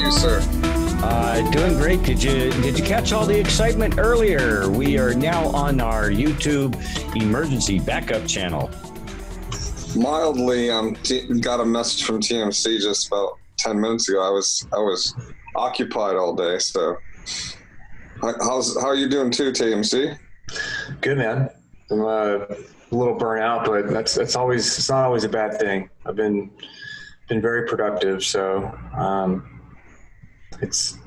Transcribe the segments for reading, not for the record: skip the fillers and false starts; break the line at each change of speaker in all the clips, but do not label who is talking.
you, sir?
Doing great. Did you catch all the excitement earlier? We are now on our YouTube emergency backup channel.
Mildly, got a message from TMC just about 10 minutes ago. I was occupied all day. So, how are you doing too, TMC?
Good, man. I'm a little burnt out, but it's not always a bad thing. I've been very productive, so it's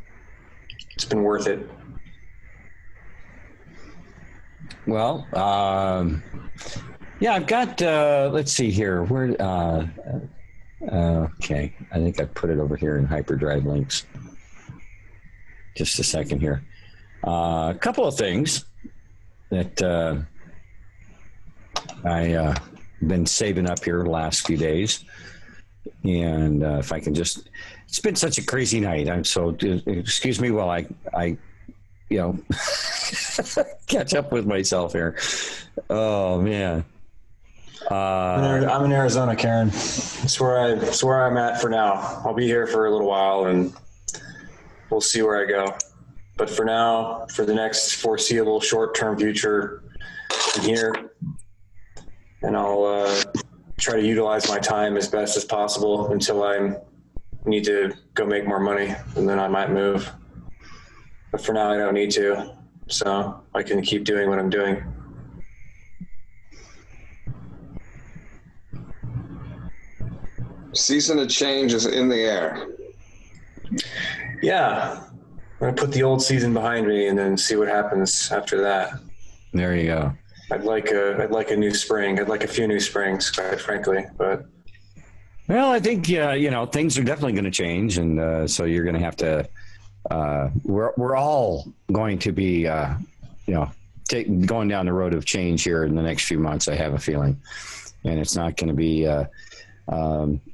been worth it.
Well, yeah, I've got, let's see here. Okay. I think I put it over here in hyperdrive links. Just a second here. A couple of things that I been saving up here the last few days. And if I can just, it's been such a crazy night. I'm so, excuse me while I catch up with myself here. Oh man.
I'm in Arizona, Karen. It's where I'm at for now. I'll be here for a little while and we'll see where I go. But for now, for the next foreseeable short-term future, I'm here and I'll try to utilize my time as best as possible until I need to go make more money, and then I might move. But for now, I don't need to, so I can keep doing what I'm doing.
Season of change is in the air.
Yeah, I'm gonna put the old season behind me and then see what happens after that.
There you go.
I'd like a new spring. I'd like a few new springs, quite frankly. But
well, I think things are definitely going to change, and so you're going to have to. We're all going to be, going down the road of change here in the next few months. I have a feeling, and it's not going to be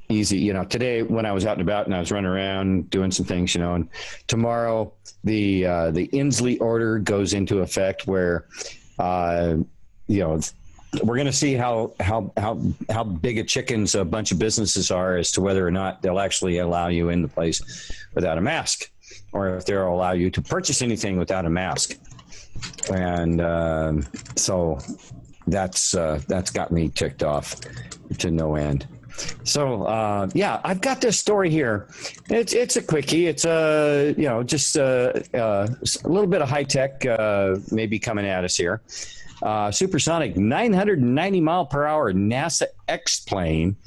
easy. Today when I was out and about and I was running around doing some things, and tomorrow the Inslee order goes into effect where. We're going to see how big a chickens a bunch of businesses are as to whether or not they'll actually allow you in the place without a mask, or if they'll allow you to purchase anything without a mask. And so that's got me ticked off to no end. So I've got this story here. It's a quickie. It's just a little bit of high tech maybe coming at us here. Supersonic 990 mile per hour NASA X-plane,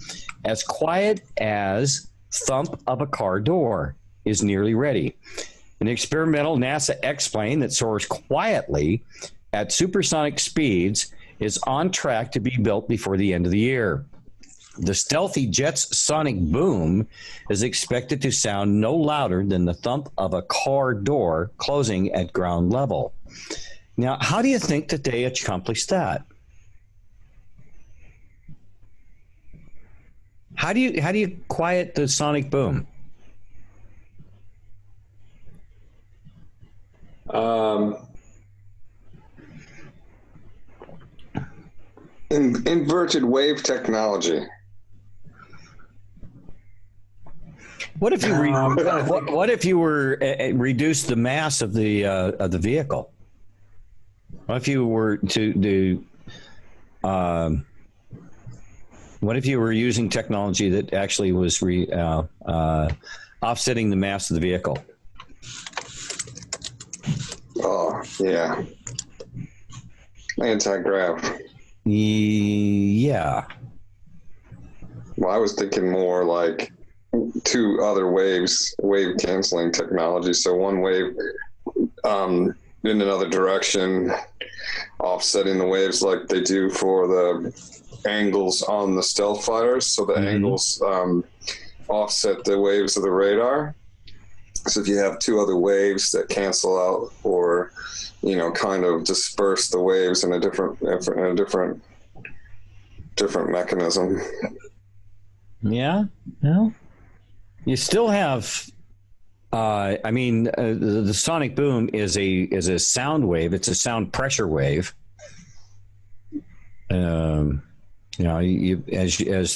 as quiet as thump of a car door, is nearly ready. An experimental NASA X-plane that soars quietly at supersonic speeds is on track to be built before the end of the year. The stealthy jet's sonic boom is expected to sound no louder than the thump of a car door closing at ground level. Now, how do you think that they accomplished that? How do you quiet the sonic boom?
Inverted wave technology.
What if you what if you were reduce the mass of the vehicle? What if you were to do? What if you were using technology that actually was offsetting the mass of the vehicle?
Oh yeah, anti-grav.
Yeah.
Well, I was thinking more like two other wave canceling technology. So one wave in another direction, offsetting the waves like they do for the angles on the stealth fighters. So the angles offset the waves of the radar. So if you have two other waves that cancel out or, kind of disperse the waves in a different mechanism.
Yeah. No. You still have. The sonic boom is a sound wave. It's a sound pressure wave. As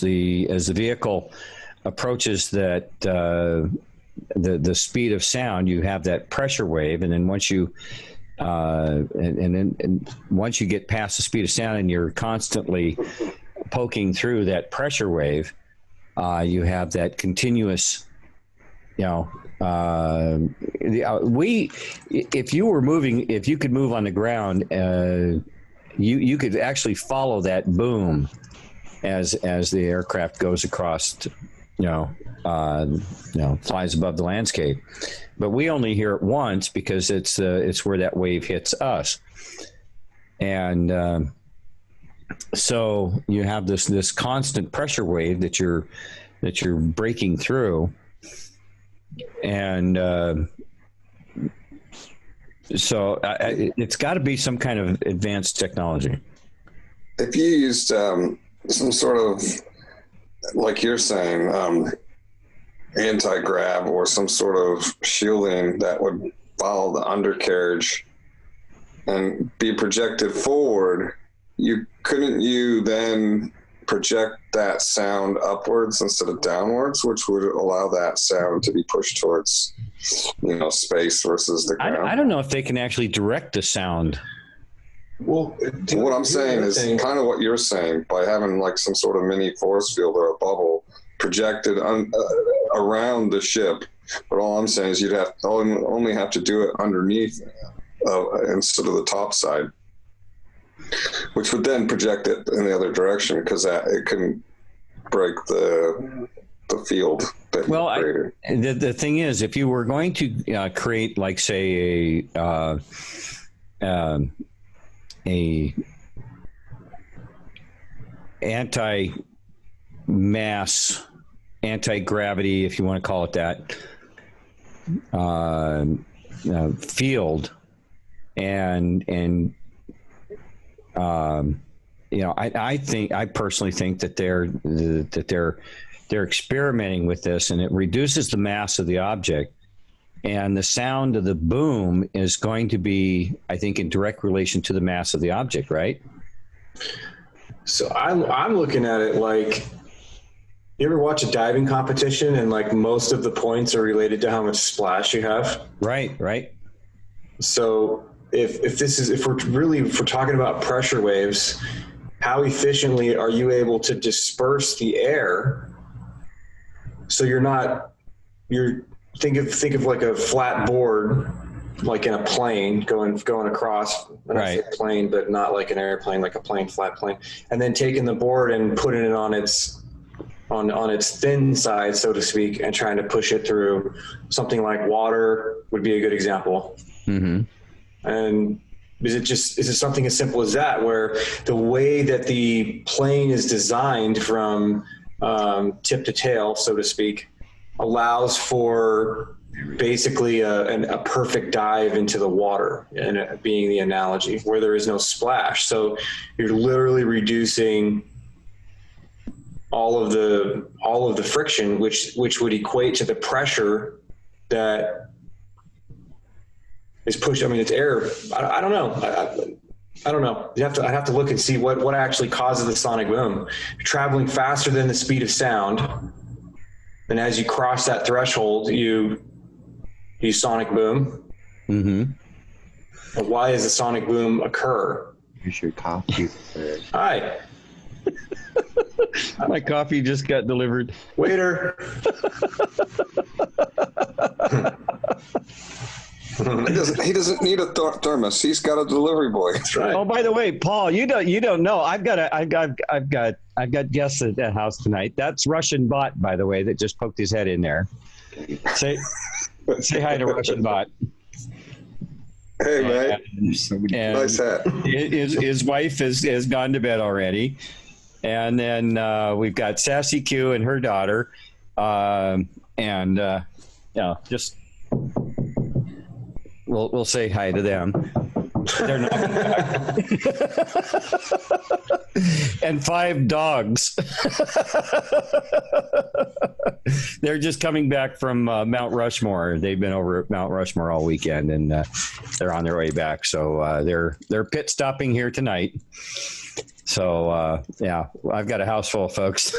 the vehicle approaches that the speed of sound, you have that pressure wave, and then once you once you get past the speed of sound and you're constantly poking through that pressure wave, you have that continuous, if you were moving, if you could move on the ground, you could actually follow that boom as the aircraft goes across, flies above the landscape. But we only hear it once because it's where that wave hits us. And so you have this constant pressure wave that you're breaking through. And so it's got to be some kind of advanced technology.
If you used some sort of, like you're saying, anti-grav or some sort of shielding that would follow the undercarriage and be projected forward, couldn't you then project that sound upwards instead of downwards, which would allow that sound to be pushed towards, space versus the ground?
I don't know if they can actually direct the sound.
Well, what I'm saying is kind of what you're saying, by having like some sort of mini force field or a bubble projected around the ship. But all I'm saying is you'd only have to do it underneath instead of the top side, which would then project it in the other direction because it couldn't break the field that you created.
The thing is, if you were going to create, like, say, a anti-mass, anti-gravity, if you want to call it that, field, and I personally think that they're experimenting with this, and it reduces the mass of the object, and the sound of the boom is going to be, I think, in direct relation to the mass of the object, right?
So I'm looking at it like, you ever watch a diving competition and like most of the points are related to how much splash you have?
Right.
So if we're talking about pressure waves, how efficiently are you able to disperse the air so think of like a flat board, like in a plane going across,
right?
A plane, but not like an airplane, like a flat plane, and then taking the board and putting it on its thin side, so to speak, and trying to push it through something like water would be a good example.
Mm-hmm.
And is it something as simple as that, where the way that the plane is designed from tip to tail, so to speak, allows for basically a perfect dive into the water, and being the analogy, where there is no splash. So you're literally reducing all of the friction, which would equate to the pressure that is pushed. I mean, it's air. I don't know. I don't know. I'd have to look and see what actually causes the sonic boom. You're traveling faster than the speed of sound, and as you cross that threshold, you sonic boom.
Mm-hmm.
But why does the sonic boom occur?
Here's your coffee.
Hi.
My coffee just got delivered.
Waiter.
He doesn't need a thermos. He's got a delivery boy.
That's right.
Oh, by the way, Paul, you don't know. I've got guests at that house tonight. That's Russian Bot, by the way, that just poked his head in there. Say hi to Russian Bot.
Hey, man. Nice hat.
His wife has gone to bed already. And then we've got Sassy Q and her daughter. Just we'll say hi to them. They're not. And 5 dogs. They're just coming back from Mount Rushmore. They've been over at Mount Rushmore all weekend, and they're on their way back. So they're pit stopping here tonight. So I've got a house full of folks,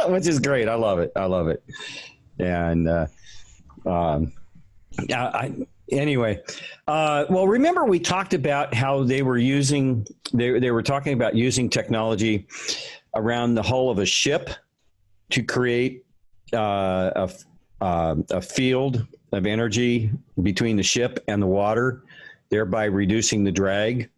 which is great. I love it. And Anyway, well, remember we talked about how they were using, they were talking about using technology around the hull of a ship to create a field of energy between the ship and the water, thereby reducing the drag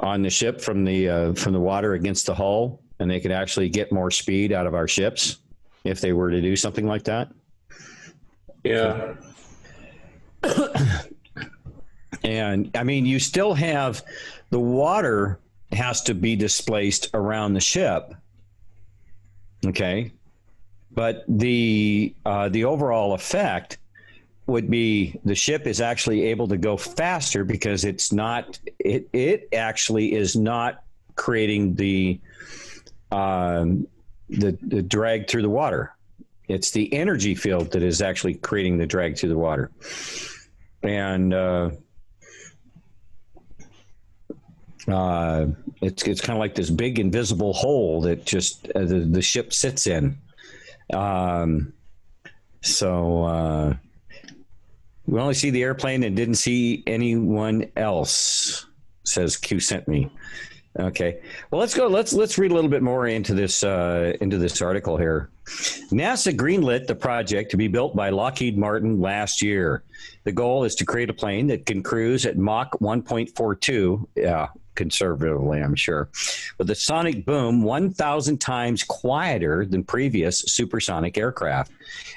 on the ship from the water against the hull, and they could actually get more speed out of our ships if they were to do something like that.
Yeah.
And I mean, you still have the water has to be displaced around the ship. Okay. But the overall effect would be the ship is actually able to go faster because it actually is not creating the drag through the water. It's the energy field that is actually creating the drag through the water. And it's kind of like this big invisible hole that just the ship sits in. So we only see the airplane and didn't see anyone else, says Q sent me. Okay. Well, let's go. Let's read a little bit more into this article here. NASA greenlit the project to be built by Lockheed Martin last year. The goal is to create a plane that can cruise at Mach 1.42. Yeah, conservatively, I'm sure, with a sonic boom 1,000 times quieter than previous supersonic aircraft.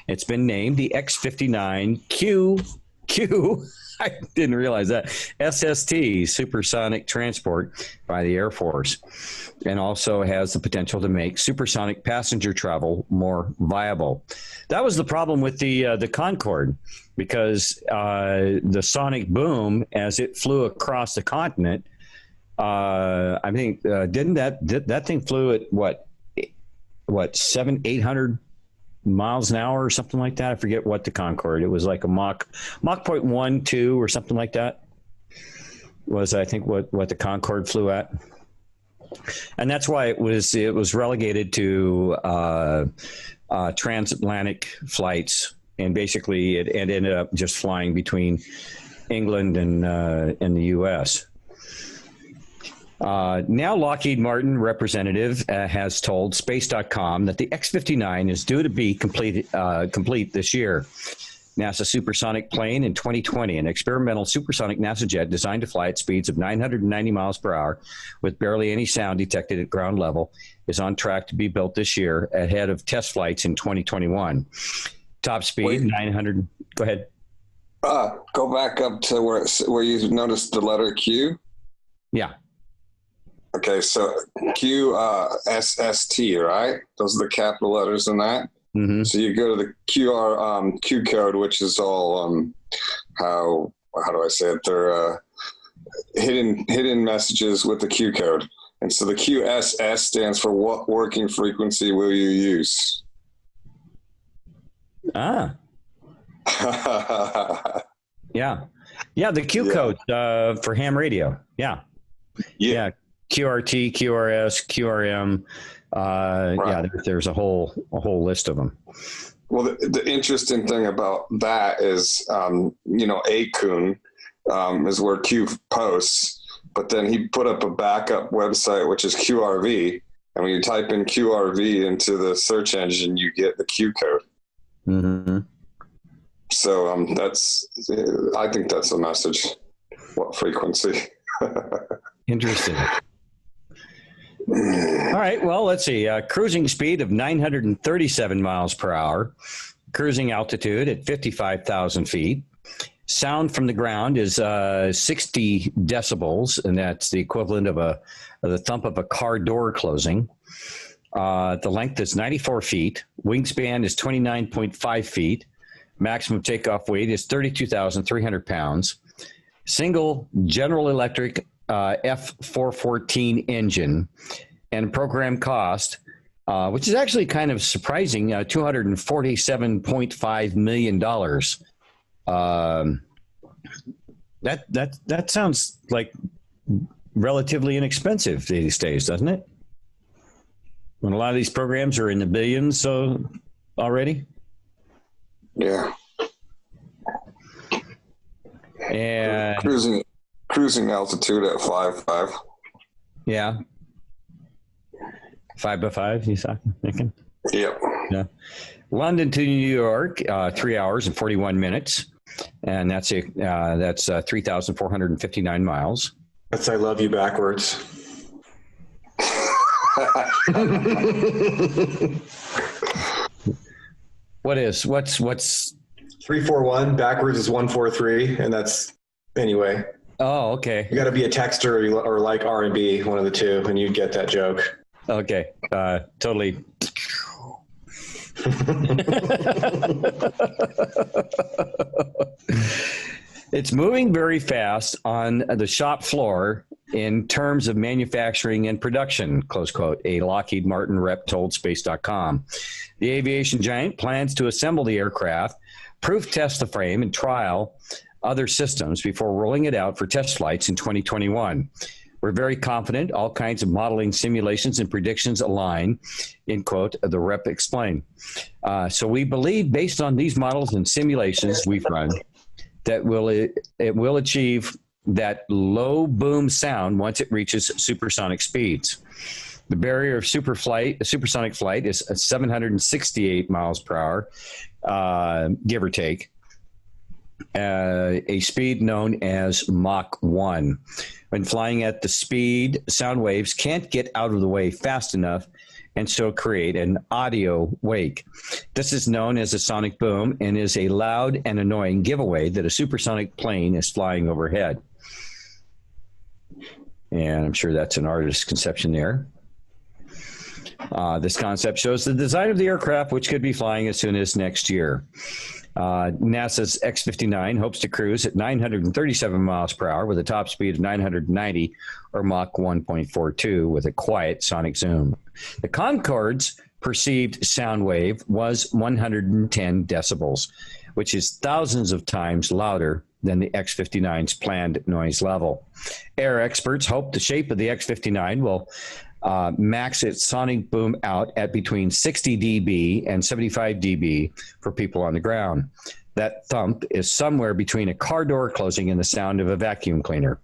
It's been named the X-59Q. I didn't realize that. SST, supersonic transport by the Air Force, and also has the potential to make supersonic passenger travel more viable. That was the problem with the Concorde, because the sonic boom as it flew across the continent, I think, didn't that thing flew at what 800 miles an hour or something like that? I forget what the Concorde. It was like a Mach 0.12 or something like that. Was, I think, what the Concorde flew at, and that's why it was relegated to transatlantic flights, and basically it ended up just flying between England and the U.S. Now, Lockheed Martin representative has told Space.com that the X-59 is due to be complete this year. NASA supersonic plane in 2020, an experimental supersonic NASA jet designed to fly at speeds of 990 miles per hour with barely any sound detected at ground level, is on track to be built this year ahead of test flights in 2021. Top speed, 900. Go ahead.
Go back up to where you noticed the letter Q.
Yeah.
Okay, so Q, SST, right? Those are the capital letters in that. Mm-hmm. So you go to the Q code, which is all how do I say it? They're hidden messages with the Q code, and so the QSS stands for what working frequency will you use?
Ah. Yeah. The Q code for ham radio. Yeah. QRT, QRS, QRM. Right. Yeah, there's a whole list of them.
Well, the interesting thing about that is, Akun is where Q posts, but then he put up a backup website, which is QRV. And when you type in QRV into the search engine, you get the Q code.
Mm-hmm.
So I think that's a message. What frequency?
Interesting. All right. Well, let's see. Cruising speed of 937 miles per hour. Cruising altitude at 55,000 feet. Sound from the ground is 60 decibels, and that's the equivalent of the thump of a car door closing. The length is 94 feet. Wingspan is 29.5 feet. Maximum takeoff weight is 32,300 pounds. Single General Electric F414 engine, and program cost, which is actually kind of surprising, $247.5 million. That sounds like relatively inexpensive these days, doesn't it? When a lot of these programs are in the billions already.
Yeah.
And
cruising altitude at 5.5.
Yeah. 5 you thinking?
Yep.
Yeah. London to New York, 3 hours and 41 minutes. And that's 3,459 miles.
That's I love you backwards.
What's
341 backwards is 143, and that's anyway.
Oh, okay.
You got to be a texter or like R&B, one of the two, and you'd get that joke.
Okay. Totally. It's moving very fast on the shop floor in terms of manufacturing and production, close quote, a Lockheed Martin rep told space.com. The aviation giant plans to assemble the aircraft, proof test the frame, and trial other systems before rolling it out for test flights in 2021. We're very confident all kinds of modeling, simulations, and predictions align, end quote, the rep explained. So we believe, based on these models and simulations we've run, that it will achieve that low boom sound once it reaches supersonic speeds. The barrier of supersonic flight is 768 miles per hour, give or take, a speed known as Mach 1. When flying at the speed, sound waves can't get out of the way fast enough and so create an audio wake. This is known as a sonic boom and is a loud and annoying giveaway that a supersonic plane is flying overhead. And I'm sure that's an artist's conception there. This concept shows the design of the aircraft, which could be flying as soon as next year. NASA's X-59 hopes to cruise at 937 miles per hour with a top speed of 990 or Mach 1.42 with a quiet sonic zoom. The Concorde's perceived sound wave was 110 decibels, which is thousands of times louder than the X-59's planned noise level. Air experts hope the shape of the X-59 will max its sonic boom out at between 60 dB and 75 dB for people on the ground. That thump is somewhere between a car door closing and the sound of a vacuum cleaner.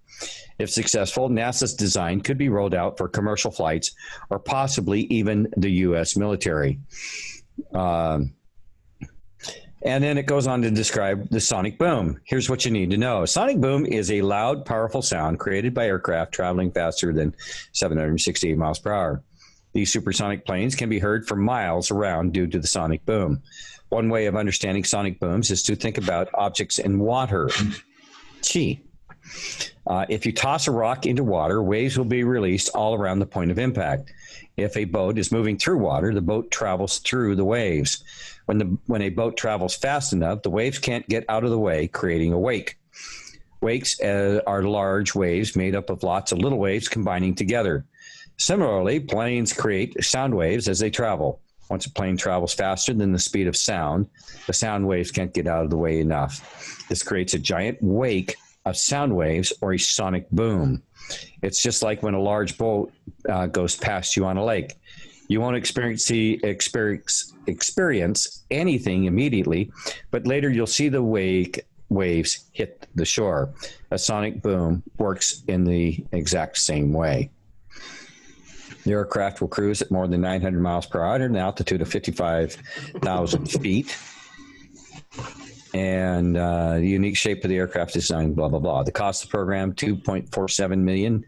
If successful, NASA's design could be rolled out for commercial flights or possibly even the U.S. military. And then it goes on to describe the sonic boom. Here's what you need to know. A sonic boom is a loud, powerful sound created by aircraft traveling faster than 768 miles per hour. These supersonic planes can be heard for miles around due to the sonic boom. One way of understanding sonic booms is to think about objects in water. If you toss a rock into water, waves will be released all around the point of impact. If a boat is moving through water, the boat travels through the waves. When a boat travels fast enough, the waves can't get out of the way, creating a wake. Wakes are large waves made up of lots of little waves combining together. Similarly, planes create sound waves as they travel. Once a plane travels faster than the speed of sound, the sound waves can't get out of the way enough. This creates a giant wake of sound waves or a sonic boom. It's just like when a large boat goes past you on a lake. You won't experience anything immediately, but later you'll see the waves hit the shore. A sonic boom works in the exact same way. The aircraft will cruise at more than 900 miles per hour at an altitude of 55,000 feet. And the unique shape of the aircraft design, blah, blah, blah. The cost of the program, $2.47 million,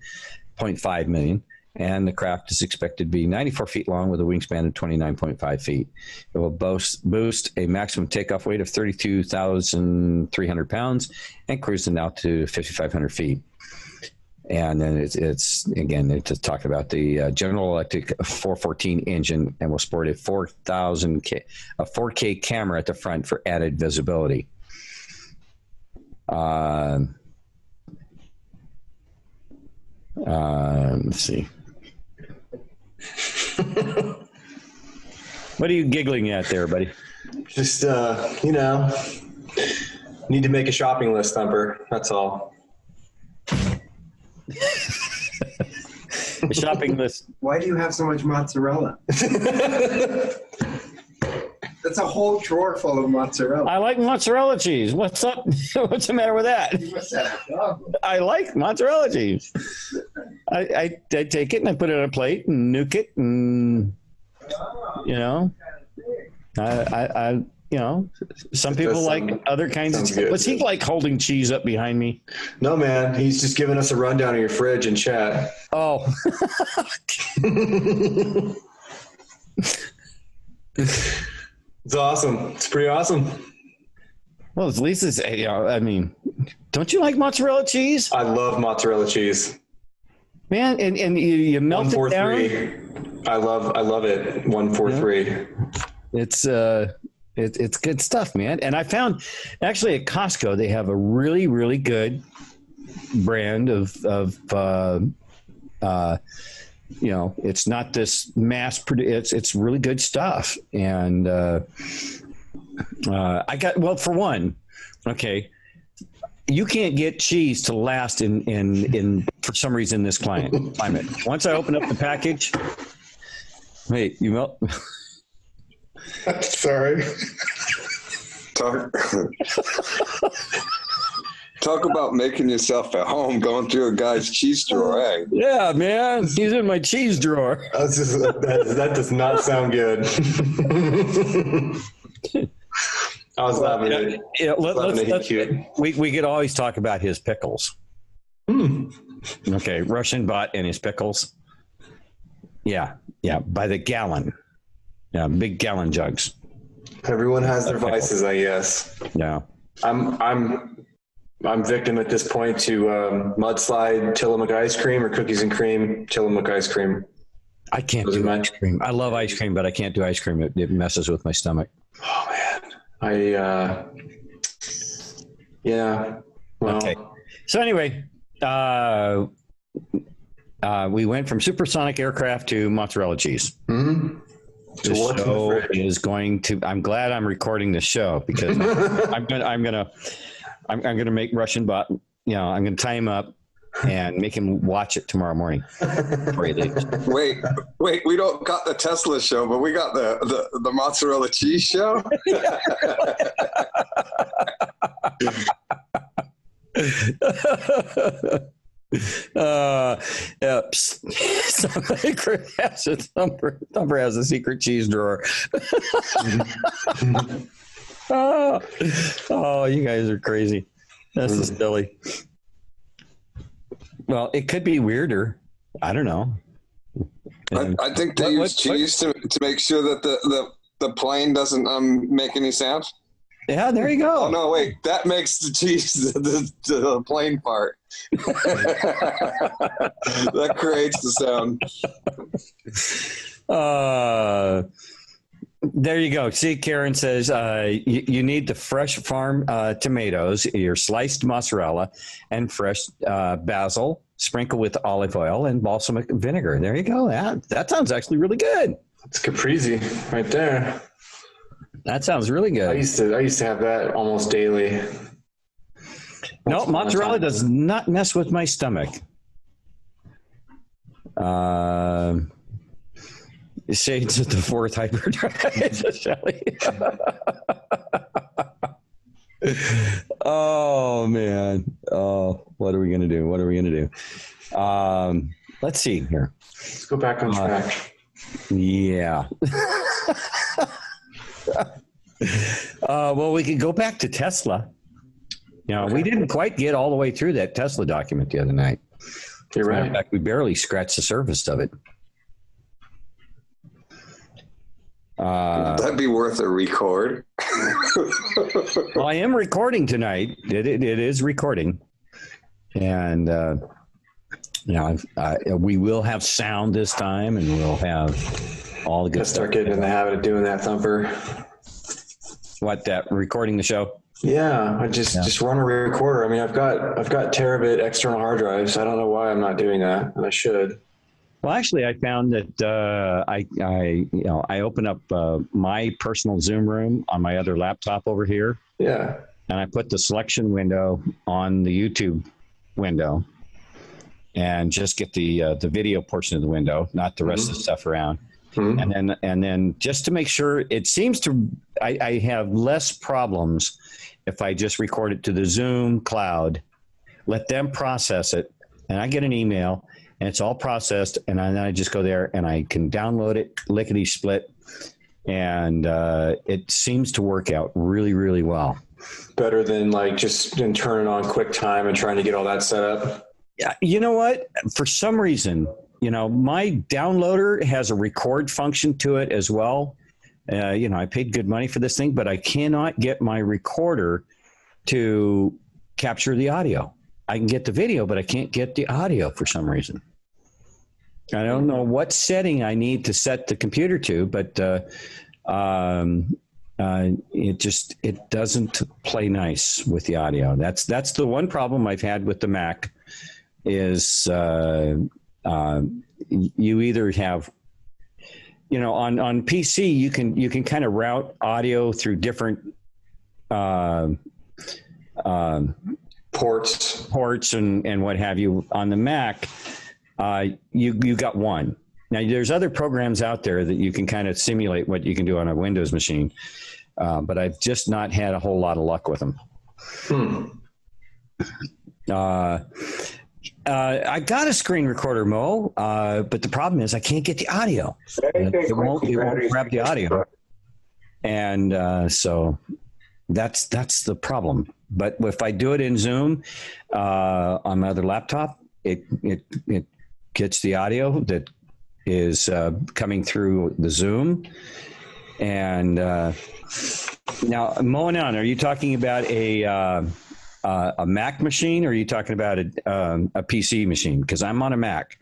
$0.5 million. And the craft is expected to be 94 feet long with a wingspan of 29.5 feet. It will boost a maximum takeoff weight of 32,300 pounds and cruise an altitude of 5,500 feet. And then it's talking about the General Electric 414 engine and will sport a 4K camera at the front for added visibility. Let's see. What are you giggling at there, buddy?
Just, need to make a shopping list, Thumper. That's all.
The shopping list.
Why do you have so much mozzarella? That's a whole drawer full of mozzarella.
I like mozzarella cheese. What's up? What's the matter with that?
You must have a problem.
I like mozzarella cheese. I take it and I put it on a plate and nuke it, and you know, I you know, some people like other kinds of cheese. What's he like holding cheese up behind me?
No, man. He's just giving us a rundown of your fridge in chat.
Oh.
It's awesome. It's pretty awesome.
Well, at least it's, you know, I mean, don't you like mozzarella cheese?
I love mozzarella cheese.
Man, and you melt it down.
I love it. 143.
It's good stuff, man. And I found actually at Costco they have a really, really good brand of you know, it's not this mass produced. It's really good stuff. And I got, well, for one, okay, you can't get cheese to last in for some reason this climate. Once I open up the package, wait, you melt.
Sorry.
Talk about making yourself at home, going through a guy's cheese drawer, eh?
Yeah, man. He's in my cheese drawer.
That does not sound good. I was laughing at it.
Yeah, we could always talk about his pickles. Okay, Russian bot and his pickles. Yeah, by the gallon. Yeah, big gallon jugs.
Everyone has their vices, I guess.
Yeah.
I'm victim at this point to mudslide Tillamook ice cream or cookies and cream Tillamook ice cream.
I can't do ice cream. I love ice cream, but I can't do ice cream. It messes with my stomach.
Oh man, yeah. Well,
okay. So anyway, we went from supersonic aircraft to mozzarella cheese.
Mm-hmm.
The show is going to. I'm glad I'm recording this show because I'm gonna make Russian bot. You know, I'm gonna tie him up and make him watch it tomorrow morning before he leaves.
Wait, we don't got the Tesla show, but we got the mozzarella cheese show.
Thumper has a secret cheese drawer. Oh, you guys are crazy. This is silly. Well, it could be weirder. I don't know.
I think they use cheese to make sure that the plane doesn't make any sound.
Yeah, there you go.
Oh no, wait, that makes the cheese the plane part. That creates the sound.
There you go. See, Karen says you need the fresh farm tomatoes, your sliced mozzarella, and fresh basil. Sprinkle with olive oil and balsamic vinegar. There you go. That sounds actually really good.
It's caprese right there.
That sounds really good.
I used to have that almost daily.
No, mozzarella does not mess with my stomach. Shades of the fourth hyperdrive, Shelly. Oh man. Oh, what are we gonna do? Let's see here.
Let's go back on track.
Yeah. Well, we could go back to Tesla. You know, we didn't quite get all the way through that Tesla document the other night.
You're right.
In fact, we barely scratched the surface of it.
That'd be worth a record.
Well, I am recording tonight. It is recording. And, you know, we will have sound this time, and we'll have all the good stuff.
Start getting in the habit of doing that, Thumper.
What, that recording the show?
Yeah, I just run a recorder. I mean, I've got terabit external hard drives. I don't know why I'm not doing that, and I should.
Well, actually, I found that I open up my personal Zoom room on my other laptop over here.
Yeah.
And I put the selection window on the YouTube window, and just get the video portion of the window, not the rest of the stuff around. Mm-hmm. And then just to make sure, it seems to I have less problems if I just record it to the Zoom cloud, let them process it, and I get an email, and it's all processed, and then I just go there, and I can download it, lickety-split, and it seems to work out really, really well.
Better than like just turning on QuickTime and trying to get all that set up?
Yeah, you know what? For some reason, my downloader has a record function to it as well. I paid good money for this thing, but I cannot get my recorder to capture the audio. I can get the video, but I can't get the audio for some reason. I don't know what setting I need to set the computer to, but it doesn't play nice with the audio. That's the one problem I've had with the Mac is you either have, on PC, you can kind of route audio through different ports and what have you. On the Mac, you got one. Now, there's other programs out there that you can kind of simulate what you can do on a Windows machine, but I've just not had a whole lot of luck with them. I got a screen recorder, Mo, but the problem is I can't get the audio. It won't grab the audio, and so that's the problem. But if I do it in Zoom on my other laptop, it gets the audio that is coming through the Zoom. And now, Mo and Ayn, are you talking about a Mac machine, or are you talking about a PC machine? Because I'm on a Mac,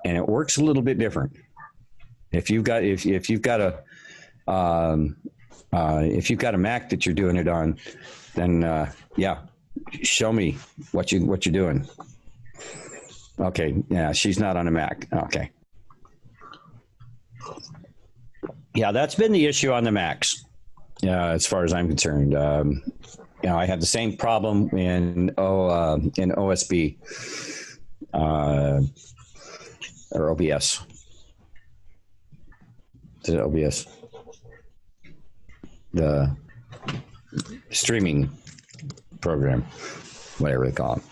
and it works a little bit different. If you've got a Mac that you're doing it on, then show me what you're doing. Okay, yeah, she's not on a Mac. Okay, yeah, that's been the issue on the Macs, as far as I'm concerned. I had the same problem in OSB or OBS. Is it OBS? The streaming program, whatever they call it.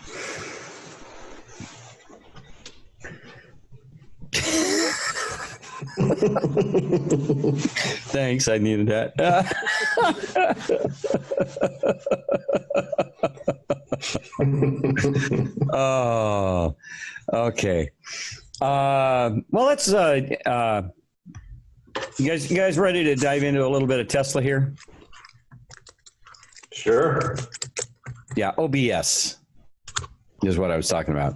Thanks, I needed that. Oh, okay. Well, let's. You guys ready to dive into a little bit of Tesla here?
Sure.
Yeah, OBS is what I was talking about.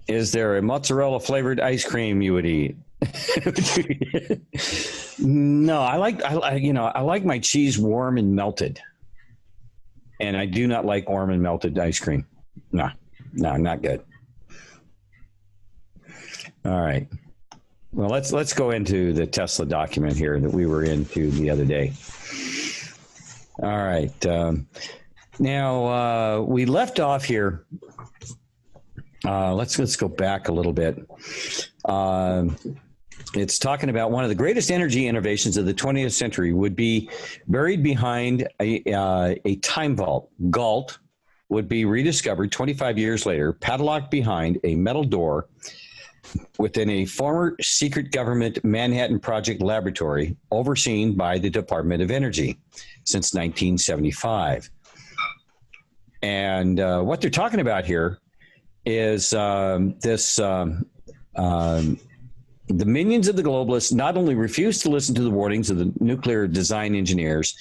Is there a mozzarella flavored ice cream you would eat? No, I like my cheese warm and melted, and I do not like warm and melted ice cream. No, not good. All right. Well, let's go into the Tesla document here that we were into the other day. All right. Now we left off here. Let's go back a little bit. It's talking about one of the greatest energy innovations of the 20th century would be buried behind a time vault. GAulT would be rediscovered 25 years later, padlocked behind a metal door within a former secret government Manhattan Project laboratory overseen by the Department of Energy since 1975. And what they're talking about here is the minions of the globalists not only refused to listen to the warnings of the nuclear design engineers,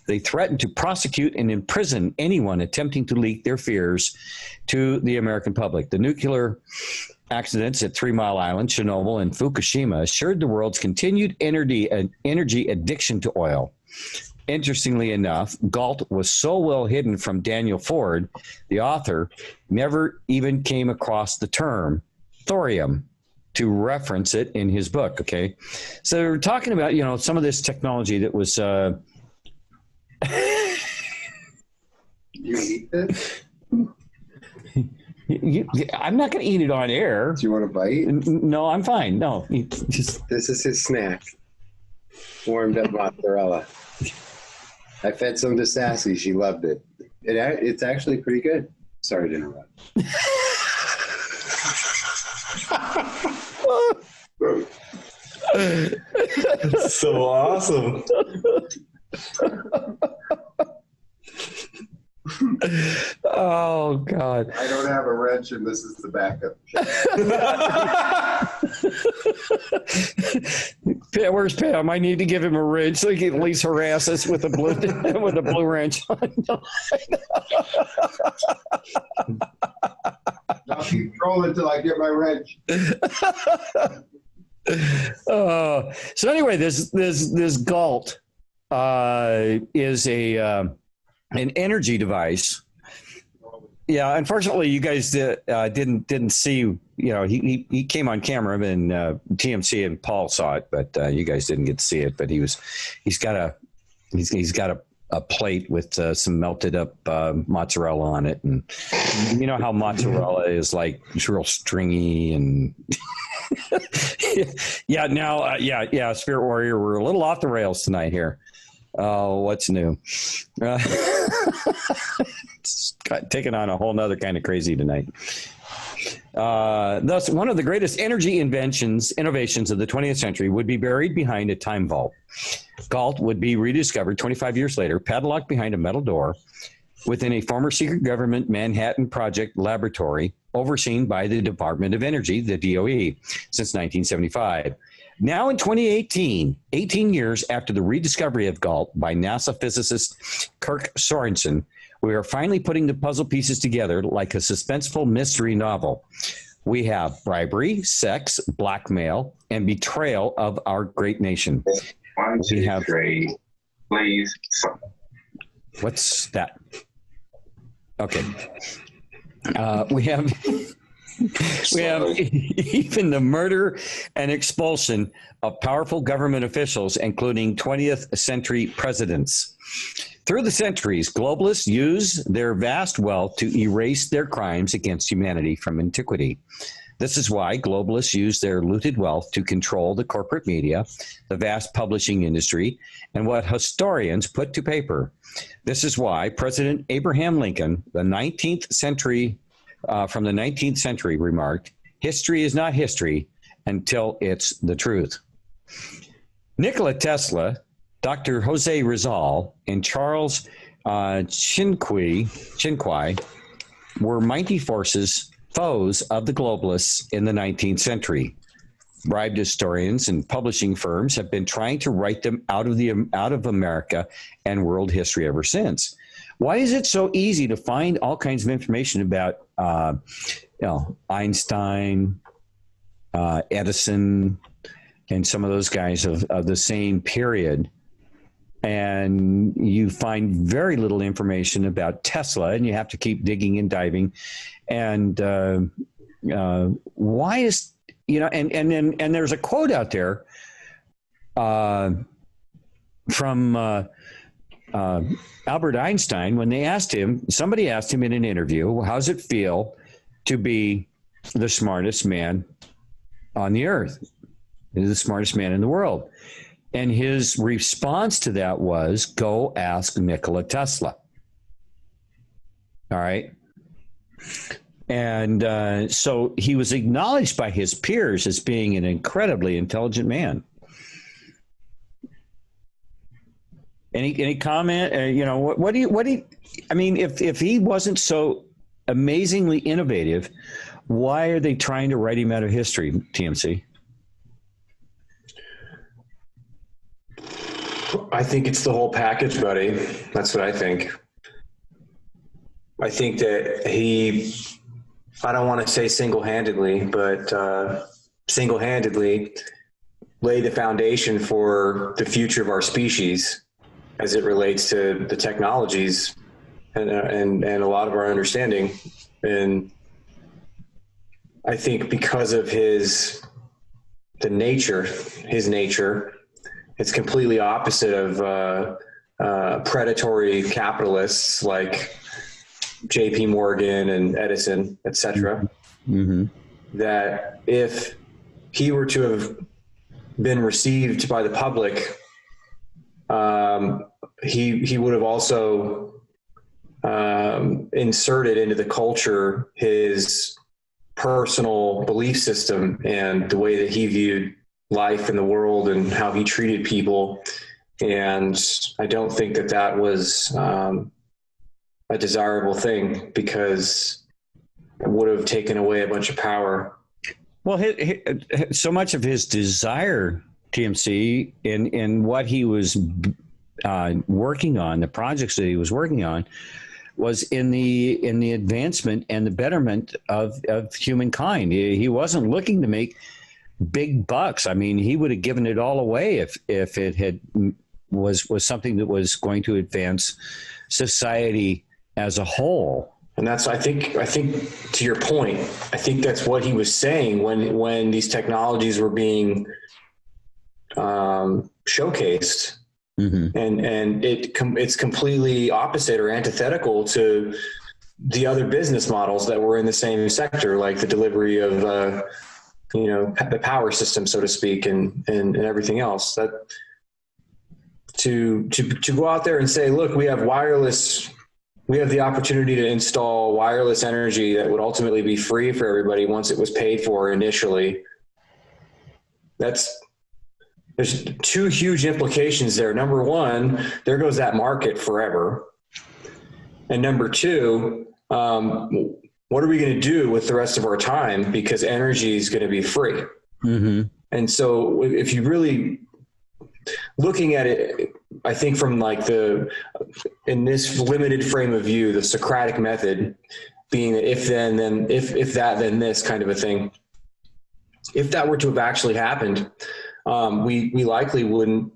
they threatened to prosecute and imprison anyone attempting to leak their fears to the American public. The nuclear accidents at 3 Mile Island, Chernobyl, and Fukushima assured the world's continued energy addiction to oil. Interestingly enough, GAulT was so well hidden from Daniel Ford, the author never even came across the term thorium to reference it in his book. Okay. So we're talking about, some of this technology that was,
You eat this?
I'm not going to eat it on air.
Do you want a bite?
No, I'm fine. No, just
This is his snack.
warmed up mozzarella. I fed some to Sassy. She loved it. It's actually pretty good. Sorry to interrupt.
So awesome.
Oh God!
I don't have a wrench, and this is the backup.
Where's Pam? I need to give him a wrench so he can at least harass us with a blue wrench on.
I'll keep trolling until I get my wrench.
So anyway, this Gault is an energy device. Yeah, unfortunately, you guys didn't see. You know, he came on camera, and TMC and Paul saw it, but you guys didn't get to see it. But he's got a plate with some melted up mozzarella on it, and you know how mozzarella is like real stringy and. Yeah. Spirit Warrior, we're a little off the rails tonight here. Oh, what's new? It's taking on a whole nother kind of crazy tonight. Thus, one of the greatest energy innovations of the 20th century would be buried behind a time vault. Gault would be rediscovered 25 years later, padlocked behind a metal door within a former secret government Manhattan Project laboratory overseen by the Department of Energy, the DOE, since 1975. Now in 2018, 18 years after the rediscovery of Gault by NASA physicist Kirk Sorensen, we are finally putting the puzzle pieces together like a suspenseful mystery novel. We have bribery, sex, blackmail, and betrayal of our great nation.
1, 2, 3, please.
What's that? Okay. We have even the murder and expulsion of powerful government officials, including 20th century presidents. Through the centuries, globalists use their vast wealth to erase their crimes against humanity from antiquity. This is why globalists use their looted wealth to control the corporate media, the vast publishing industry, and what historians put to paper. This is why President Abraham Lincoln, from the 19th century, remarked, "History is not history until it's the truth." Nikola Tesla, Dr. Jose Rizal, and Charles Chinquay were mighty forces, foes of the globalists in the 19th century. Bribed historians and publishing firms have been trying to write them out of America and world history ever since. Why is it so easy to find all kinds of information about Einstein, Edison, and some of those guys of the same period, and you find very little information about Tesla, and you have to keep digging and diving? And why is, and there's a quote out there from Albert Einstein when somebody asked him in an interview, how's it feel to be the smartest man on the earth, the smartest man in the world? And his response to that was, go ask Nikola Tesla. All right. And so he was acknowledged by his peers as being an incredibly intelligent man. Any comment? What do you? I mean, if he wasn't so amazingly innovative, why are they trying to write him out of history, TMC?
I think it's the whole package, buddy. That's what I think. I think that I don't want to say single-handedly, but single-handedly laid the foundation for the future of our species as it relates to the technologies and a lot of our understanding. And I think because of his nature, it's completely opposite of predatory capitalists like J.P. Morgan and Edison, et cetera. Mm-hmm. That if he were to have been received by the public he would have also inserted into the culture his personal belief system and the way that he viewed life in the world and how he treated people. And I don't think that that was a desirable thing, because it would have taken away a bunch of power.
Well, so much of his desire, TMC, in what he was working on, the projects that he was working on, was in the advancement and the betterment of humankind. He wasn't looking to make big bucks. I mean, he would have given it all away if it was something that was going to advance society as a whole.
And that's, I think to your point, I think that's what he was saying when these technologies were being showcased. Mm-hmm. And it's completely opposite or antithetical to the other business models that were in the same sector, like the delivery of, the power system, so to speak, and everything else. That to go out there and say, look, we have the opportunity to install wireless energy that would ultimately be free for everybody once it was paid for initially. There's two huge implications there. Number one, there goes that market forever. And number two, what are we going to do with the rest of our time? Because energy is going to be free. Mm-hmm. And so if you really looking at it, I think from in this limited frame of view, the Socratic method being that if then if that, then this kind of a thing. If that were to have actually happened, we likely wouldn't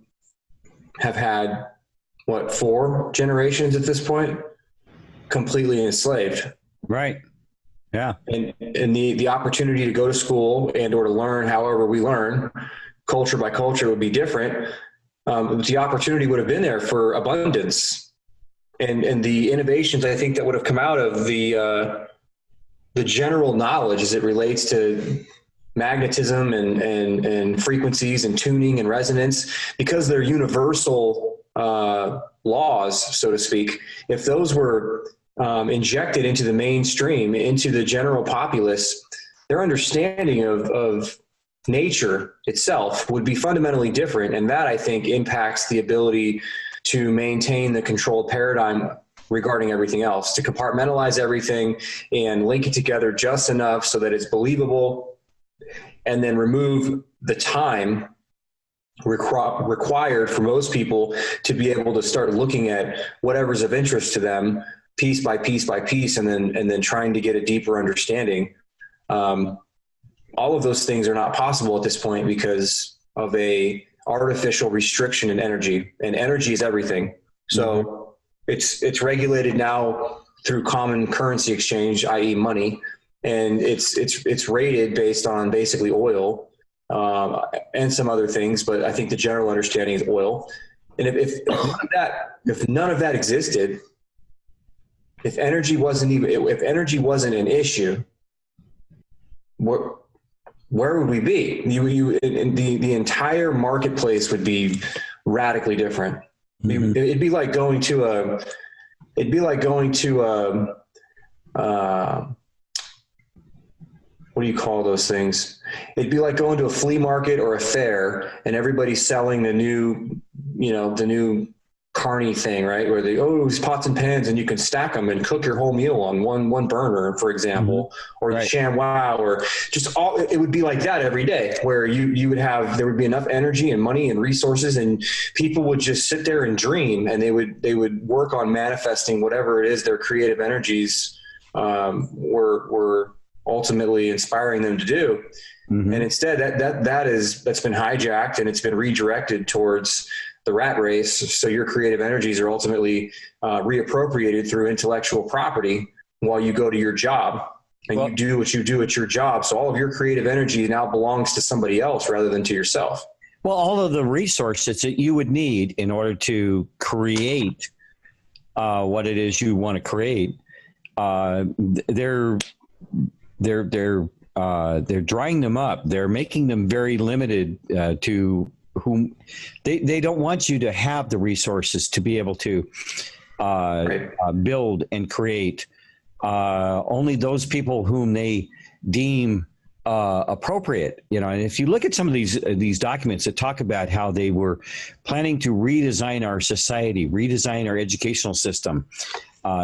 have had 4 generations at this point completely enslaved.
Right. Yeah.
And the opportunity to go to school and or to learn however we learn, culture by culture, would be different. The opportunity would have been there for abundance, and the innovations, I think, that would have come out of the general knowledge as it relates to magnetism and frequencies and tuning and resonance, because they're universal laws, so to speak. If those were injected into the mainstream, into the general populace, their understanding of nature itself would be fundamentally different. And that, I think, impacts the ability to maintain the controlled paradigm regarding everything else, to compartmentalize everything and link it together just enough so that it's believable, and then remove the time required for most people to be able to start looking at whatever's of interest to them piece by piece by piece, and then trying to get a deeper understanding. All of those things are not possible at this point because of a artificial restriction in energy, and energy is everything. So it's regulated now through common currency exchange, i.e. money. And it's rated based on basically oil, and some other things, but I think the general understanding is oil. And if none of that existed, if energy wasn't an issue, where would we be? The entire marketplace would be radically different. Mm-hmm. It'd be like going to what do you call those things? It'd be like going to a flea market or a fair, and everybody's selling the new carny thing, right? Where these pots and pans, and you can stack them and cook your whole meal on one burner, for example, or right. The ShamWow, or just it would be like that every day, where there would be enough energy and money and resources, and people would just sit there and dream, and they would work on manifesting whatever it is their creative energies were ultimately inspiring them to do. Mm-hmm. And instead that's been hijacked, and it's been redirected towards the rat race. So your creative energies are ultimately reappropriated through intellectual property while you go to your job, and you do what you do at your job. So all of your creative energy now belongs to somebody else rather than to yourself.
Well, all of the resources that you would need in order to create what it is you want to create, they're drying them up. They're making them very limited to whom they don't want you to have the resources to be able to build and create. Only those people whom they deem appropriate, and if you look at some of these documents that talk about how they were planning to redesign our society, redesign our educational system,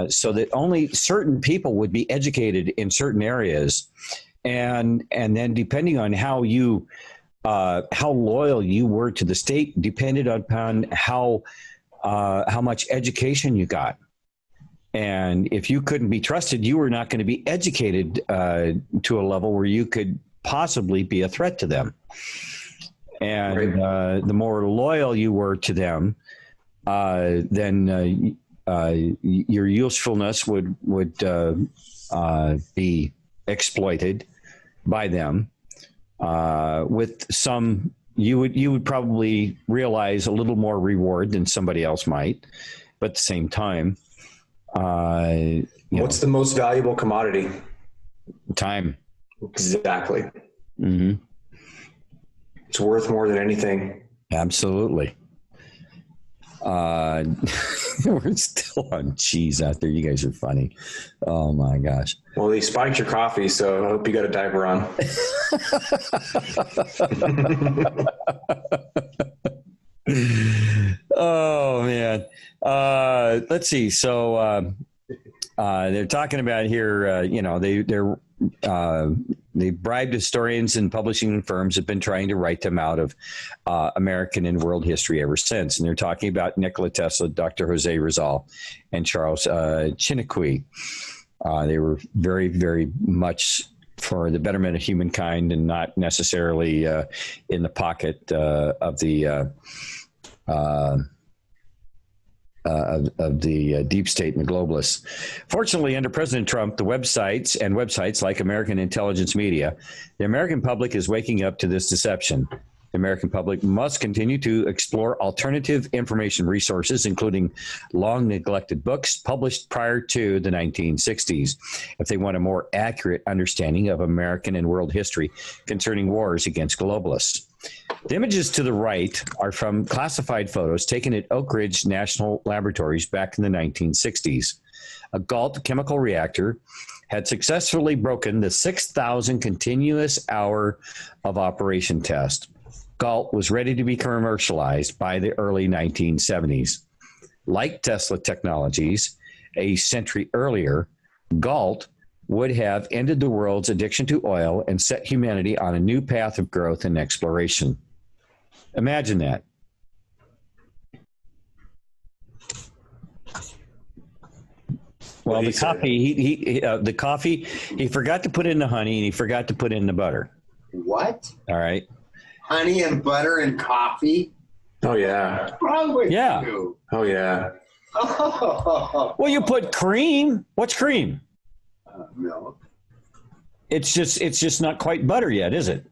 so that only certain people would be educated in certain areas, and then depending on how loyal you were to the state depended upon how much education you got. And if you couldn't be trusted, you were not going to be educated to a level where you could possibly be a threat to them. And the more loyal you were to them, then your usefulness would be exploited by them. With some, you would probably realize a little more reward than somebody else might, but at the same time.
What's the most valuable commodity?
Time.
Exactly.
Mm-hmm.
It's worth more than anything.
Absolutely. We're still on cheese out there. You guys are funny. Oh my gosh.
Well, they spiked your coffee, so I hope you got a diaper on.
Oh man. Let's see. So they're talking about here. They bribed historians and publishing firms have been trying to write them out of American and world history ever since. And they're talking about Nikola Tesla, Dr. Jose Rizal, and Charles Chiniquy. They were very, very much for the betterment of humankind and not necessarily in the pocket of the deep state and the globalists. Fortunately, under President Trump, the websites like American Intelligence Media, the American public is waking up to this deception. The American public must continue to explore alternative information resources, including long neglected books published prior to the 1960s, if they want a more accurate understanding of American and world history concerning wars against globalists. The images to the right are from classified photos taken at Oak Ridge National Laboratories back in the 1960s. A Gault chemical reactor had successfully broken the 6,000 continuous hour of operation test. Gault was ready to be commercialized by the early 1970s. Like Tesla Technologies, a century earlier, Gault would have ended the world's addiction to oil and set humanity on a new path of growth and exploration. Imagine that. Well, the coffee, he forgot to put in the honey and he forgot to put in the butter.
What?
All right.
Honey and butter and coffee?
Oh, yeah.
What's wrong with you?
Oh, yeah.
Oh.
Well, you put cream. What's cream?
Milk.
It's just not quite butter yet, is it?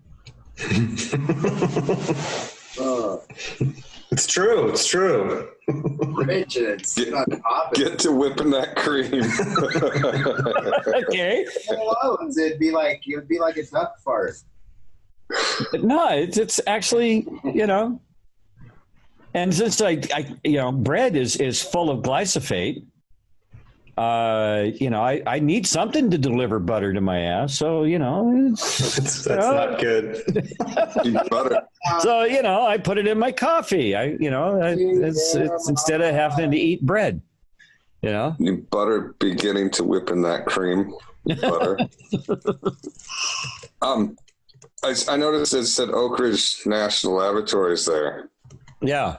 It's true. It's true.
Rich and it's not popping.
Get to whipping that cream.
Okay.
It would be like a duck fart.
No, it's actually, and since bread is full of glyphosate, I need something to deliver butter to my ass. So,
that's not good.
Butter.
So, I put it in my coffee. It's instead of having to eat bread,
You butter beginning to whip in that cream. Butter. I noticed it said Oak Ridge National Laboratories there.
Yeah.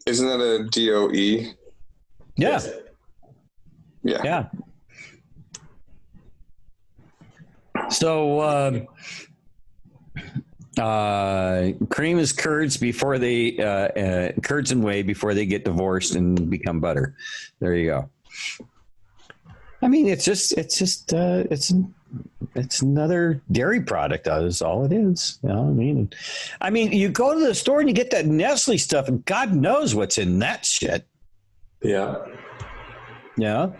Isn't that a DOE?
Yeah.
Yeah.
So, cream is curds before they curds and whey before they get divorced and become butter. There you go. I mean, it's another dairy product. That's all it is. I mean, you go to the store and you get that Nestle stuff, and God knows what's in that shit.
Yeah.
Yeah.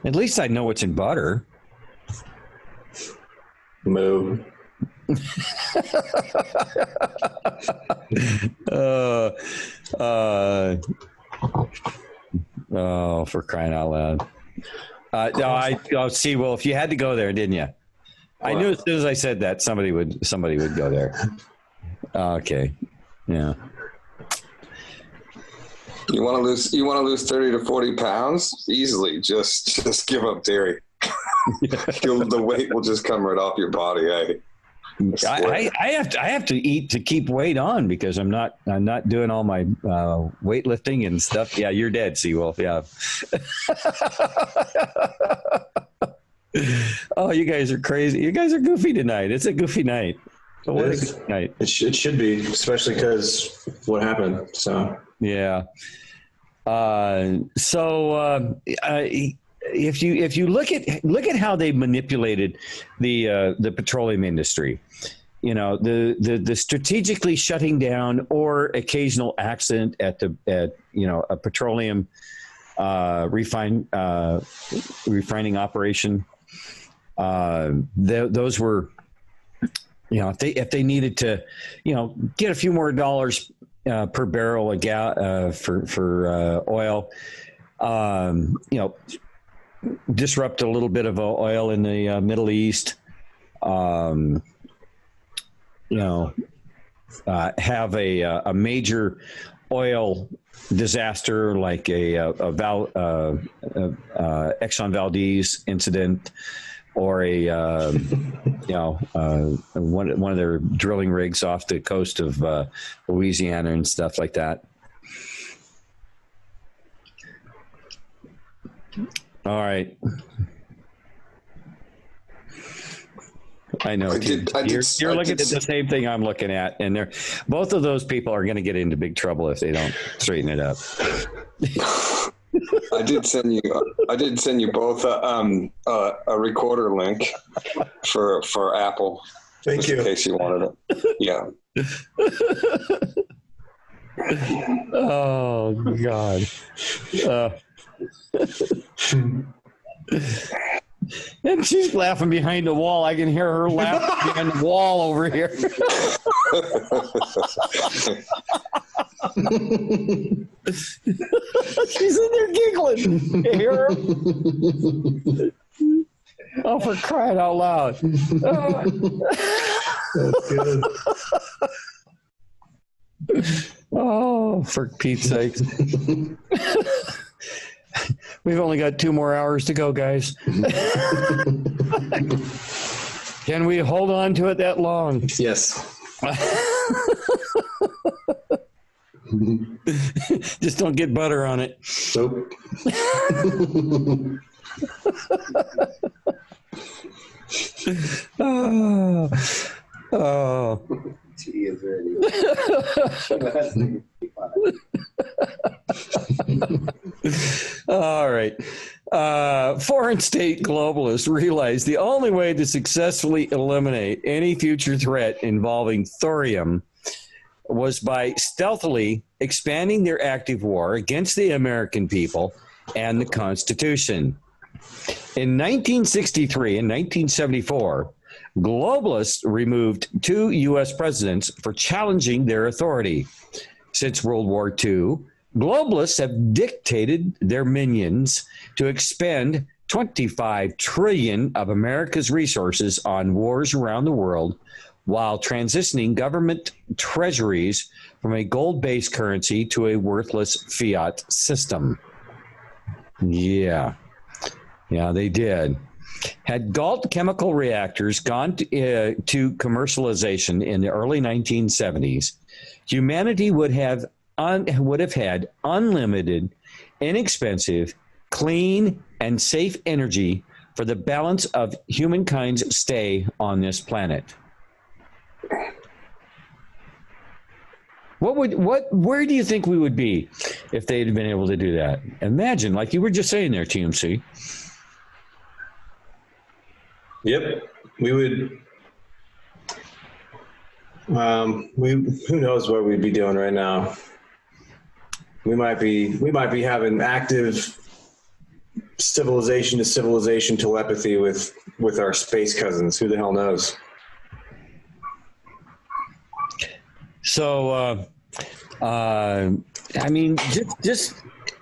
At least I know what's in butter.
Moo.
Oh, for crying out loud. See, well, if you had to go there, didn't you? I knew as soon as I said that somebody would go there. Okay. Yeah.
You want to lose 30 to 40 pounds easily. Just give up dairy. The weight will just come right off your body.
I have to eat to keep weight on because I'm not doing all my weightlifting and stuff. Yeah, you're dead, Seawolf. Yeah. Oh, you guys are crazy. You guys are goofy tonight. It's a goofy night. What a goofy night.
It should be, especially because what happened. So
yeah. If you look at how they manipulated the petroleum industry, the strategically shutting down or occasional accident at a petroleum refining operation, those were, if they needed to, get a few more dollars per barrel for oil, disrupt a little bit of oil in the Middle East, have a major oil disaster like Exxon Valdez incident, or one of their drilling rigs off the coast of Louisiana and stuff like that. All right. I know. You're looking at the same thing I'm looking at, and both of those people are going to get into big trouble if they don't straighten it up.
I did send you both a recorder link for Apple.
Thank you.
In case you wanted it. Yeah.
Oh God. And she's laughing behind the wall. I can hear her laughing behind the wall over here. She's in there giggling. You hear her? Oh, for crying out loud.
That's good.
Oh, for Pete's sakes. We've only got 2 more hours to go, guys. Can we hold on to it that long?
Yes.
Just don't get butter on it.
Nope.
Oh.
Tea is ready.
All right. Foreign state globalists realized the only way to successfully eliminate any future threat involving thorium was by stealthily expanding their active war against the American people and the Constitution. In 1963 and 1974, globalists removed 2 U.S. presidents for challenging their authority. Since World War II, globalists have dictated their minions to expend $25 trillion of America's resources on wars around the world, while transitioning government treasuries from a gold-based currency to a worthless fiat system. Yeah, they did. Had Gault chemical reactors gone to commercialization in the early 1970s, humanity would have had unlimited, inexpensive, clean, and safe energy for the balance of humankind's stay on this planet. Where do you think we would be if they had been able to do that? Imagine, like you were just saying there, TMC.
Yep, we would. Who knows what we'd be doing right now? We might be having active civilization to civilization telepathy with our space cousins. Who the hell knows?
So, I mean, just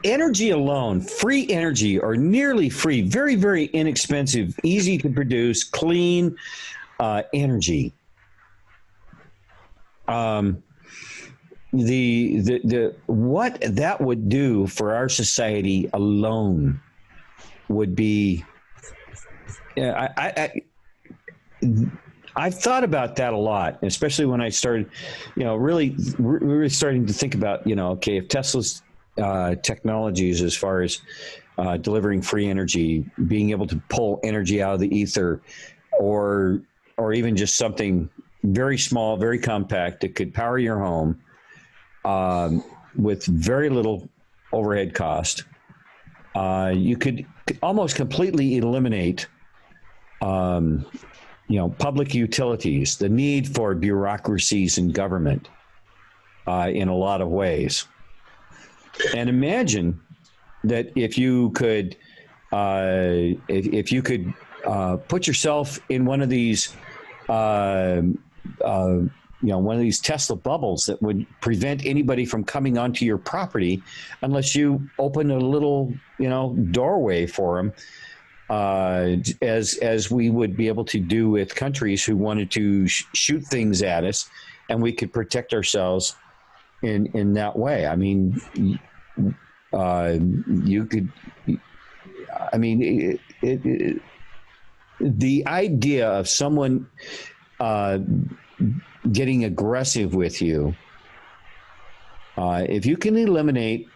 energy alone, free energy or nearly free, very, very inexpensive, easy to produce, clean energy. The what that would do for our society alone would be, I've thought about that a lot, especially when I started, really starting to think about, okay, if Tesla's technologies as far as delivering free energy, being able to pull energy out of the ether, or even just something very small, very compact that could power your home with very little overhead cost, you could almost completely eliminate public utilities, the need for bureaucracies in government in a lot of ways. And imagine that if you could put yourself in one of these one of these Tesla bubbles that would prevent anybody from coming onto your property unless you open a little doorway for them. As we would be able to do with countries who wanted to shoot things at us, and we could protect ourselves in that way. I mean, you could. I mean, the idea of someone getting aggressive with you, if you can eliminate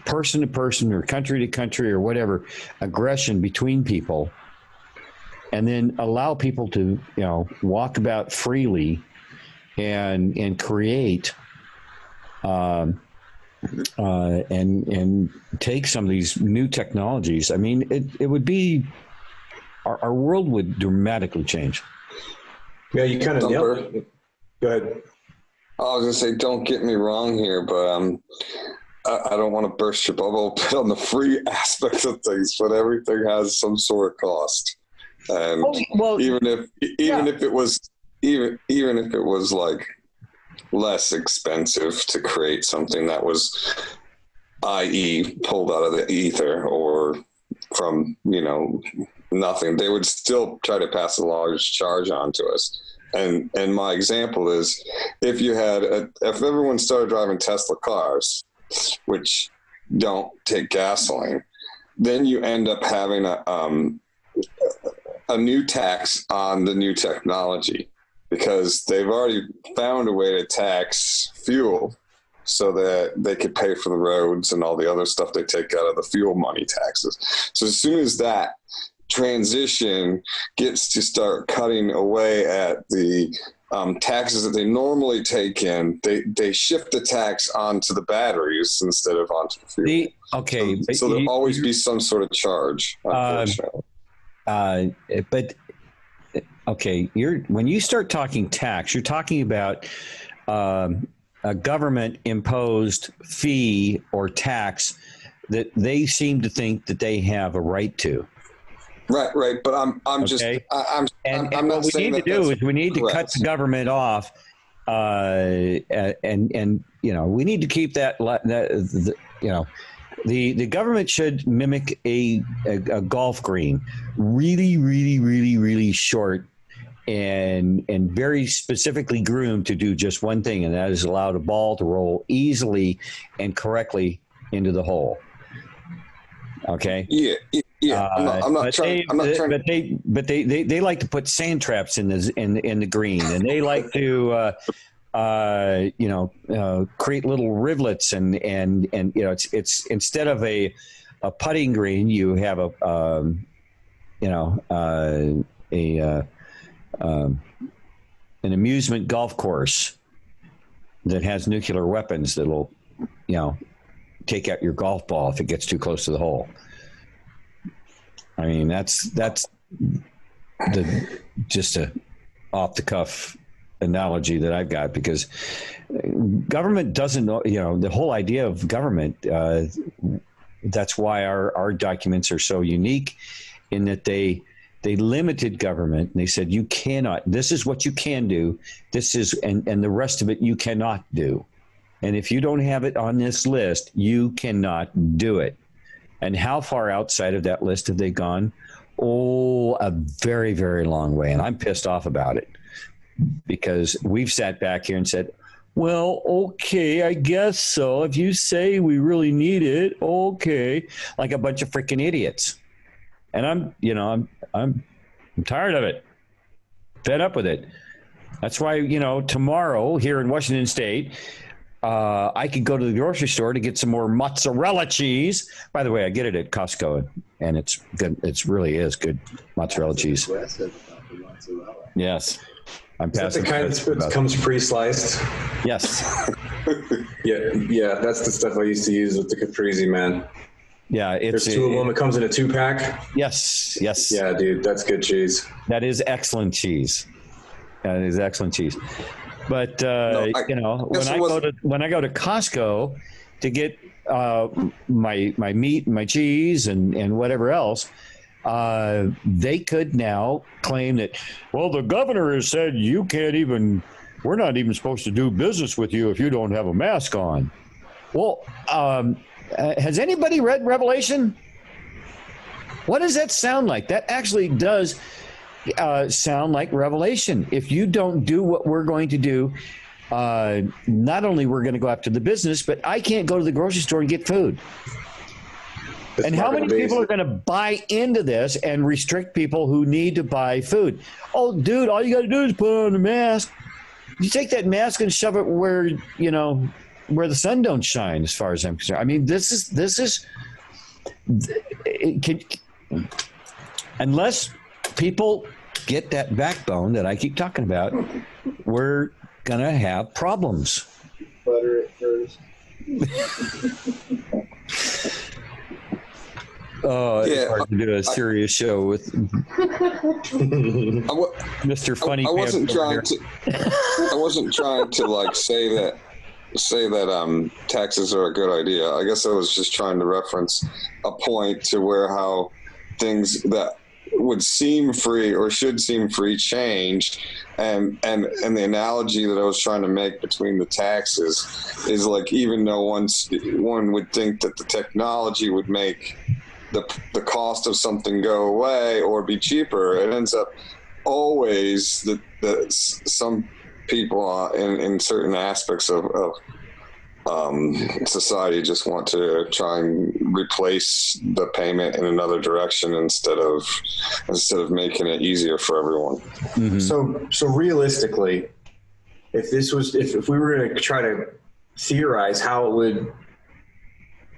person to person or country to country or whatever aggression between people, and then allow people to walk about freely and create and take some of these new technologies, I mean, it would be, our world would dramatically change.
Yeah, you kind of nailed it. Go ahead.
I was gonna say, don't get me wrong here, but I don't want to burst your bubble on the free aspect of things, but everything has some sort of cost. And even if it was like less expensive to create something that was, i.e., pulled out of the ether or from nothing, they would still try to pass a large charge on to us. And my example is, if everyone started driving Tesla cars, which don't take gasoline, then you end up having a new tax on the new technology, because they've already found a way to tax fuel so that they could pay for the roads and all the other stuff they take out of the fuel money taxes. So as soon as that transition gets to start cutting away at the taxes that they normally take in, they shift the tax onto the batteries instead of onto the fuel. So there'll always be some sort of charge, unfortunately. When you start talking tax, you're talking about a government imposed fee or tax that they seem to think that they have a right to. Right. But I'm
what
not
we
saying
need to do is we need to cut the government off, and we need to keep that. The government should mimic a golf green, really, really, really, really short, and very specifically groomed to do just one thing, and that is allow the ball to roll easily and correctly into the hole. Okay.
Yeah. I'm not trying.
But they like to put sand traps in the green, and they like to create little rivulets and it's instead of a putting green, you have an amusement golf course that has nuclear weapons that'll take out your golf ball if it gets too close to the hole. I mean, that's just a off the cuff analogy that I've got, because government doesn't know, the whole idea of government, that's why our documents are so unique, in that they They limited government. And they said, you cannot, this is what you can do. This is, and the rest of it you cannot do. And if you don't have it on this list, you cannot do it. And how far outside of that list have they gone? Oh, a very, very long way. And I'm pissed off about it because we've sat back here and said, well, okay, I guess so. If you say we really need it, okay, like a bunch of freaking idiots. And I'm tired of it. Fed up with it. That's why, tomorrow here in Washington State, I could go to the grocery store to get some more mozzarella cheese. By the way, I get it at Costco, and it's good. It really is good mozzarella cheese. Yes. I'm passing.
Is that the kind that comes pre-sliced?
Yes.
Yeah, that's the stuff I used to use with the Caprese, man.
Yeah,
there's two of them. It comes in a 2-pack.
Yes.
Yeah, dude, that's good cheese.
That is excellent cheese. That is excellent chease. But when I go to Costco to get my meat, my cheese, and whatever else, they could now claim that, well, the governor has said we're not even supposed to do business with you if you don't have a mask on. Well, has anybody read Revelation? What does that sound like? That actually does sound like Revelation. If you don't do what we're going to do, not only we're going to go after the business, but I can't go to the grocery store and get food. And how many people are going to buy into this and restrict people who need to buy food? Oh, dude, all you got to do is put on a mask. You take that mask and shove it where the sun don't shine, as far as I'm concerned. I mean, this is unless people get that backbone that I keep talking about, we're going to have problems.
Butter it first.
Oh, it's hard to do a serious show with Mr. Funny.
I wasn't trying to like say that taxes are a good idea. I guess I was just trying to reference a point to where how things that would seem free or should seem free change, and the analogy that I was trying to make between the taxes is like, even though one would think that the technology would make the cost of something go away or be cheaper, it ends up always that some people in certain aspects of society just want to try and replace the payment in another direction instead of making it easier for everyone.
Mm-hmm. So realistically, if we were going to try to theorize how it would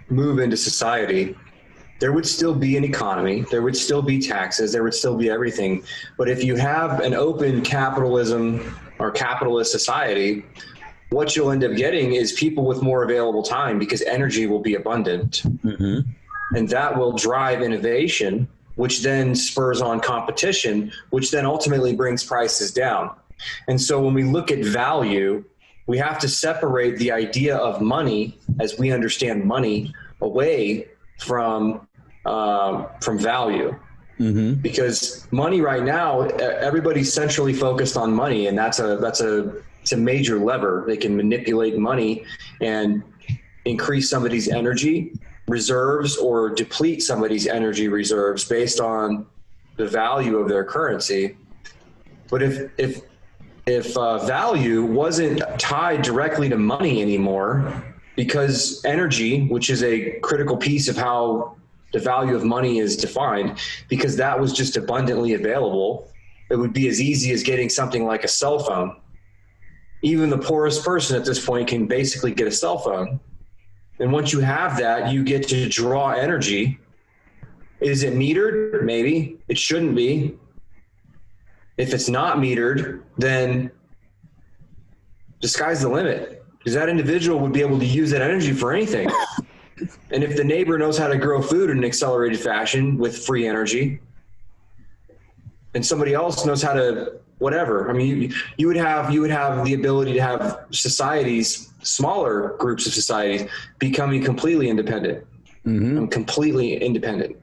move into society, there would still be an economy, there would still be taxes, there would still be everything. But if you have an open capitalism or capitalist society, what you'll end up getting is people with more available time, because energy will be abundant. Mm-hmm. And that will drive innovation, which then spurs on competition, which then ultimately brings prices down. And so when we look at value, we have to separate the idea of money, as we understand money, away from value. Mm-hmm. Because money right now, everybody's centrally focused on money, and it's a major lever. They can manipulate money and increase somebody's energy reserves or deplete somebody's energy reserves based on the value of their currency. But if value wasn't tied directly to money anymore, because energy, which is a critical piece of how the value of money is defined, because that was just abundantly available, it would be as easy as getting something like a cell phone. Even the poorest person at this point can basically get a cell phone. And once you have that, you get to draw energy. Is it metered? Maybe. It shouldn't be. If it's not metered, then the sky's the limit, because that individual would be able to use that energy for anything. And if the neighbor knows how to grow food in an accelerated fashion with free energy, and somebody else knows how to whatever, I mean, you would have the ability to have societies, smaller groups of societies, becoming completely independent. Mm-hmm. Completely independent.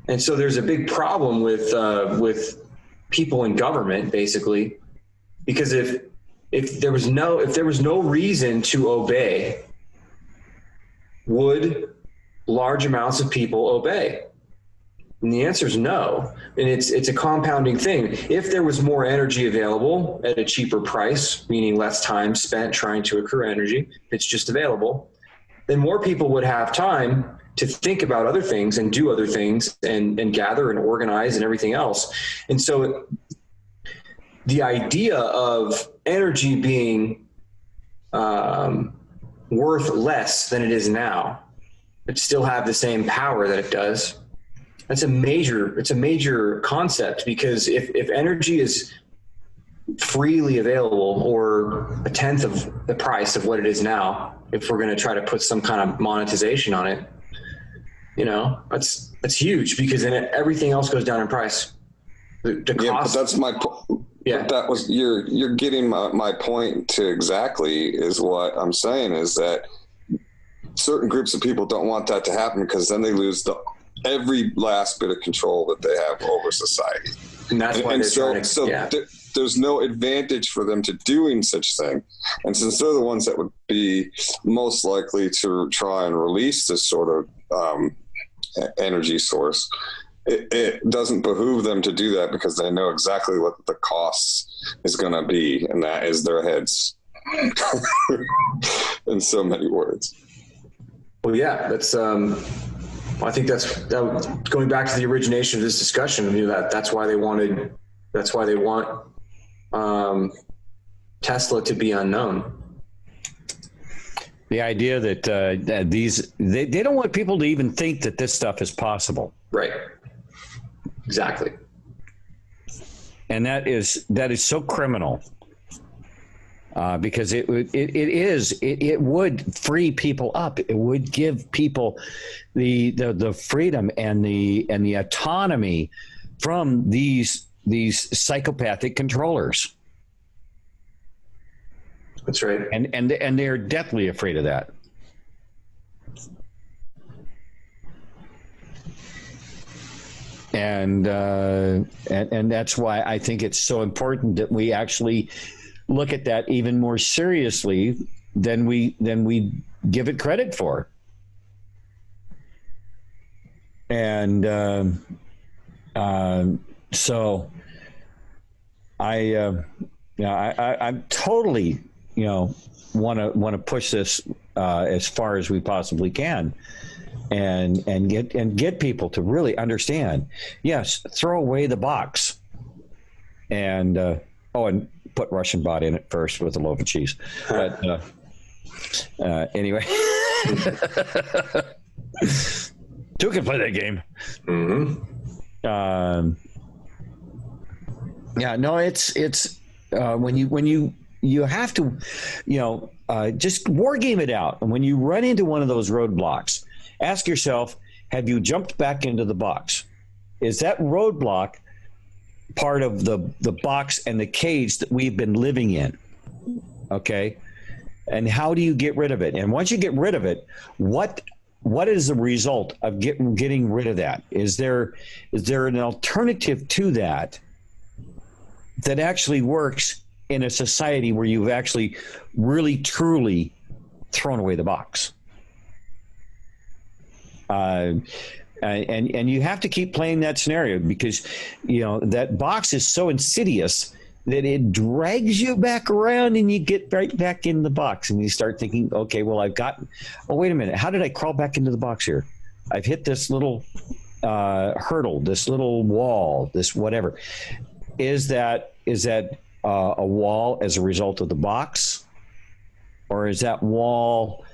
And so there's a big problem with people in government, basically, because if there was no reason to obey, would large amounts of people obey? And the answer is no. And it's a compounding thing. If there was more energy available at a cheaper price, meaning less time spent trying to accrue energy, it's just available, then more people would have time to think about other things and do other things and gather and organize and everything else. And so the idea of energy being worth less than it is now, but still have the same power that it does, it's a major concept, because if energy is freely available or a tenth of the price of what it is now, if we're going to try to put some kind of monetization on it, that's huge, because then everything else goes down in price. The cost.
Yeah, but that's my point. Yeah, that was you're getting my point to exactly is what I'm saying is that certain groups of people don't want that to happen, because then they lose every last bit of control that they have over society.
And that's why
there's no advantage for them to doing such thing. And since they're the ones that would be most likely to try and release this sort of energy source, it doesn't behoove them to do that, because they know exactly what the cost is going to be, and that is their heads. In so many words.
Well, yeah, that's I think that's going back to the origination of this discussion. That's why they want Tesla to be unknown.
The idea that they don't want people to even think that this stuff is possible.
Right. Exactly.
And that is so criminal, because it would free people up. It would give people the freedom and the autonomy from these psychopathic controllers.
That's right.
And they're deathly afraid of that. And that's why I think it's so important that we actually look at that even more seriously than we give it credit for. And so I'm totally want to push this as far as we possibly can. And get people to really understand. Yes, throw away the box, and and put Russian bot in it first with a loaf of cheese. But anyway, two can play that game.
Mm-hmm.
It's when you have to, just war game it out. And when you run into one of those roadblocks, ask yourself, have you jumped back into the box? Is that roadblock part of the box and the cage that we've been living in? Okay. And how do you get rid of it? And once you get rid of it, what is the result of getting rid of that? Is there an alternative to that actually works in a society where you've actually really, truly thrown away the box? And you have to keep playing that scenario, because that box is so insidious that it drags you back around, and you get right back in the box, and you start thinking, okay, well, wait a minute, how did I crawl back into the box here? I've hit this little hurdle, this little wall, this whatever. Is that a wall as a result of the box, or is that wall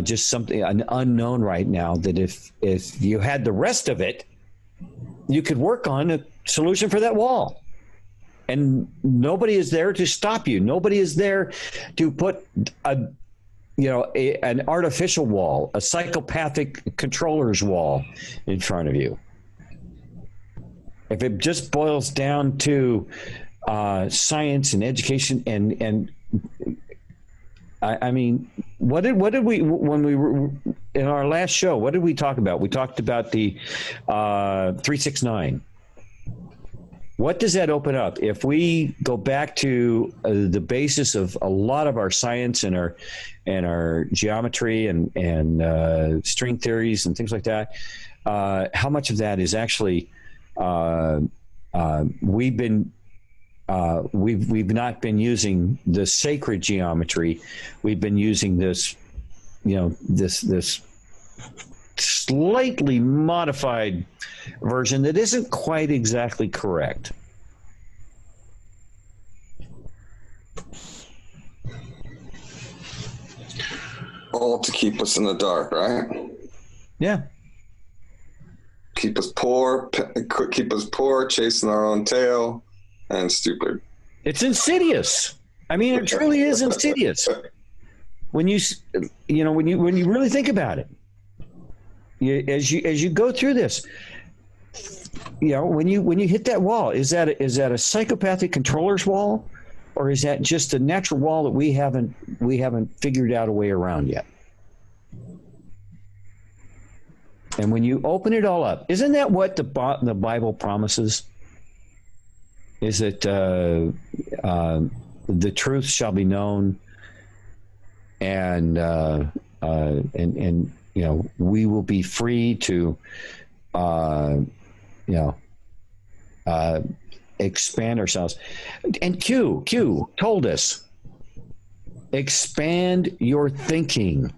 just an unknown right now, that if you had the rest of it, you could work on a solution for that wall? And nobody is there to stop you. Nobody is there to put an artificial wall, a psychopathic controller's wall in front of you. If it just boils down to science and education and I mean, what did we, when we were in our last show, what did we talk about? We talked about the 369. What does that open up? If we go back to the basis of a lot of our science and our geometry and string theories and things like that, how much of that is actually we've not been using the sacred geometry. We've been using this, this slightly modified version that isn't quite exactly correct.
All to keep us in the dark, right?
Yeah.
Keep us poor, chasing our own tail, and stupid.
It's insidious. I mean, it truly is insidious. When you really think about it, as you go through this, when you hit that wall, is that a psychopathic controller's wall, or is that just a natural wall that we haven't figured out a way around yet? And when you open it all up, isn't that what the Bible promises? Is that the truth shall be known, and we will be free to expand ourselves. And Q told us, expand your thinking,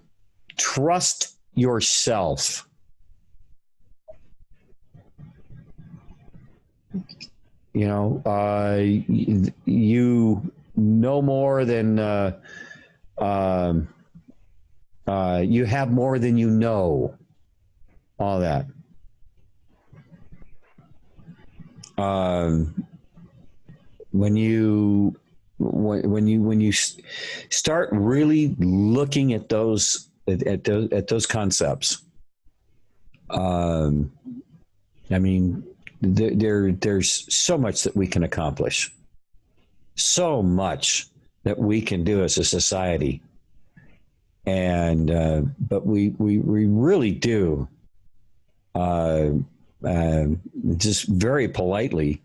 trust yourself. You know more than you have more than you know. All that. When you start really looking at those concepts, I mean, there's so much that we can accomplish, so much that we can do as a society, and but we really do just very politely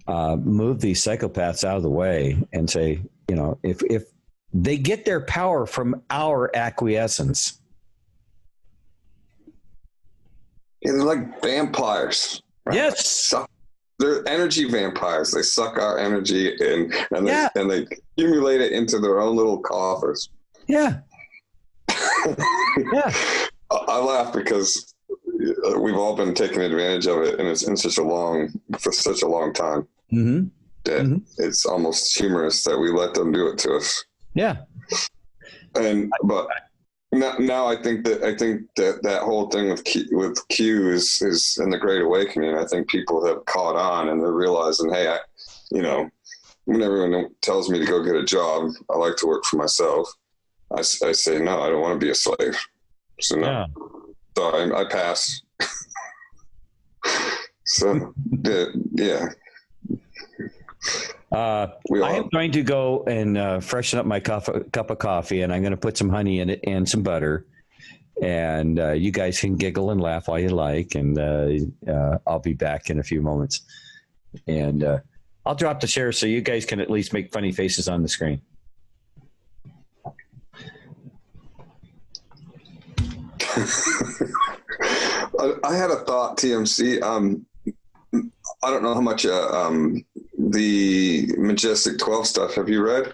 move these psychopaths out of the way and say, if they get their power from our acquiescence.
They're like vampires. Right?
Yes.
They're energy vampires. They suck our energy and they accumulate it into their own little coffers.
Yeah. Yeah.
I laugh because we've all been taking advantage of it, and it's been for such a long time.
Mm-hmm.
That it's almost humorous that we let them do it to us.
Yeah.
But now I think that whole thing with Q is in the Great Awakening. I think people have caught on and they're realizing, hey, when everyone tells me to go get a job, I like to work for myself. I say, no, I don't want to be a slave. So no. Yeah. So I pass. So yeah.
I am going to go and freshen up my cup of coffee, and I'm going to put some honey in it and some butter. And you guys can giggle and laugh while you like, and I'll be back in a few moments. And I'll drop the share so you guys can at least make funny faces on the screen.
I had a thought, TMC. I don't know how much the Majestic 12 stuff have you read?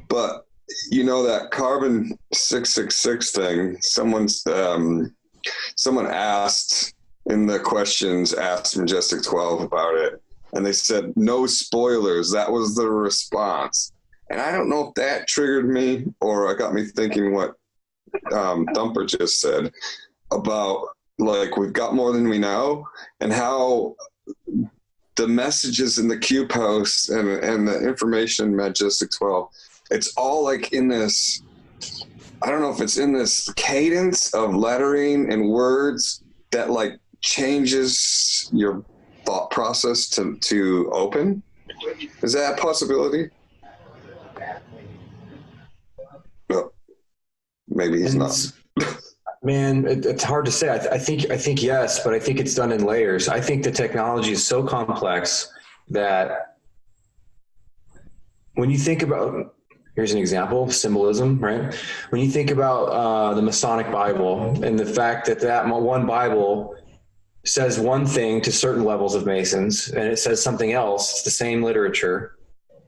But that carbon 666 thing, someone asked in the questions, asked Majestic 12 about it, and they said, no spoilers. That was the response. And I don't know if that triggered me or it got me thinking what Thumper just said about, like, we've got more than we know, and how the messages in the Q posts and the information Majestic 12, it's all like in this, I don't know if it's in this cadence of lettering and words that like changes your thought process to open. Is that a possibility? maybe he's not.
Man, it's hard to say. I think yes, but I think it's done in layers. I think the technology is so complex that when you think about, here's an example of symbolism, right? When you think about the Masonic Bible and the fact that one Bible says one thing to certain levels of Masons, and it says something else, it's the same literature,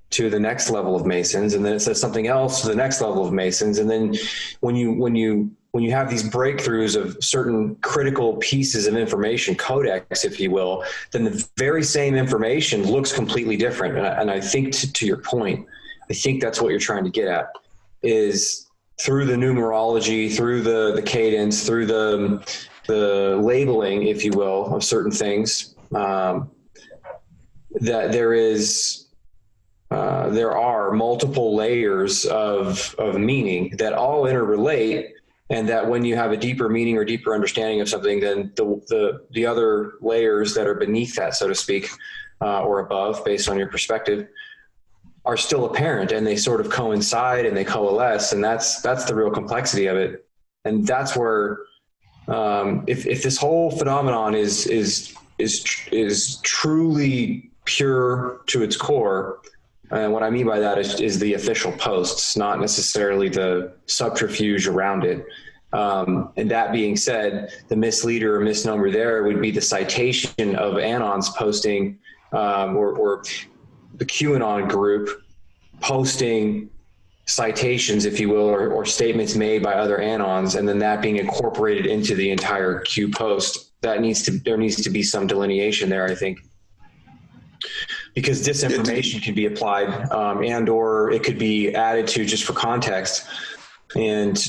to the next level of Masons, and then it says something else to the next level of Masons. And then when you have these breakthroughs of certain critical pieces of information, codex, if you will, then the very same information looks completely different. And I think to your point, I think that's what you're trying to get at, is through the numerology, through the cadence, through the labeling, if you will, of certain things, that there are multiple layers of meaning that all interrelate, and that when you have a deeper meaning or deeper understanding of something, then the other layers that are beneath that, so to speak, or above, based on your perspective, are still apparent, and they sort of coincide and they coalesce, and that's the real complexity of it. And that's where if this whole phenomenon is truly pure to its core. And what I mean by that is the official posts, not necessarily the subterfuge around it. And that being said, the misleader or misnomer there would be the citation of Anon's posting, or the QAnon group posting citations, if you will, or statements made by other Anons, and then that being incorporated into the entire Q post. There needs to be some delineation there, I think. Because disinformation can be applied, and or it could be added to just for context. And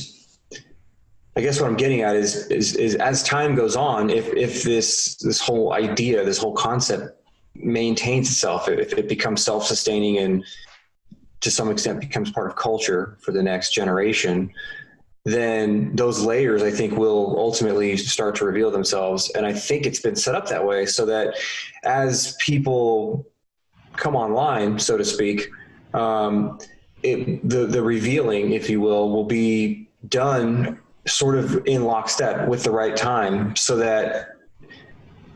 I guess what I'm getting at is as time goes on, if this whole idea, this whole concept maintains itself, if it becomes self-sustaining and to some extent becomes part of culture for the next generation, then those layers, I think, will ultimately start to reveal themselves. And I think it's been set up that way so that as people come online, so to speak, the revealing, if you will be done sort of in lockstep with the right time, so that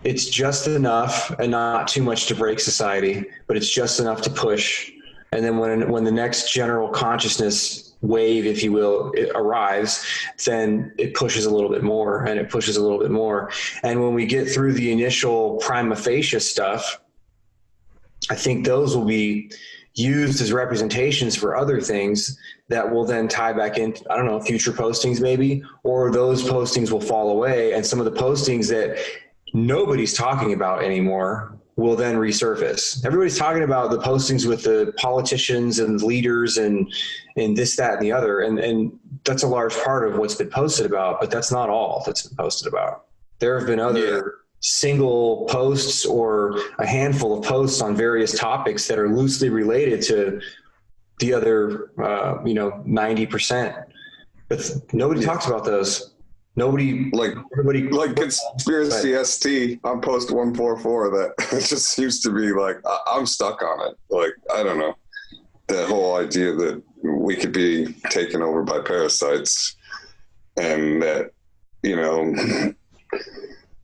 it's just enough and not too much to break society, but it's just enough to push. And then when the next general consciousness wave, if you will, it arrives, then it pushes a little bit more, and it pushes a little bit more. And when we get through the initial prima facie stuff, I think those will be used as representations for other things that will then tie back in, I don't know, future postings maybe, or those postings will fall away, and some of the postings that nobody's talking about anymore will then resurface. Everybody's talking about the postings with the politicians and leaders and this, that, and the other. And that's a large part of what's been posted about, but that's not all that's been posted about. There have been other single posts or a handful of posts on various topics that are loosely related to the other, 90%, but nobody talks about those. Nobody, everybody,
like conspiracy ST on post 144, that it just seems to be like, I'm stuck on it. Like, I don't know, the whole idea that we could be taken over by parasites, and that,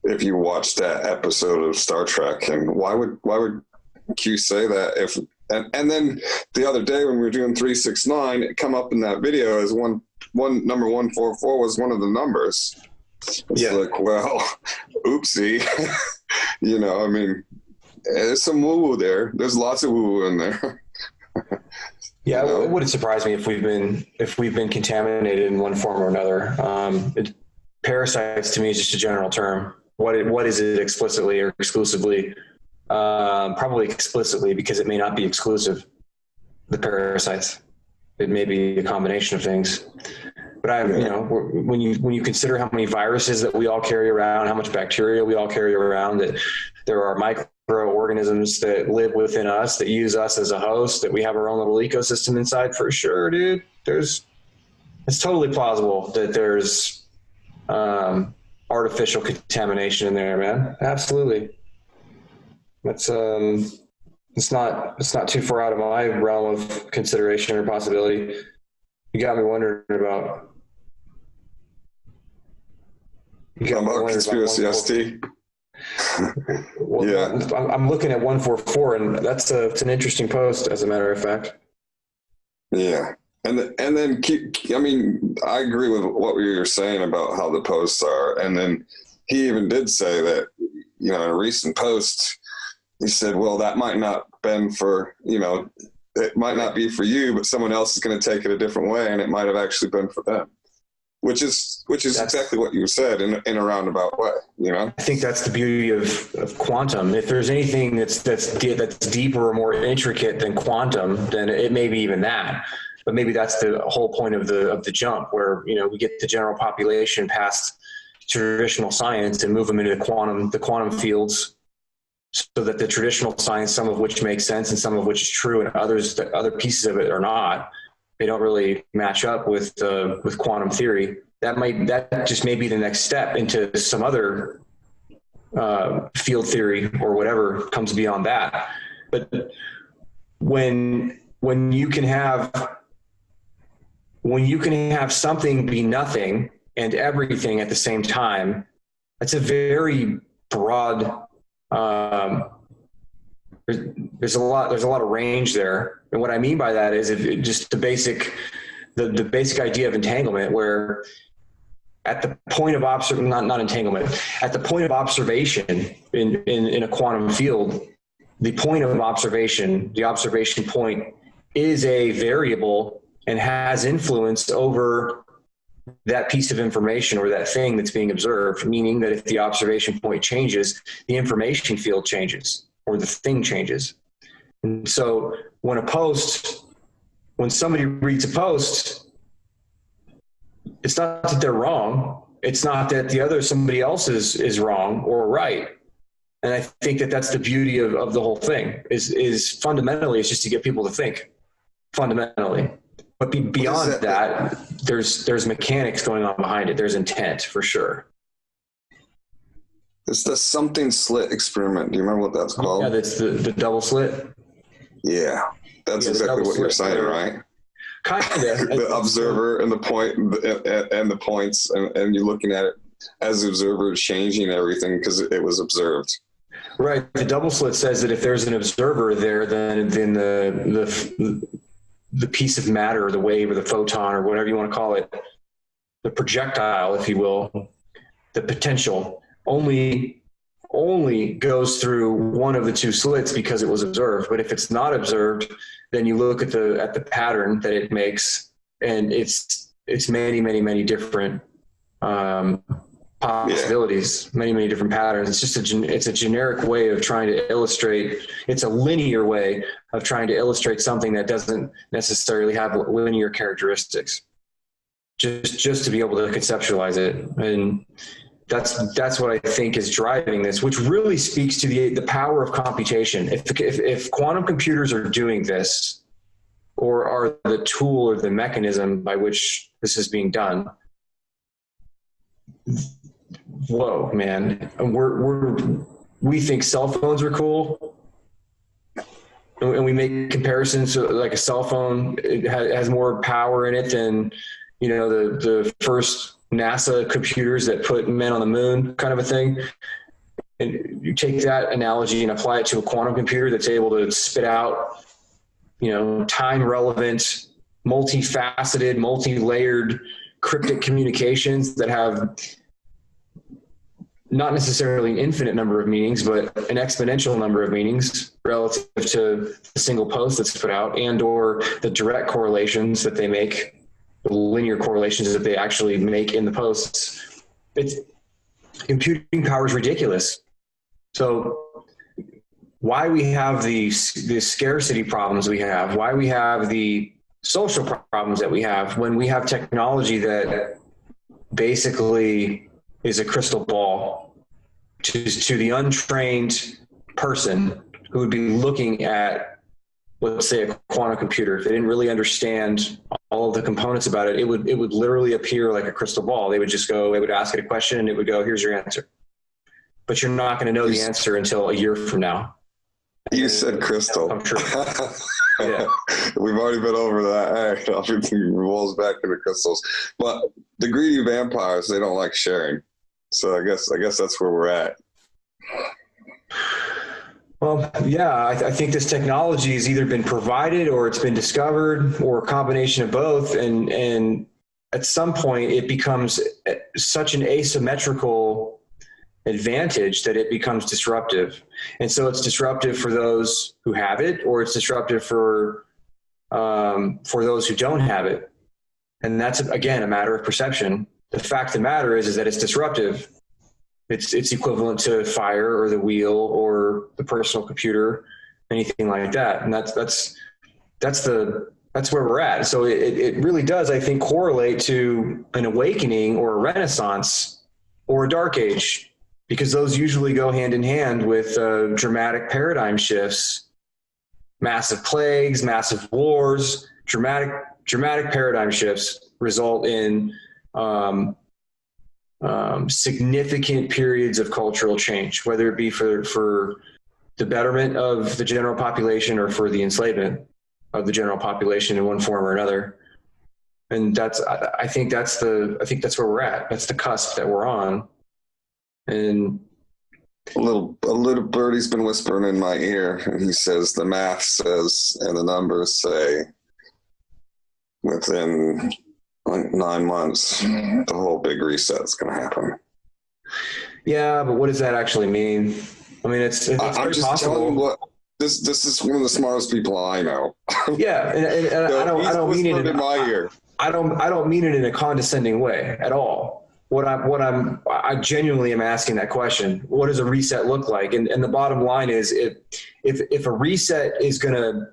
if you watch that episode of Star Trek, and why would Q say that? If and then the other day when we were doing 369, it come up in that video as one number 144 was one of the numbers. It's like, well, oopsie. I mean, there's some woo-woo there. There's lots of woo-woo in there.
Yeah, it wouldn't surprise me if we've been contaminated in one form or another. Parasites to me is just a general term. What is it explicitly or exclusively? Probably explicitly, because it may not be exclusive. The parasites, it may be a combination of things. But when you consider how many viruses that we all carry around, how much bacteria we all carry around, that there are microorganisms that live within us, that use us as a host, that we have our own little ecosystem inside, for sure, dude. It's totally plausible that there's artificial contamination in there, man. Absolutely. That's it's not too far out of my realm of consideration or possibility. You got me wondering about You got
about conspiracy ST.
Well, yeah, I'm looking at 144, and it's an interesting post, as a matter of fact.
Yeah, and then I mean, I agree with what you were saying about how the posts are, and then he even did say that, in a recent post, he said, "Well, that might not been for it might not be for you, but someone else is going to take it a different way, and it might have actually been for them." Which is exactly what you said in a roundabout way, I
think that's the beauty of quantum. If there's anything that's deeper or more intricate than quantum, then it may be even that. But maybe that's the whole point of the jump, where we get the general population past traditional science and move them into the quantum fields, so that the traditional science, some of which makes sense and some of which is true, and other pieces of it are not. They don't really match up with quantum theory. That just may be the next step into some other field theory or whatever comes beyond that. But when you can have something be nothing and everything at the same time, that's a very broad. There's a lot of range there, and what I mean by that is just the basic idea of entanglement, where at the point of not entanglement, at the point of observation in a quantum field, the point of observation, the observation point, is a variable and has influence over that piece of information or that thing that's being observed, meaning that if the observation point changes, the information field changes or the thing changes. And so when somebody reads a post, it's not that they're wrong. It's not that somebody else is wrong or right. And I think that that's the beauty of the whole thing is fundamentally, it's just to get people to think fundamentally. But beyond that, there's mechanics going on behind it. There's intent for sure.
It's the something slit experiment. Do you remember what that's called?
Yeah, that's the double slit.
Yeah, that's exactly what you're saying, right?
Kind of.
The observer and the point and the points, and you're looking at it as the observer changing everything because it was observed.
Right. The double slit says that if there's an observer there, then the piece of matter or the wave or the photon or whatever you want to call it, the projectile, if you will, the potential only goes through one of the two slits because it was observed. But if it's not observed, then you look at the pattern that it makes, and it's many, many, many different possibilities, many, many different patterns. It's just it's a generic way of trying to illustrate. It's a linear way of trying to illustrate something that doesn't necessarily have linear characteristics, just to be able to conceptualize it. And that's what I think is driving this, which really speaks to the power of computation. If quantum computers are doing this, or are the tool or the mechanism by which this is being done, whoa, man! We think cell phones are cool, and we make comparisons to like a cell phone. It has more power in it than the first NASA computers that put men on the moon, kind of a thing. And you take that analogy and apply it to a quantum computer that's able to spit out, time relevant, multifaceted, multi-layered, cryptic communications that have not necessarily an infinite number of meanings, but an exponential number of meanings relative to the single post that's put out, and or the direct correlations that they make, the linear correlations that they actually make in the posts. Computing power is ridiculous. So why we have the scarcity problems we have, why we have the social problems that we have when we have technology that basically is a crystal ball to the untrained person who would be looking at, let's say, a quantum computer. If they didn't really understand all of the components about it, it would literally appear like a crystal ball. They would ask it a question and it would go, here's your answer. But you're not going to know the answer until a year from now.
You said crystal.
I'm sure. Yeah.
We've already been over that. Everything revolves back into crystals. But the greedy vampires, they don't like sharing. So I guess that's where we're at.
Well, yeah, I think this technology has either been provided or it's been discovered or a combination of both. And at some point it becomes such an asymmetrical advantage that it becomes disruptive. And so it's disruptive for those who have it, or it's disruptive for those who don't have it. And that's, again, a matter of perception. The fact of the matter is that it's disruptive. It's equivalent to fire or the wheel or the personal computer, anything like that. And that's where we're at. So it really does, I think, correlate to an awakening or a renaissance or a dark age, because those usually go hand in hand with dramatic paradigm shifts, massive plagues, massive wars. Dramatic paradigm shifts result in significant periods of cultural change, whether it be for the betterment of the general population or for the enslavement of the general population in one form or another. And I think that's where we're at. That's the cusp that we're on. And
a little birdie's been whispering in my ear, and he says the math says and the numbers say within like 9 months the whole big reset's going to happen.
Yeah, but what does that actually mean? I mean, it's
I'm just
possible.
telling you what this is one of the smartest people I know.
Yeah, and
So
I don't mean it
in my ear.
I don't mean it in a condescending way at all. I genuinely am asking that question. What does a reset look like? And the bottom line is, if a reset is going to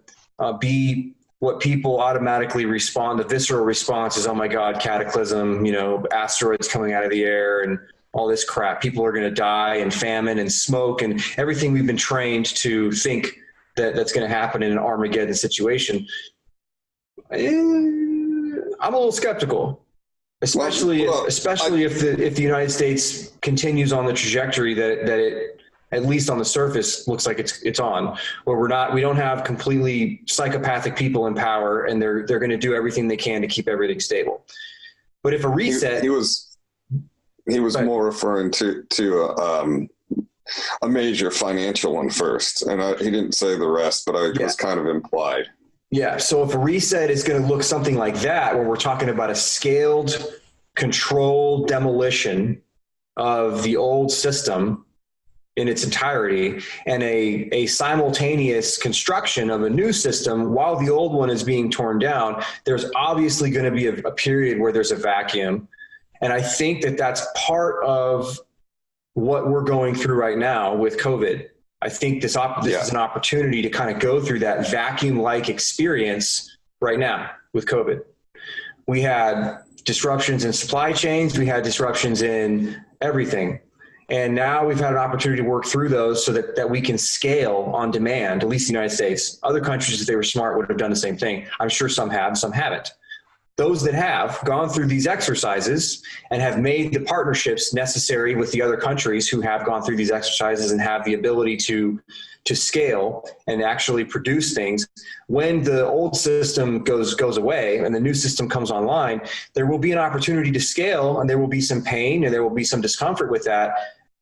be what people automatically respond, the visceral response is, oh my God, cataclysm, asteroids coming out of the air and all this crap. People are going to die, and famine and smoke and everything we've been trained to think that's going to happen in an Armageddon situation. I'm a little skeptical. Especially if the United States continues on the trajectory that it, at least on the surface, looks like it's on, where we don't have completely psychopathic people in power, and they're going to do everything they can to keep everything stable. But if a reset,
he was more referring to a major financial one first, and he didn't say the rest, but it was kind of implied.
Yeah. So if a reset is going to look something like that, where we're talking about a scaled, controlled demolition of the old system in its entirety, and a simultaneous construction of a new system while the old one is being torn down, there's obviously going to be a period where there's a vacuum. And I think that's part of what we're going through right now with COVID. I think this is an opportunity to kind of go through that vacuum-like experience right now with COVID. We had disruptions in supply chains. We had disruptions in everything. And now we've had an opportunity to work through those so that we can scale on demand, at least the United States. Other countries, if they were smart, would have done the same thing. I'm sure some have, some haven't. Those that have gone through these exercises and have made the partnerships necessary with the other countries who have gone through these exercises and have the ability to scale and actually produce things. When the old system goes away and the new system comes online, there will be an opportunity to scale, and there will be some pain and there will be some discomfort with that,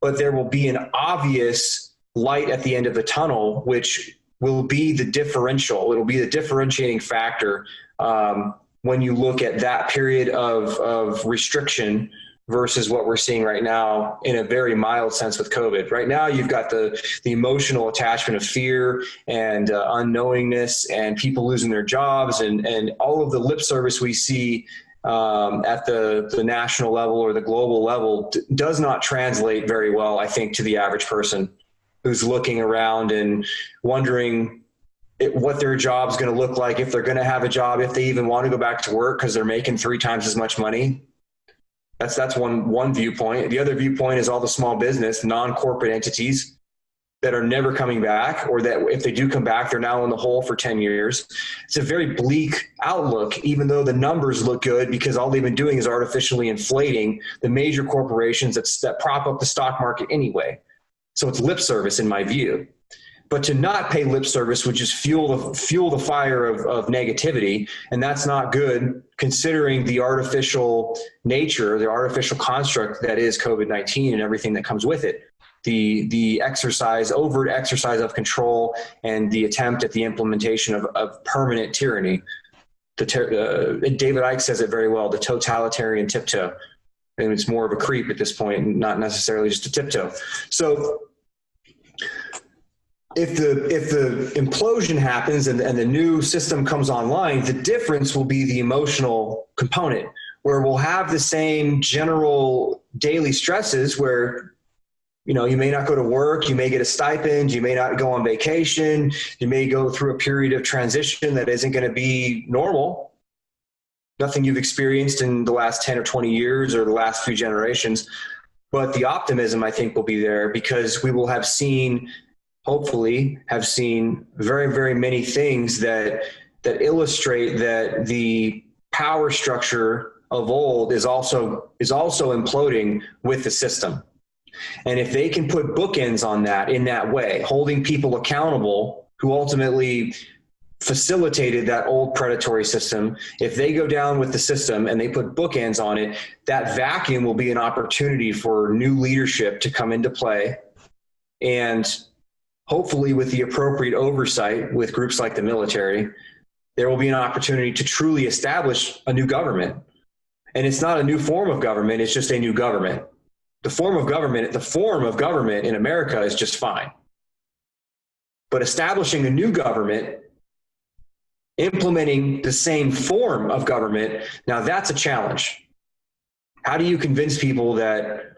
but there will be an obvious light at the end of the tunnel, which will be the differential. It'll be the differentiating factor when you look at that period of restriction versus what we're seeing right now in a very mild sense with COVID. Right now, you've got the emotional attachment of fear and unknowingness and people losing their jobs and all of the lip service we see at the national level or the global level does not translate very well, I think, to the average person who's looking around and wondering what their job's going to look like, if they're going to have a job, if they even want to go back to work because they're making 3 times as much money. That's one viewpoint. The other viewpoint is all the small business, non-corporate entities that are never coming back, or that if they do come back, they're now in the hole for 10 years. It's a very bleak outlook, even though the numbers look good, because all they've been doing is artificially inflating the major corporations that prop up the stock market anyway. So it's lip service in my view. But to not pay lip service would just fuel the fire of negativity, and that's not good considering the artificial nature, the artificial construct that is COVID-19 and everything that comes with it. The overt exercise of control, and the attempt at the implementation of permanent tyranny. David Icke says it very well, the totalitarian tiptoe. And it's more of a creep at this point, not necessarily just a tiptoe. So if the implosion happens and the new system comes online, the difference will be the emotional component, where we'll have the same general daily stresses where, you know, you may not go to work, you may get a stipend, you may not go on vacation, you may go through a period of transition that isn't going to be normal. Nothing you've experienced in the last 10 or 20 years or the last few generations. But the optimism, I think, will be there because we will have seen, hopefully have seen very, very many things that illustrate that the power structure of old is also imploding with the system. And if they can put bookends on that in that way, holding people accountable who ultimately facilitated that old predatory system, if they go down with the system and they put bookends on it, that vacuum will be an opportunity for new leadership to come into play. And hopefully with the appropriate oversight with groups like the military, there will be an opportunity to truly establish a new government. And it's not a new form of government, it's just a new government. The form of government in America is just fine. But establishing a new government, implementing the same form of government, now that's a challenge. How do you convince people that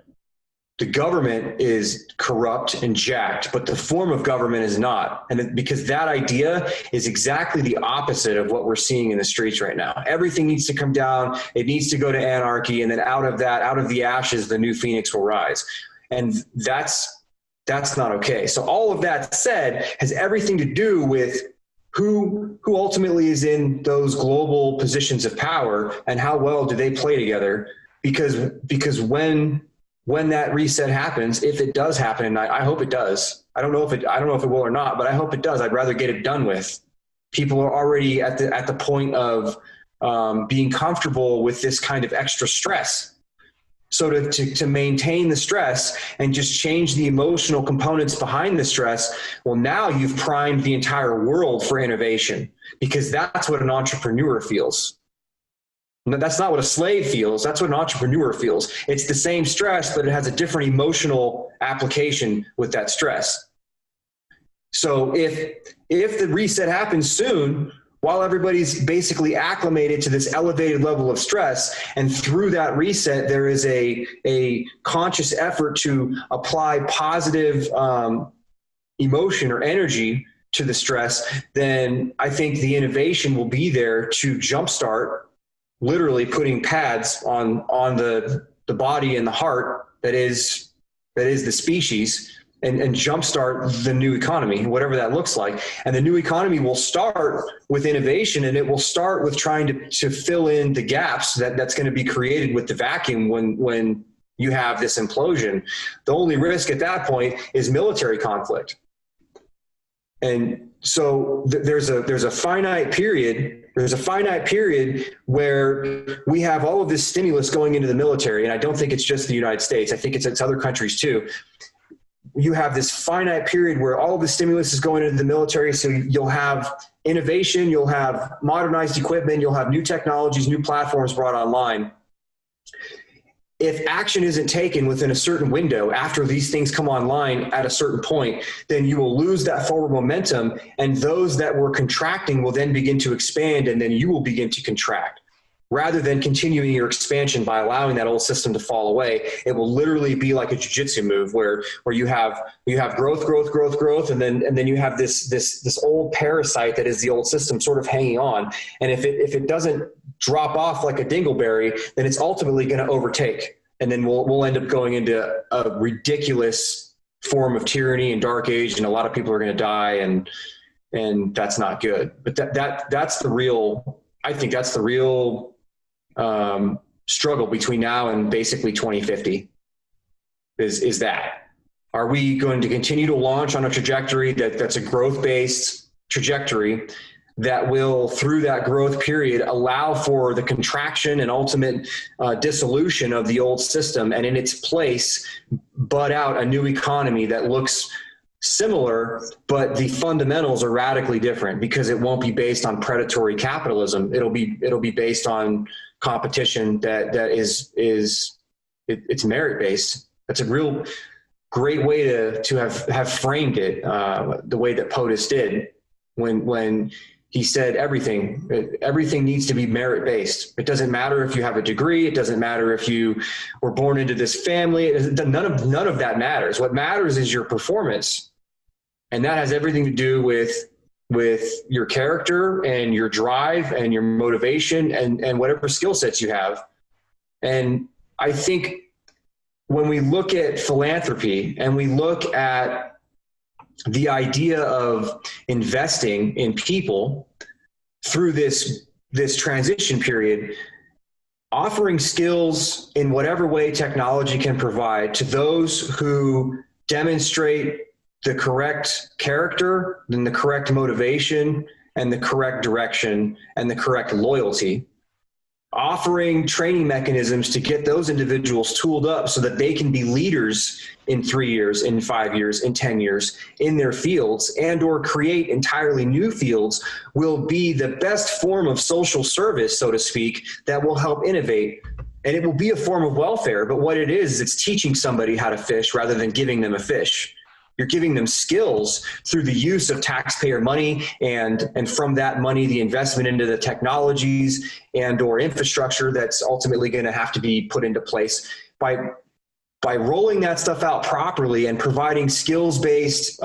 the government is corrupt and jacked, but the form of government is not? And because that idea is exactly the opposite of what we're seeing in the streets right now. Everything needs to come down. It needs to go to anarchy. And then out of the ashes, the new phoenix will rise. And that's not okay. So all of that said has everything to do with who ultimately is in those global positions of power and how well do they play together? Because when that reset happens, if it does happen, and I hope it does, I don't know if it will or not, but I hope it does. I'd rather get it done with. People are already at the point of being comfortable with this kind of extra stress. So to maintain the stress and just change the emotional components behind the stress, well, now you've primed the entire world for innovation, because that's what an entrepreneur feels. That's not what a slave feels. That's what an entrepreneur feels. It's the same stress, but it has a different emotional application with that stress. So if the reset happens soon, while everybody's basically acclimated to this elevated level of stress, and through that reset, there is a conscious effort to apply positive emotion or energy to the stress, then I think the innovation will be there to jumpstart, literally putting pads on the body and the heart that is the species, and jumpstart the new economy, whatever that looks like. And the new economy will start with innovation, and it will start with trying to fill in the gaps that's going to be created with the vacuum when you have this implosion. The only risk at that point is military conflict. And so there's a finite period. There's a finite period where we have all of this stimulus going into the military. And I don't think it's just the United States. I think it's other countries too. You have this finite period where all of the stimulus is going into the military. So you'll have innovation, you'll have modernized equipment, you'll have new technologies, new platforms brought online. If action isn't taken within a certain window after these things come online at a certain point, then you will lose that forward momentum, and those that were contracting will then begin to expand, and then you will begin to contract. Rather than continuing your expansion by allowing that old system to fall away, it will literally be like a jiu-jitsu move where you have growth, and then you have this old parasite that is the old system sort of hanging on. And if it doesn't drop off like a dingleberry, then it's ultimately going to overtake, and then we'll end up going into a ridiculous form of tyranny and dark age, and a lot of people are going to die, and that's not good. But that's the real. I think that's the real struggle between now and basically 2050 is that. Are we going to continue to launch on a trajectory that's a growth-based trajectory that will, through that growth period, allow for the contraction and ultimate dissolution of the old system, and in its place, bud out a new economy that looks similar, but the fundamentals are radically different because it won't be based on predatory capitalism. It'll be based on competition it's merit based. That's a real great way to have framed it, the way that POTUS did when he said everything needs to be merit based. It doesn't matter if you have a degree. It doesn't matter if you were born into this family. None of that matters. What matters is your performance. And that has everything to do with your character and your drive and your motivation and whatever skill sets you have. And I think when we look at philanthropy and we look at the idea of investing in people through this transition period, offering skills in whatever way technology can provide to those who demonstrate the correct character and the correct motivation and the correct direction and the correct loyalty, offering training mechanisms to get those individuals tooled up so that they can be leaders in 3 years, in 5 years, in 10 years in their fields, and or create entirely new fields, will be the best form of social service, so to speak, that will help innovate. And it will be a form of welfare, but what it is, it's teaching somebody how to fish rather than giving them a fish. You're giving them skills through the use of taxpayer money and from that money, the investment into the technologies and or infrastructure that's ultimately going to have to be put into place. By rolling that stuff out properly and providing skills-based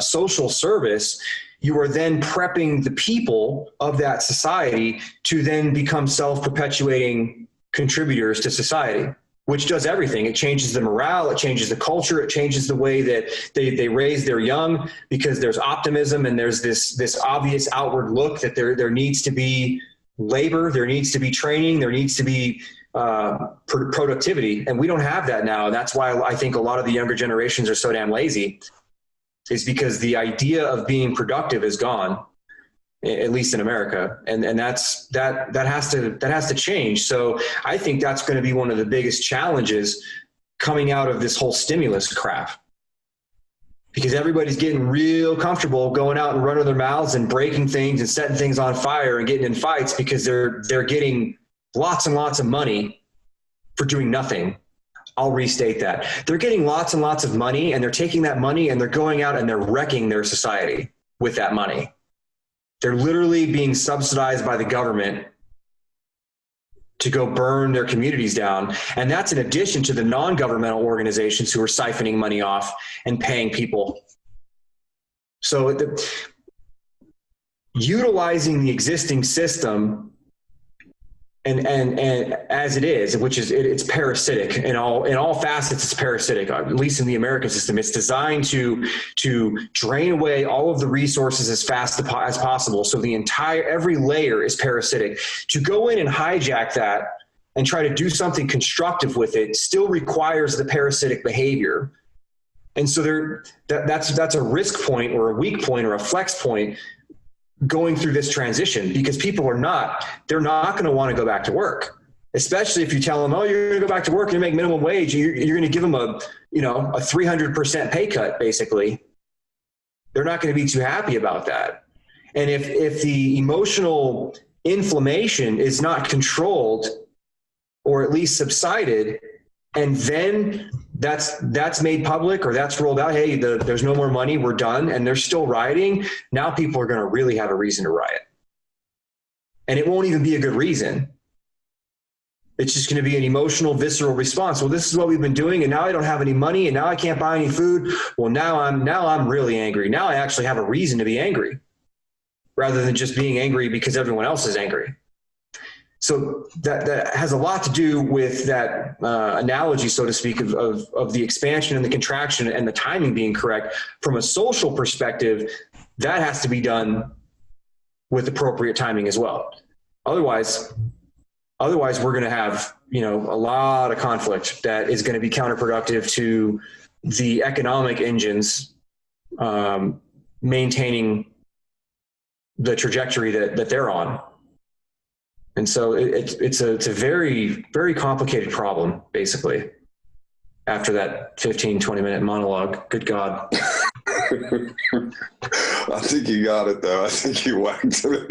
social service, you are then prepping the people of that society to then become self-perpetuating contributors to society, which does everything. It changes the morale, it changes the culture, it changes the way that they raise their young, because there's optimism and there's this obvious outward look that there needs to be labor, there needs to be training, there needs to be productivity. And we don't have that now. And that's why I think a lot of the younger generations are so damn lazy, is because the idea of being productive is gone, at least in America. And that has to change. So I think that's going to be one of the biggest challenges coming out of this whole stimulus crap, because everybody's getting real comfortable going out and running their mouths and breaking things and setting things on fire and getting in fights because they're getting lots and lots of money for doing nothing. I'll restate that. They're getting lots and lots of money, and they're taking that money and they're going out and they're wrecking their society with that money. They're literally being subsidized by the government to go burn their communities down. And that's in addition to the non-governmental organizations who are siphoning money off and paying people. So utilizing the existing system and as it is, which is it's parasitic in all facets. It's parasitic, at least in the American system. It's designed to drain away all of the resources as fast as possible. So every layer is parasitic. To go in and hijack that and try to do something constructive with it still requires the parasitic behavior. And so that's a risk point or a weak point or a flex point going through this transition, because people they're not going to want to go back to work, especially if you tell them, oh, you're going to go back to work and make minimum wage. You're going to give them a 300% pay cut. Basically, they're not going to be too happy about that. And if the emotional inflammation is not controlled or at least subsided, and then that's made public or that's rolled out, hey, there's no more money, we're done, and they're still rioting, now people are going to really have a reason to riot. And it won't even be a good reason. It's just going to be an emotional, visceral response. Well, this is what we've been doing, and now I don't have any money, and now I can't buy any food. Well, now I'm really angry. Now I actually have a reason to be angry, rather than just being angry because everyone else is angry. So that has a lot to do with that analogy, so to speak, of the expansion and the contraction and the timing being correct. From a social perspective, that has to be done with appropriate timing as well. Otherwise, Otherwise, we're going to have, a lot of conflict that is going to be counterproductive to the economic engines maintaining the trajectory that they're on. And so it's a very, very complicated problem, basically, after that 15, 20-minute monologue. Good God.
I think you got it, though. I think you whacked it.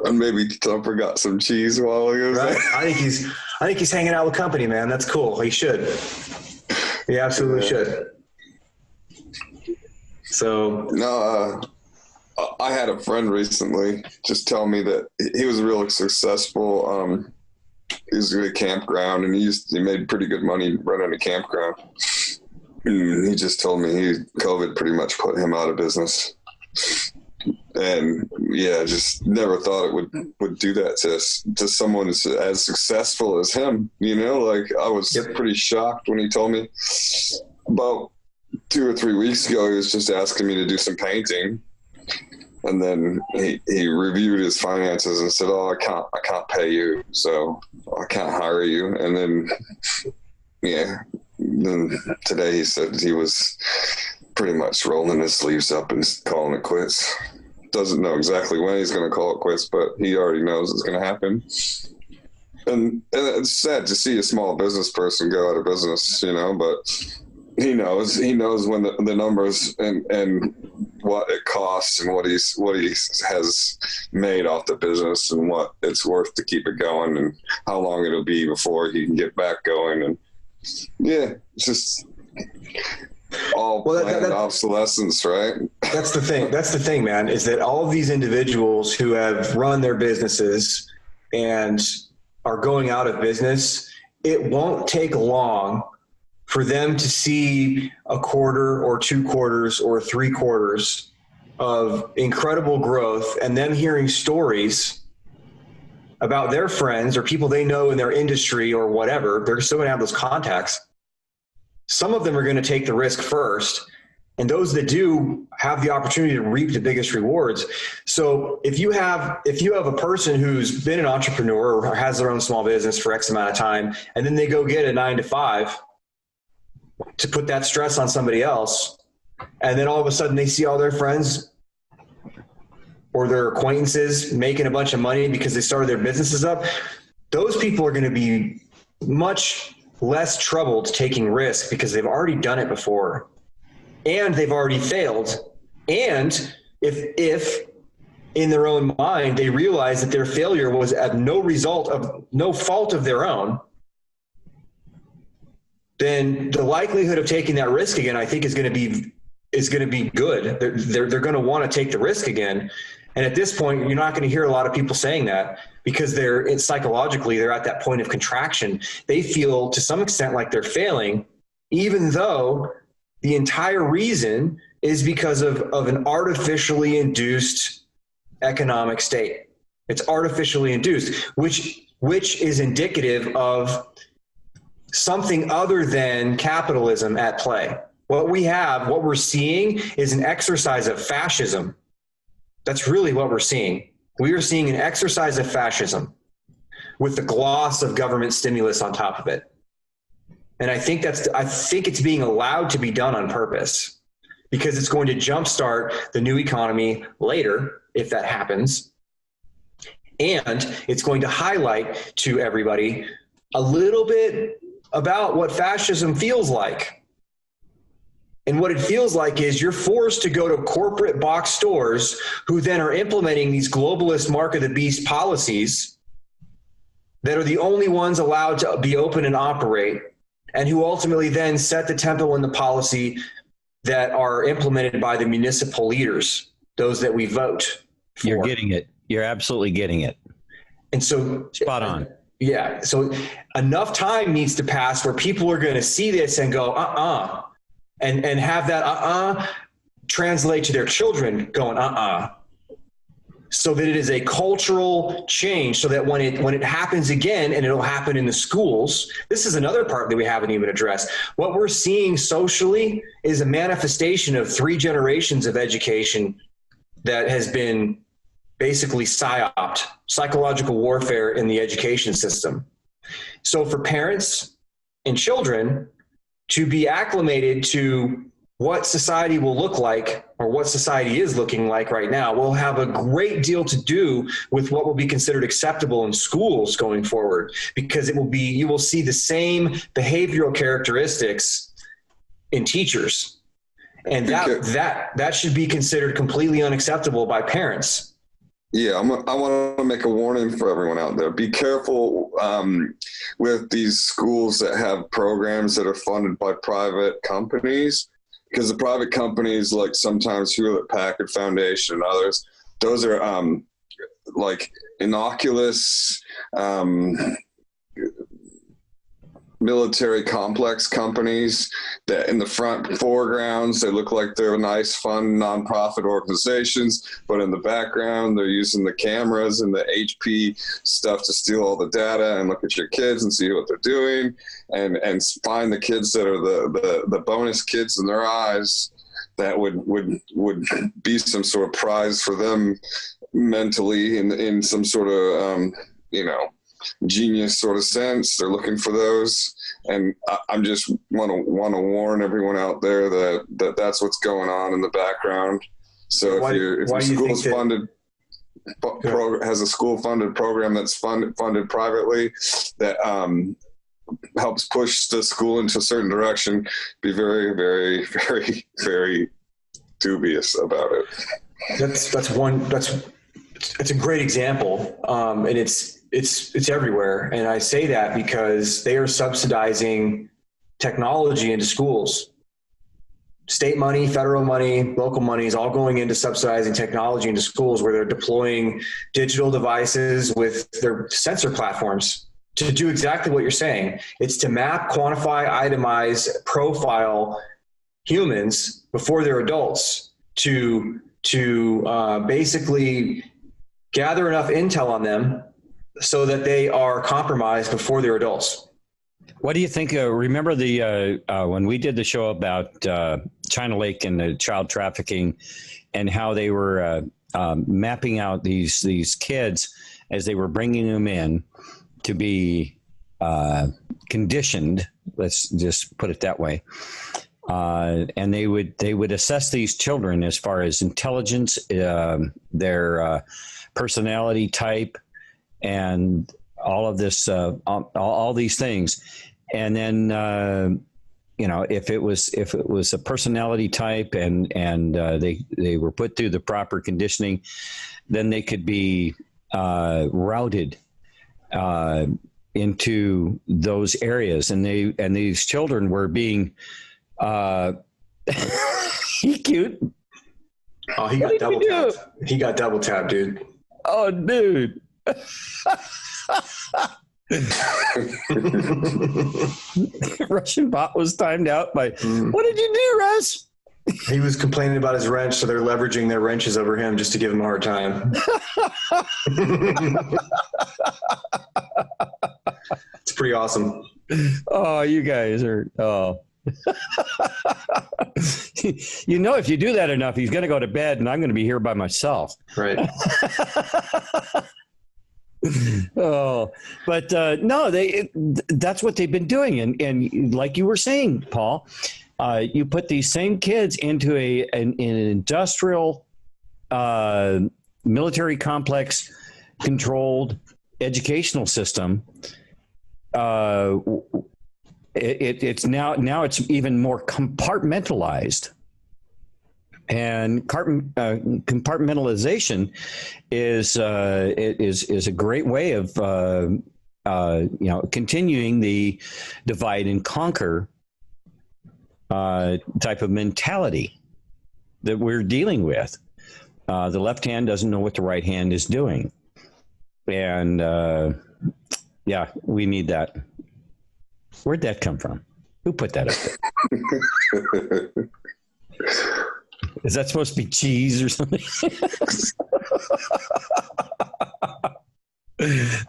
And maybe Tump got some cheese while he was
right?
there.
I think he's hanging out with company, man. That's cool. He should. He absolutely should. So
no, I had a friend recently just tell me that he was really successful. He was at a campground, and he made pretty good money running a campground. And he just told me COVID pretty much put him out of business. And yeah, just never thought it would do that to someone as successful as him. Like I was pretty shocked when he told me. About 2 or 3 weeks ago, he was just asking me to do some painting, and then he reviewed his finances and said, "Oh, I can't pay you, so I can't hire you." And then then today he said he was pretty much rolling his sleeves up and calling it quits. Doesn't know exactly when he's going to call it quits, but he already knows it's going to happen. And it's sad to see a small business person go out of business, but he knows when the numbers and what it costs and what he has made off the business and what it's worth to keep it going and how long it'll be before he can get back going. And yeah, it's just all planned obsolescence, right?
That's the thing. That's the thing, man, is that all of these individuals who have run their businesses and are going out of business, it won't take long for them to see a quarter or 2 quarters or 3 quarters of incredible growth, and them hearing stories about their friends or people they know in their industry or whatever. They're still going to have those contacts. Some of them are going to take the risk first, and those that do have the opportunity to reap the biggest rewards. So if you have a person who's been an entrepreneur or has their own small business for X amount of time, and then they go get a 9-to-5 to put that stress on somebody else, and then all of a sudden they see all their friends or their acquaintances making a bunch of money because they started their businesses up, those people are going to be much less troubled taking risk because they've already done it before and they've already failed. And if in their own mind they realize that their failure was at no fault of their own, then the likelihood of taking that risk again, I think, is going to be good. They're going to want to take the risk again. And at this point, you're not going to hear a lot of people saying that because psychologically they're at that point of contraction. They feel to some extent like they're failing, even though the entire reason is because of an artificially induced economic state. It's artificially induced, which is indicative of something other than capitalism at play. What we're seeing is an exercise of fascism. That's really what we're seeing. We are seeing an exercise of fascism with the gloss of government stimulus on top of it. And I think it's being allowed to be done on purpose because it's going to jumpstart the new economy later, if that happens. And it's going to highlight to everybody a little bit about what fascism feels like. And what it feels like is you're forced to go to corporate box stores who then are implementing these globalist mark of the beast policies that are the only ones allowed to be open and operate, and who ultimately then set the tempo and the policy that are implemented by the municipal leaders, those that we vote for.
You're getting it. You're absolutely getting it.
And so
spot on.
Yeah. So enough time needs to pass where people are going to see this and go, and have that translate to their children going, so that it is a cultural change, so that when it happens again, and it'll happen in the schools, this is another part that we haven't even addressed. What we're seeing socially is a manifestation of 3 generations of education that has been basically psyoped, psychological warfare in the education system. So for parents and children to be acclimated to what society will look like, or what society is looking like right now, will have a great deal to do with what will be considered acceptable in schools going forward, because you will see the same behavioral characteristics in teachers. And that should be considered completely unacceptable by parents.
Yeah, I want to make a warning for everyone out there. Be careful with these schools that have programs that are funded by private companies, because the private companies, like sometimes Hewlett Packard Foundation and others, those are like innocuous military complex companies that in the foregrounds, they look like they're nice, fun, nonprofit organizations, but in the background, they're using the cameras and the HP stuff to steal all the data and look at your kids and see what they're doing, and find the kids that are the bonus kids in their eyes that would be some sort of prize for them mentally in some sort of, genius sort of sense. They're looking for those, and I'm just want to warn everyone out there that that's what's going on in the background. So if your school's funded has a school funded program that's funded privately that helps push the school into a certain direction, be very, very, very, very dubious about it. It's a great example, and it's everywhere. And I say that because they are subsidizing technology into schools. State money, federal money, local money is all going into subsidizing technology into schools, where they're deploying digital devices with their sensor platforms to do exactly what you're saying. It's to map, quantify, itemize, profile humans before they're adults, to basically gather enough intel on them so that they are compromised before they're adults.
What do you think? Remember when we did the show about China Lake and the child trafficking, and how they were mapping out these kids as they were bringing them in to be conditioned. Let's just put it that way. And they would assess these children as far as intelligence, their personality type, and all of this, all these things. And then, if it was a personality type and they were put through the proper conditioning, then they could be routed into those areas. And these children were being he cute.
Oh, he got double tapped. He got double tapped, dude.
Oh, dude. Russian bot was timed out by, what did you do, Russ?
He was complaining about his wrench, so they're leveraging their wrenches over him just to give him a hard time. It's pretty awesome.
Oh, you guys are, if you do that enough, he's going to go to bed and I'm going to be here by myself.
Right.
Oh, but no, that's what they've been doing. And like you were saying, Paul, you put these same kids into an industrial, military complex controlled educational system. It's now it's even more compartmentalized, and compartmentalization is a great way of continuing the divide and conquer type of mentality that we're dealing with. The left hand doesn't know what the right hand is doing, and we need that. Where'd that come from? Who put that up there? Is that supposed to be cheese or something?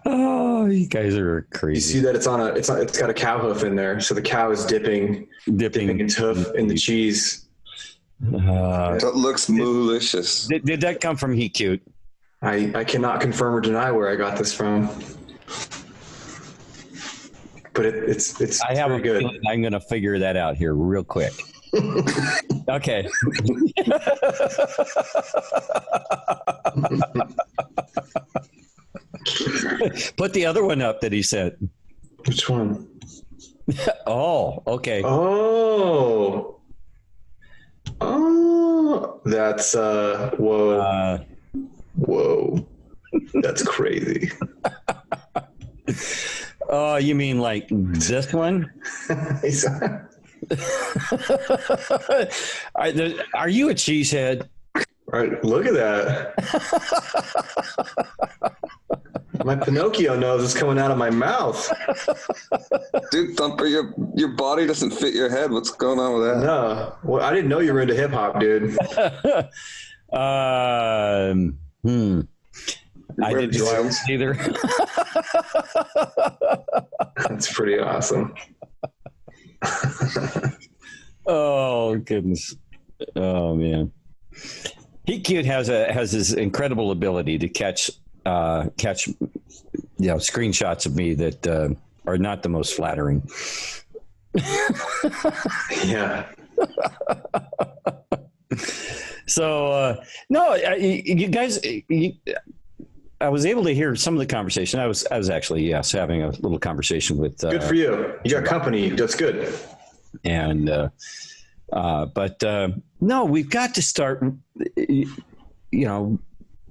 Oh, you guys are crazy.
You see that it's got a cow hoof in there, so the cow is dipping its hoof in the cheese.
That looks malicious.
Did that come from He Cute?
I cannot confirm or deny where I got this from, but it's
I have
very
a
good.
feeling I'm going to figure that out here real quick. Okay. Put the other one up that he said.
Which one?
Oh, okay.
Oh, that's whoa, whoa, that's crazy.
Oh, you mean like this one? Are you a cheesehead?
Right, look at that. My Pinocchio nose is coming out of my mouth.
Dude, Thumper, your body doesn't fit your head. What's going on with that?
No, well, I didn't know you were into hip hop, dude.
I didn't know either.
That's pretty awesome.
Oh goodness! Oh man, Heat Cute has this incredible ability to catch screenshots of me that are not the most flattering.
Yeah.
So no, you guys. I was able to hear some of the conversation. I was actually having a little conversation with.
Good for you. You got company. That's good.
And but no, we've got to start.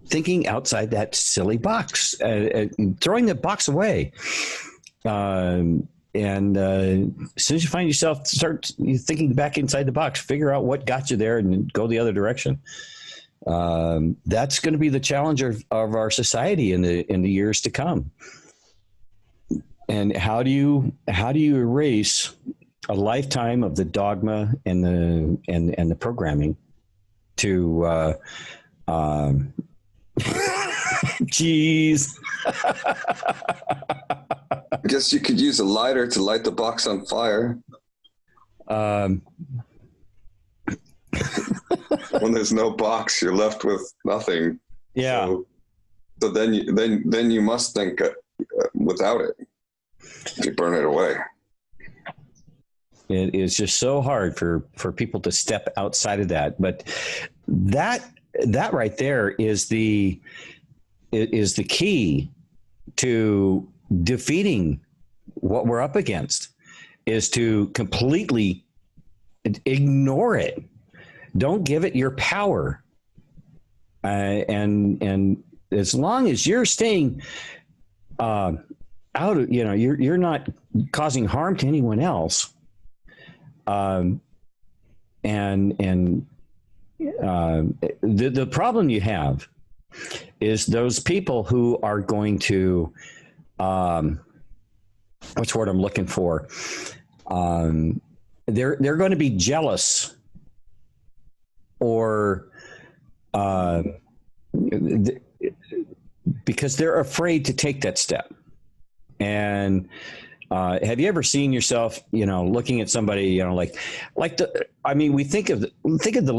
Thinking outside that silly box, throwing the box away. And as soon as you find yourself start thinking back inside the box, figure out what got you there and go the other direction. That's going to be the challenge of our society in the years to come. And how do you erase a lifetime of the dogma and the programming to Jeez.
I guess you could use a lighter to light the box on fire. When there's no box, you're left with nothing.
Yeah.
So then you must think without it. You burn it away.
It is just so hard for people to step outside of that. But that right there is the key to defeating what we're up against, is to completely ignore it. Don't give it your power. And as long as you're staying out of, you're not causing harm to anyone else. The problem you have is those people who are going to, what's the word I'm looking for? They're going to be jealous or, because they're afraid to take that step. And, have you ever seen yourself, looking at somebody, we think of the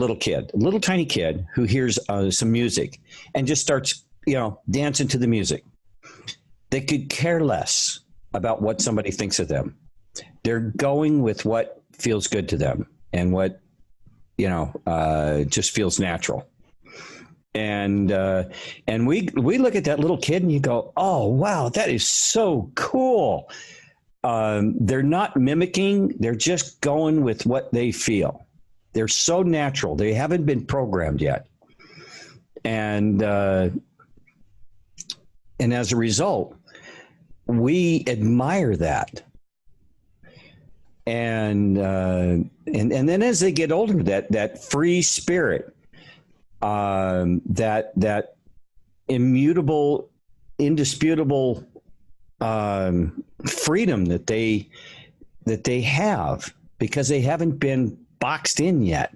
little tiny kid who hears some music and just starts, dancing to the music. They could care less about what somebody thinks of them. They're going with what feels good to them and what, just feels natural. And we look at that little kid and you go, oh, wow, that is so cool. They're not mimicking. They're just going with what they feel. They're so natural. They haven't been programmed yet. And as a result, we admire that. And then as they get older, that free spirit, that immutable, indisputable, freedom that they have, because they haven't been boxed in yet.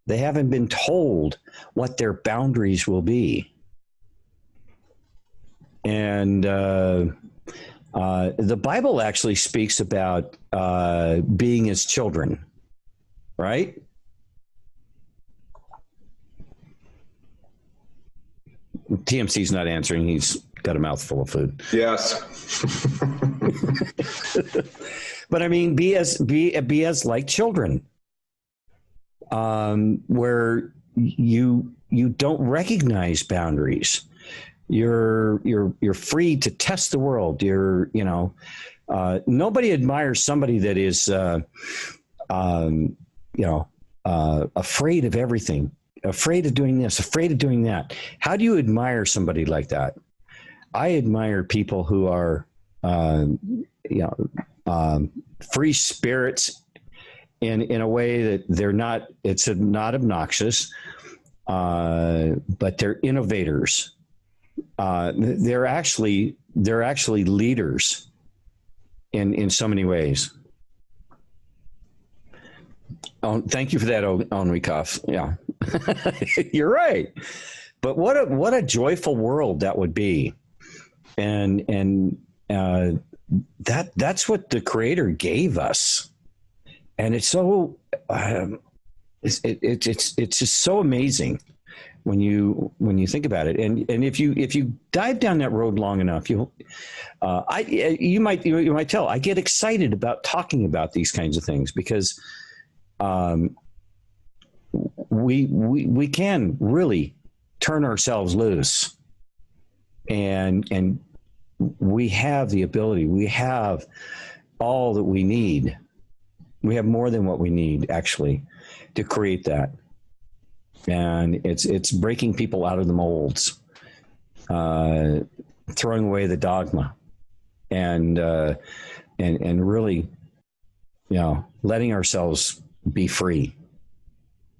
They haven't been told what their boundaries will be. And the Bible actually speaks about being as children, right? TMC's not answering. He's got a mouthful of food.
Yes.
But I mean, be as like children, where you don't recognize boundaries. You're free to test the world. Nobody admires somebody that is, afraid of everything, afraid of doing this, afraid of doing that. How do you admire somebody like that? I admire people who are, free spirits in a way that it's not obnoxious, but they're innovators. They're actually leaders in so many ways. Oh, thank you for that, Only Cuff. Yeah, you're right. But what a joyful world that would be, and that's what the Creator gave us, and it's so it's just so amazing when you think about it, and if you dive down that road long enough, you might tell I get excited about talking about these kinds of things because we can really turn ourselves loose, and we have the ability. We have all that we need. We have more than what we need, actually, to create that. And it's breaking people out of the molds, throwing away the dogma, and really, letting ourselves be free.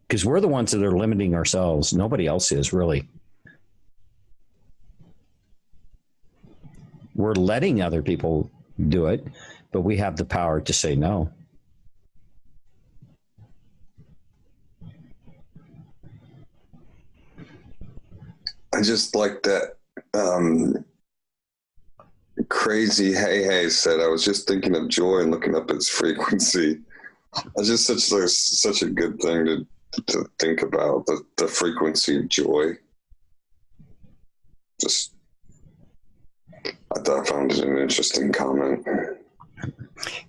Because we're the ones that are limiting ourselves. Nobody else is, really. We're letting other people do it, but we have the power to say no.
I just like that crazy hey said. I was just thinking of joy and looking up its frequency. It's just such a good thing to think about, the frequency of joy. I found it an interesting comment.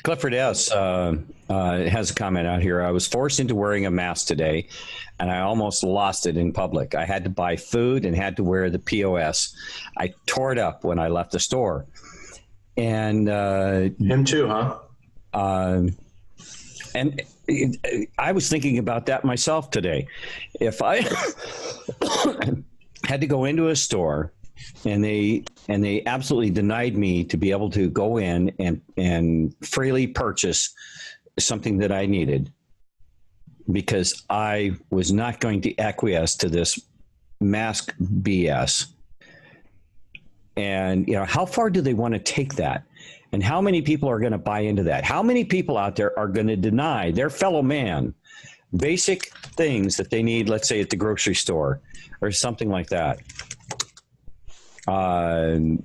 Clifford S. Has a comment out here. I was forced into wearing a mask today, and I almost lost it in public. I had to buy food and had to wear the POS. I tore it up when I left the store. And
him too, huh?
And I was thinking about that myself today. If I had to go into a store and they absolutely denied me to be able to go in and freely purchase something that I needed, because I was not going to acquiesce to this mask BS. And, how far do they want to take that? And how many people are going to buy into that? How many people out there are going to deny their fellow man basic things that they need, let's say at the grocery store or something like that?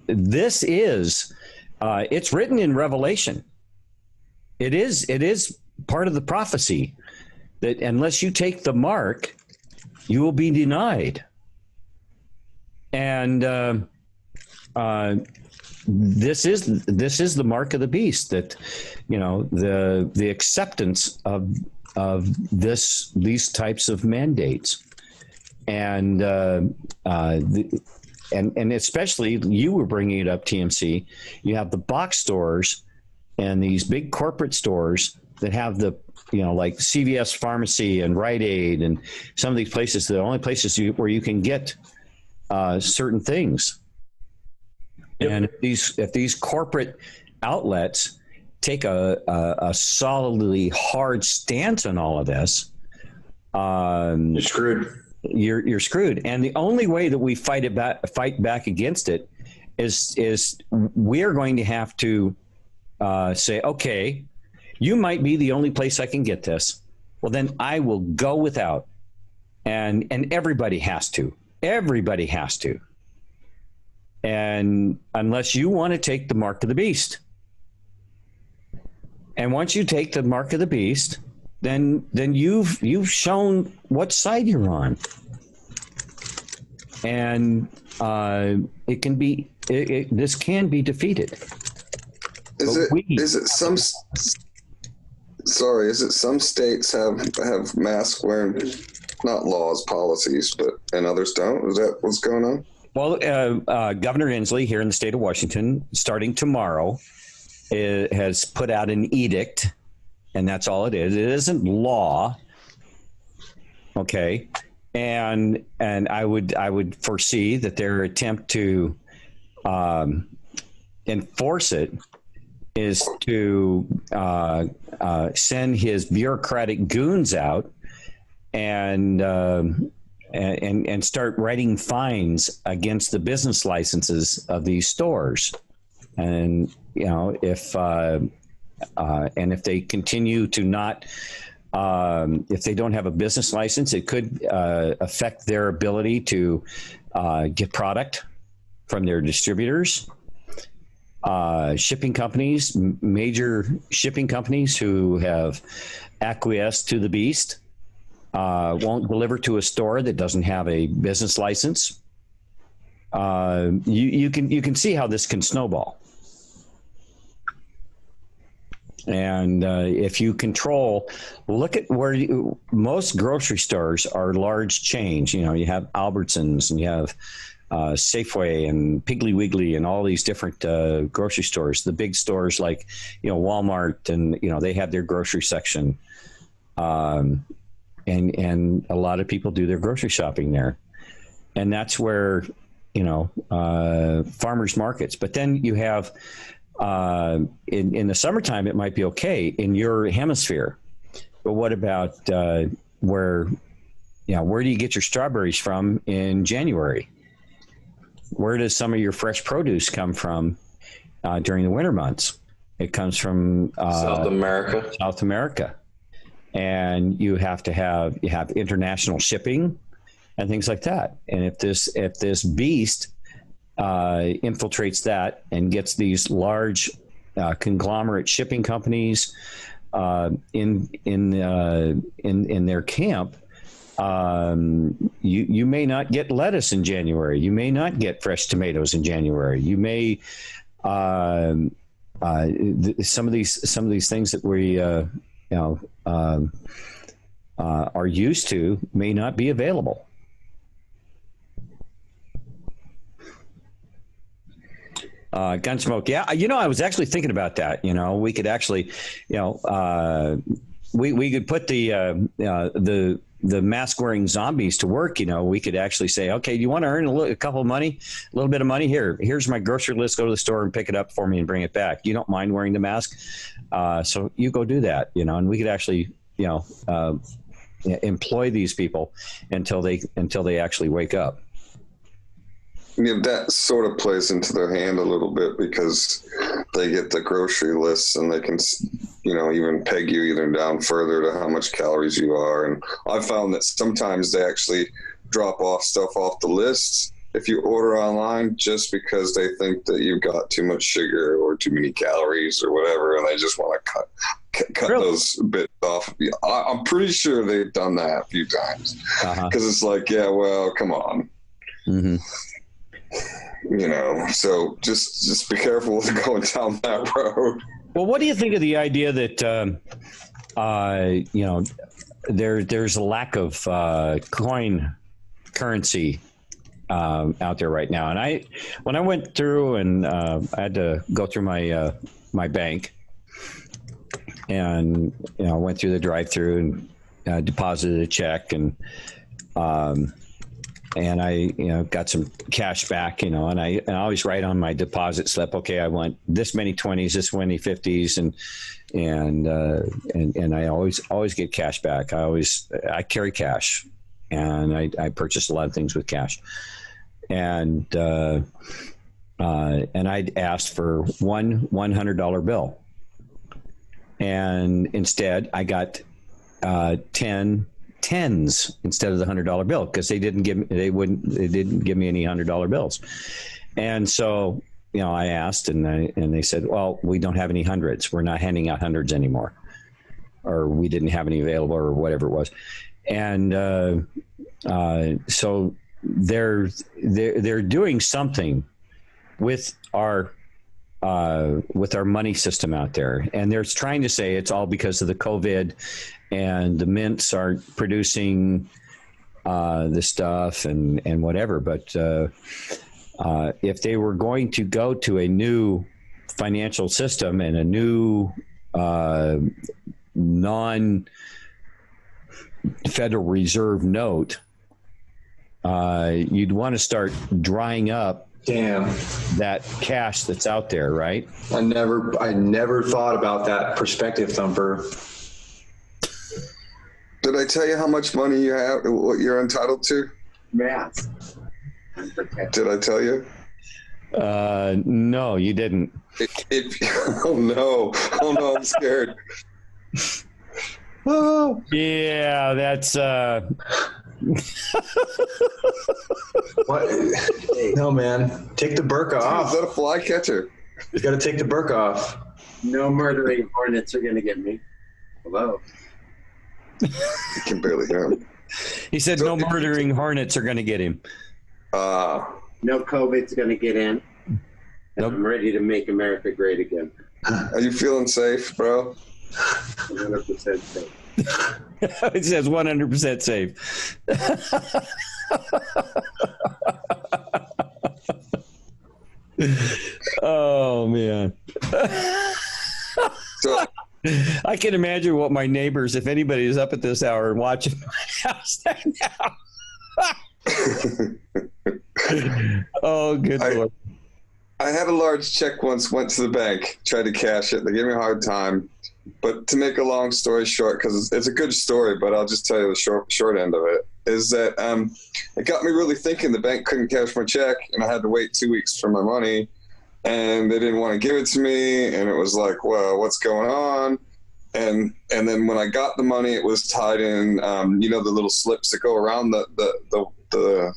This is, it's written in Revelation. It is part of the prophecy that unless you take the mark, you will be denied. And this is the mark of the beast, that the acceptance of these types of mandates, and especially you were bringing it up, TMC. You have the box stores and these big corporate stores that have the like CVS Pharmacy and Rite Aid and some of these places, the only places where you can get certain things. Yep. And if these corporate outlets take a solidly hard stance on all of this,
you're screwed.
You're screwed. And the only way that we fight back against it is we're going to have to say, okay, you might be the only place I can get this. Well, then I will go without. And everybody has to. Everybody has to. And unless you want to take the mark of the beast. And once you take the mark of the beast, then you've shown what side you're on. And it can be. This can be defeated.
Is it some states have mask wearing, not laws, policies, and others don't? Is that what's going on?
Well, Governor Inslee here in the state of Washington, starting tomorrow, has put out an edict, and that's all it is. It isn't law. Okay. And I would foresee that their attempt to enforce it is to send his bureaucratic goons out and start writing fines against the business licenses of these stores. And if they continue to not, if they don't have a business license, it could affect their ability to get product from their distributors. Shipping companies, major shipping companies who have acquiesced to the beast, won't deliver to a store that doesn't have a business license. You can see how this can snowball. And if you control, look at where most grocery stores are large chains. You have Albertsons and you have Safeway and Piggly Wiggly and all these different grocery stores. The big stores like Walmart, and they have their grocery section, and a lot of people do their grocery shopping there, and that's where farmers markets. But then you have in the summertime it might be okay in your hemisphere, but what about where do you get your strawberries from in January? Where does some of your fresh produce come from during the winter months? It comes from
South America. And you have international shipping and things like that. And if this beast infiltrates that and gets these large conglomerate shipping companies in their camp, you may not get lettuce in January. You may not get fresh tomatoes in January. You may some of these things that we are used to may not be available. Gunsmoke. Yeah. I was actually thinking about that. We could actually, we could put the mask wearing zombies to work. We could actually say, okay, you want to earn a little bit of money here. Here's my grocery list. Go to the store and pick it up for me and bring it back. You don't mind wearing the mask. So you go do that, and we could actually, employ these people until they actually wake up.
That sort of plays into their hand a little bit because they get the grocery lists and they can, even peg you even down further to how much calories you are. And I found that sometimes they actually drop off stuff off the lists if you order online just because they think that you've got too much sugar or too many calories or whatever, and they just want to cut those bits off. I'm pretty sure they've done that a few times because it's like, yeah, well, come on. Mm-hmm. So just be careful with going down that road.
Well, what do you think of the idea that, there's a lack of coin currency out there right now? And when I went through and I had to go through my bank and, went through the drive-through and deposited a check and I, got some cash back, and I always write on my deposit slip, okay, I want this many 20s, this many 50s, and I always get cash back. I carry cash, and I purchase a lot of things with cash, and I'd asked for one $100 bill, and instead I got 10 tens instead of the $100 bill because they didn't give me any $100 bills. And so, I asked and they said, well, we don't have any hundreds. We're not handing out hundreds anymore, or we didn't have any available or whatever it was. And so they're doing something with our money system out there, and they're trying to say it's all because of the COVID, and the mints aren't producing the stuff and whatever. But if they were going to go to a new financial system and a new non-Federal Reserve note, you'd want to start drying up that cash that's out there, right?
I never thought about that perspective, Thumper.
Did I tell you how much money you have, what you're entitled to?
Math.
Did I tell you?
No, you didn't.
Oh no, I'm scared.
Oh yeah, that's
What? No, man. Take the burqa off.
Is that a fly catcher?
You got to take the burqa off.
No murdering hornets are going to get me. Hello.
You can barely hear him.
He said no murdering hornets are going to get him.
No COVID's going to get in.
Nope.
I'm ready to make America great again.
Are you feeling safe, bro?
100% safe.
It says 100% safe. Oh man.
So
I can imagine what my neighbors, if anybody is up at this hour and watching my house right now. Oh, good Lord.
I had a large check once, went to the bank, tried to cash it. They gave me a hard time. But to make a long story short, because it's a good story, but I'll just tell you the short end of it, is that it got me really thinking. The bank couldn't cash my check, and I had to wait 2 weeks for my money, and they didn't want to give it to me, and it was like, well, what's going on? And then when I got the money, it was tied in, the little slips that go around the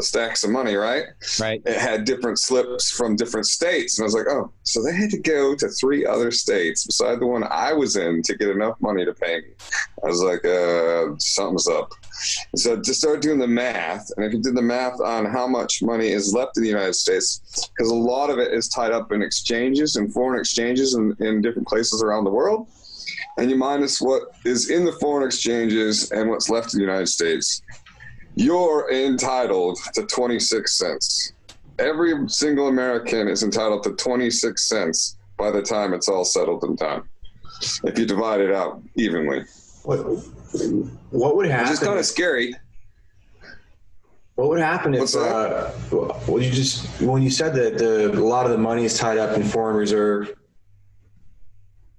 stacks of money, right?
Right.
It had different slips from different states. And I was like, oh, so they had to go to 3 other states beside the one I was in to get enough money to pay me. I was like, something's up. So just started doing the math. And if you did the math on how much money is left in the United States, because a lot of it is tied up in exchanges and foreign exchanges in different places around the world, and you minus what is in the foreign exchanges and what's left in the United States, you're entitled to 26 cents. Every single American is entitled to 26 cents by the time it's all settled in time, if you divide it out evenly.
What would happen?
Which is kind of scary.
What would happen if,
What's that?
when you said that a lot of the money is tied up in foreign reserve?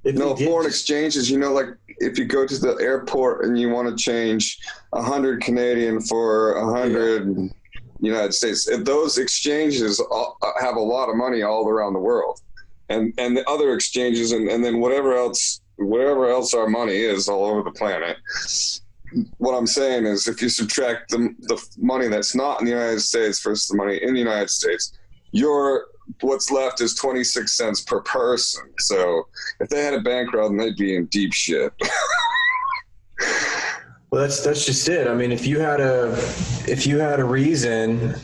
Foreign exchanges, like if you go to the airport and you want to change 100 Canadian for 100 United States, if those exchanges have a lot of money all around the world, and the other exchanges and then whatever else our money is all over the planet. What I'm saying is if you subtract the money that's not in the United States versus the money in the United States, what's left is 26 cents per person. So if they had a bank run, they'd be in deep shit.
Well, that's just it. I mean, if you had a reason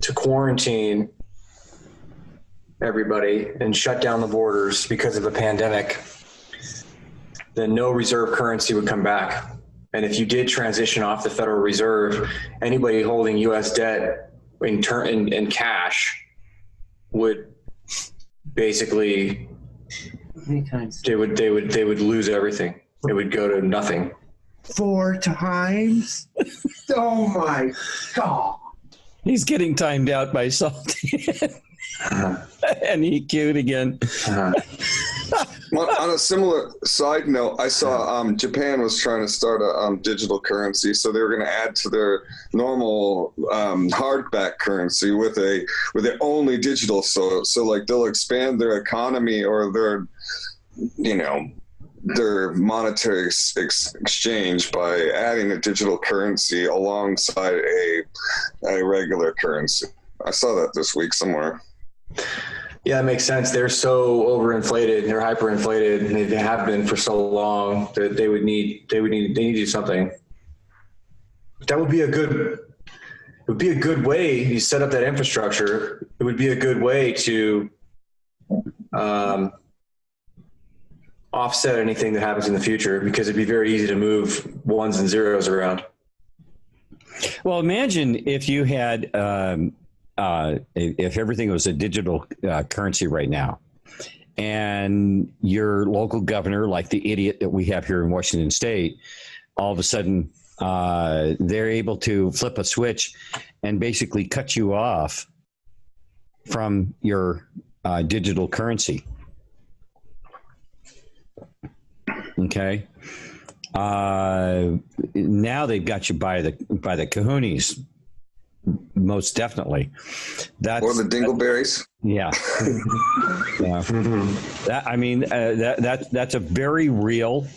to quarantine everybody and shut down the borders because of a pandemic, then no reserve currency would come back. And if you did transition off the Federal Reserve, anybody holding U.S. debt in cash would basically,
Many times.
they would lose everything. It would go to nothing.
4 times? Oh my God.
He's getting timed out by Salty. And he queued again.
On a similar side note, I saw Japan was trying to start a digital currency, so they were going to add to their normal hardback currency with a only digital. So like they'll expand their economy or their monetary exchange by adding a digital currency alongside a regular currency. I saw that this week somewhere.
Yeah, it makes sense. They're so overinflated. They're hyperinflated. And they have been for so long that they need to do something. That would be a good would be a good way, you set up that infrastructure, it would be a good way to offset anything that happens in the future, because it'd be very easy to move ones and zeros around.
Well, imagine if you had, if everything was a digital currency right now, and your local governor, like the idiot that we have here in Washington State, all of a sudden they're able to flip a switch and basically cut you off from your digital currency. Okay. Now they've got you by the kahoonies, most definitely. That's,
or the dingleberries.
Yeah. Yeah. That's a very real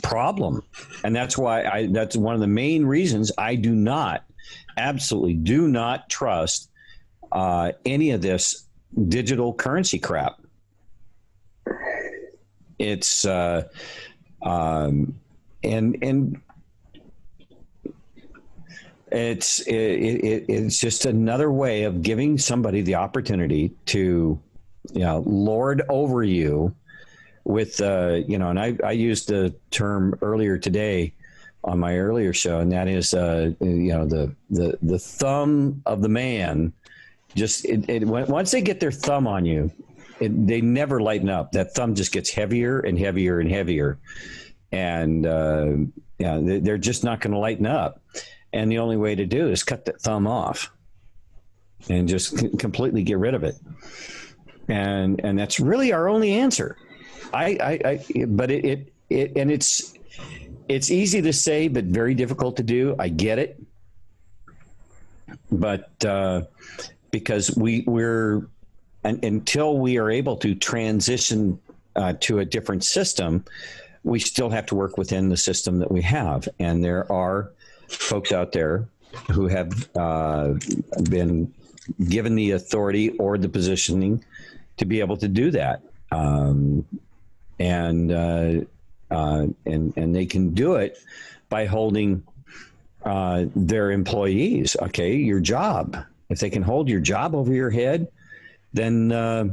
problem. And that's why that's one of the main reasons I absolutely do not trust any of this digital currency crap. It's and it's just another way of giving somebody the opportunity to, lord over you with, and I used the term earlier today on my earlier show, and that is, the thumb of the man. Just once they get their thumb on you, they never lighten up. That thumb just gets heavier and heavier and heavier, and they're just not going to lighten up. And the only way to do is cut that thumb off and just completely get rid of it. And that's really our only answer. But it's easy to say, but very difficult to do. I get it. But because we're until we are able to transition to a different system, we still have to work within the system that we have. And there are folks out there who have been given the authority or the positioning to be able to do that. And they can do it by holding their employees. Okay, your job. If they can hold your job over your head, then that's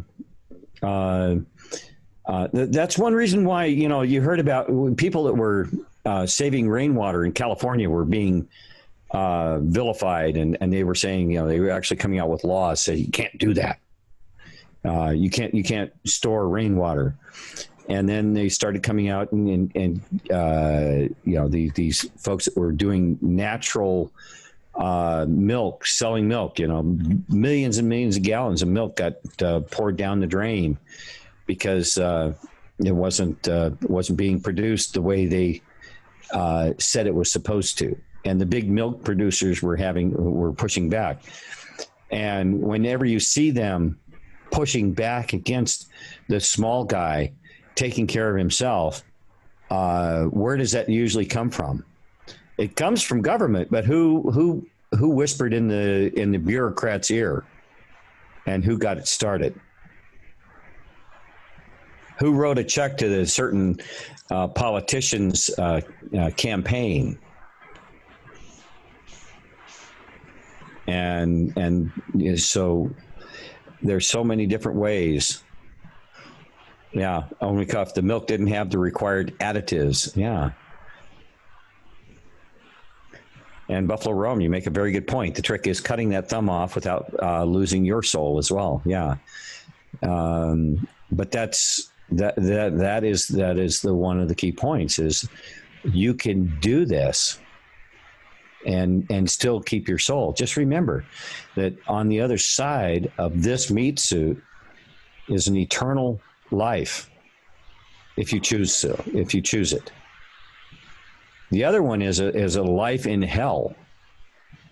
one reason why, you heard about people that were saving rainwater in California were being vilified, and they were saying, they were actually coming out with laws saying you can't do that. You can't store rainwater. And then they started coming out and these folks that were doing natural milk, selling milk, millions and millions of gallons of milk got poured down the drain because it wasn't being produced the way they said it was supposed to. And the big milk producers were pushing back. And whenever you see them pushing back against the small guy taking care of himself, where does that usually come from? It comes from government, but who whispered in the bureaucrat's ear, and who got it started? Who wrote a check to the certain politician's campaign? And so there's so many different ways. Yeah, only if the milk didn't have the required additives. Yeah. And Buffalo Rome, you make a very good point. The trick is cutting that thumb off without losing your soul as well. Yeah. But that is the one of the key points is you can do this and still keep your soul. Just remember that on the other side of this meat suit is an eternal life, if you choose it. The other one is a life in hell,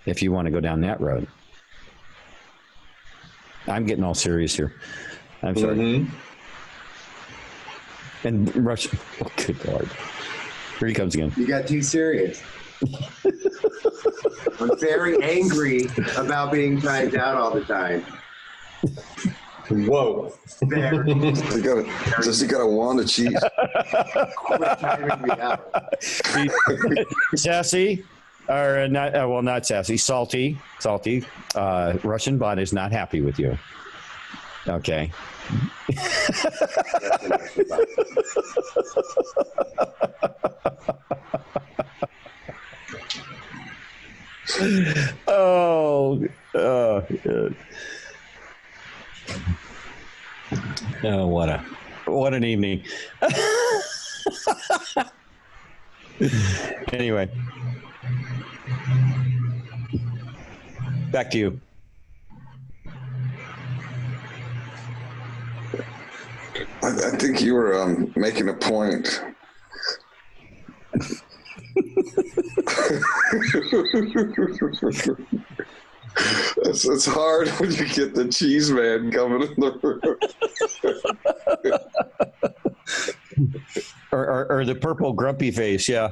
if you want to go down that road. I'm getting all serious here. I'm sorry. Mm-hmm. And Russia, oh, good Lord. Here he comes again.
You got too serious. I'm very angry about being timed out all the time.
Whoa.
Does he got a wand of cheese?
Quit timing me out.
Sassy, Or not, well, not sassy, salty. Russian bot is not happy with you. Okay. Oh, what an evening. Anyway, back to you.
I think you were making a point. It's hard when you get the cheese man coming in the room.
or the purple grumpy face, yeah.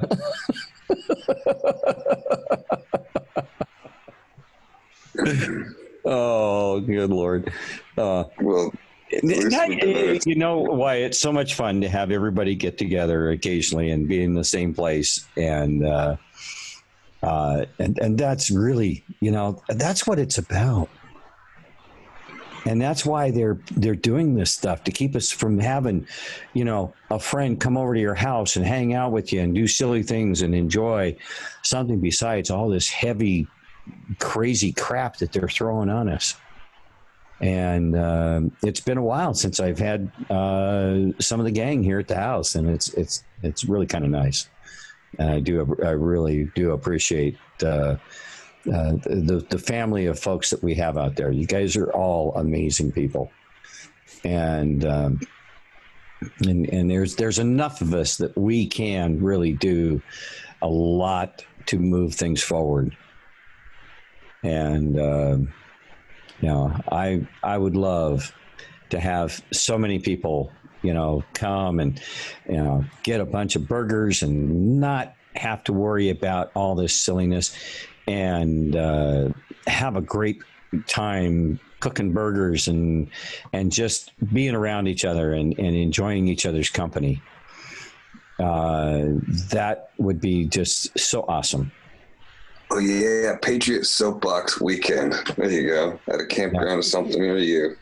Oh, good Lord.
Well,
you know why it's so much fun to have everybody get together occasionally and be in the same place, and that's really, that's what it's about. And that's why they're doing this stuff, to keep us from having, a friend come over to your house and hang out with you and do silly things and enjoy something besides all this heavy, crazy crap that they're throwing on us. And it's been a while since I've had some of the gang here at the house, and it's really kind of nice. And I really do appreciate the family of folks that we have out there. You guys are all amazing people, and there's enough of us that we can really do a lot to move things forward. And I would love to have so many people, come and, get a bunch of burgers and not have to worry about all this silliness, and have a great time cooking burgers and just being around each other and enjoying each other's company. That would be just so awesome.
Oh yeah, Patriot Soapbox Weekend. There you go. At a campground or something near you.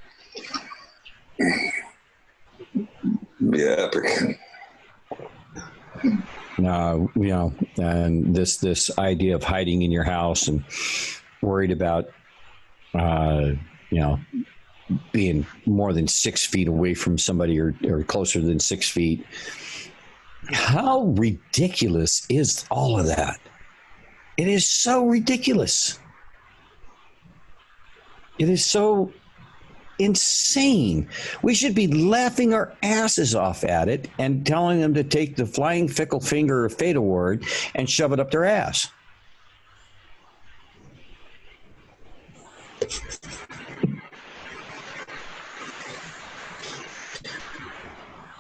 Yeah, epic. And this idea of hiding in your house and worried about, being more than 6 feet away from somebody or closer than 6 feet. How ridiculous is all of that? It is so ridiculous. It is so insane. We should be laughing our asses off at it and telling them to take the flying fickle finger of fate award and shove it up their ass.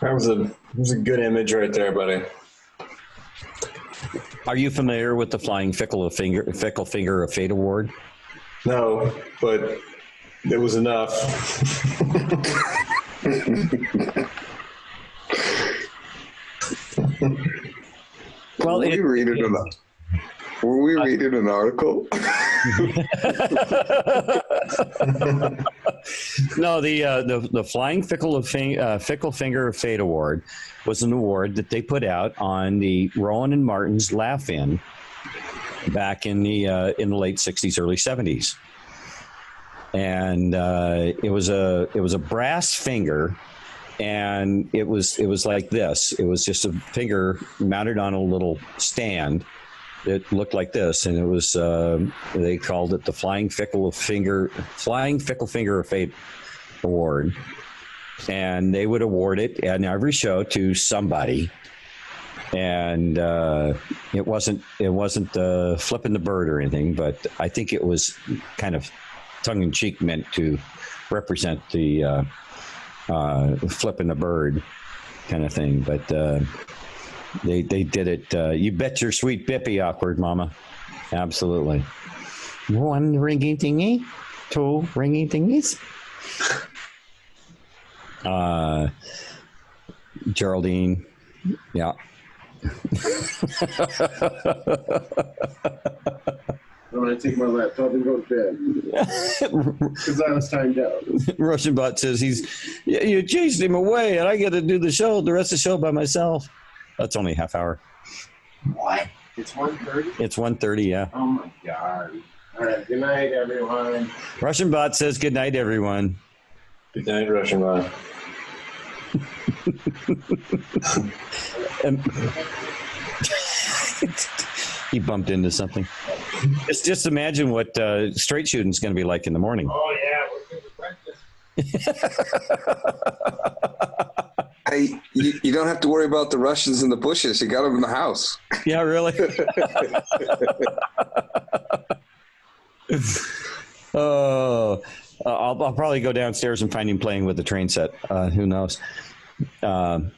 That was a good image right there, buddy.
Are you familiar with the flying fickle finger of fate award?
No, but it was enough.
Well, were we reading an article?
No, the flying fickle finger of fate award was an award that they put out on the Rowan and Martin's Laugh-In back in the late 60s, early 70s. And it was a brass finger, and it was like this. It was just a finger mounted on a little stand. It looked like this, and it was they called it the flying fickle finger of fate award, and they would award it in every show to somebody. And it wasn't flipping the bird or anything, but I think it was kind of tongue-in-cheek, meant to represent the flipping the bird kind of thing. But they did it. You bet your sweet bippy, awkward mama. Absolutely. 1 ringing thingy, 2 ringing thingies. Geraldine, yeah.
I'm going to take my laptop and go to bed because I was timed out.
Russian bot says you chased him away and I got to do the rest of the show by myself. That's only a half hour.
What? It's 1:30?
It's 1:30, yeah.
Oh my God. All right. Good night, everyone.
Russian bot says good night, everyone.
Good night, Russian bot.
He bumped into something. Just imagine what straight shooting is going to be like in the morning.
Oh, yeah. We're going to practice.
Hey, you don't have to worry about the Russians in the bushes. You got them in the house.
Yeah, really? Oh, I'll probably go downstairs and find him playing with the train set. Who knows? But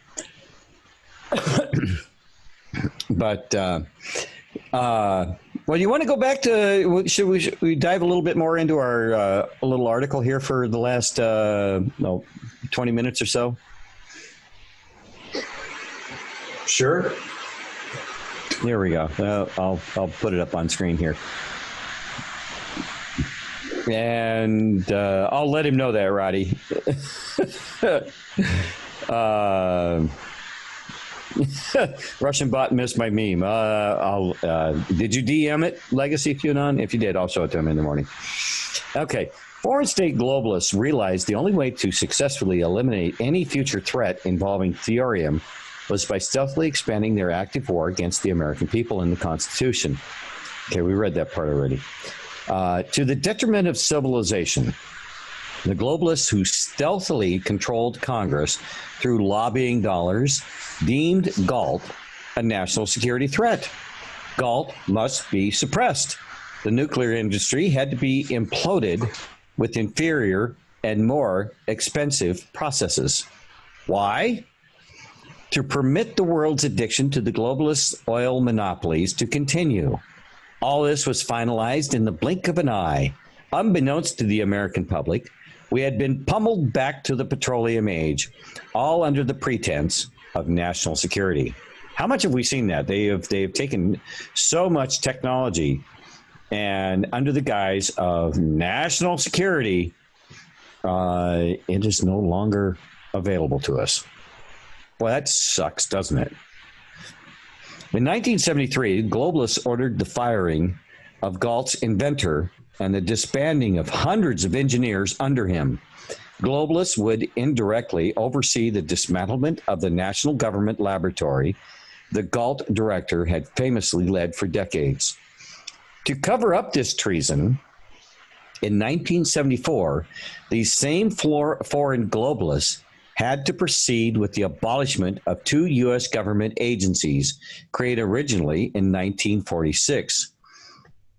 well, you want to go back to? Should we dive a little bit more into our little article here for the last 20 minutes or so?
Sure.
Here we go. I'll put it up on screen here. And I'll let him know that, Roddy. Russian bot missed my meme. Did you DM it, Legacy QAnon? If you did, I'll show it to him in the morning. Okay. Foreign state globalists realized the only way to successfully eliminate any future threat involving thorium was by stealthily expanding their active war against the American people in the Constitution. Okay, we read that part already. To the detriment of civilization, the globalists who stealthily controlled Congress through lobbying dollars deemed GALT a national security threat. GALT must be suppressed. The nuclear industry had to be imploded with inferior and more expensive processes. Why? To permit the world's addiction to the globalist oil monopolies to continue. All this was finalized in the blink of an eye. Unbeknownst to the American public, we had been pummeled back to the petroleum age, all under the pretense of national security. How much have we seen that? They have taken so much technology and under the guise of national security, it is no longer available to us. Well, that sucks, doesn't it? In 1973, globalists ordered the firing of Gault's inventor and the disbanding of hundreds of engineers under him. Globalists would indirectly oversee the dismantlement of the national government laboratory the Gault director had famously led for decades. To cover up this treason, in 1974, these same foreign globalists had to proceed with the abolishment of two U.S. government agencies created originally in 1946.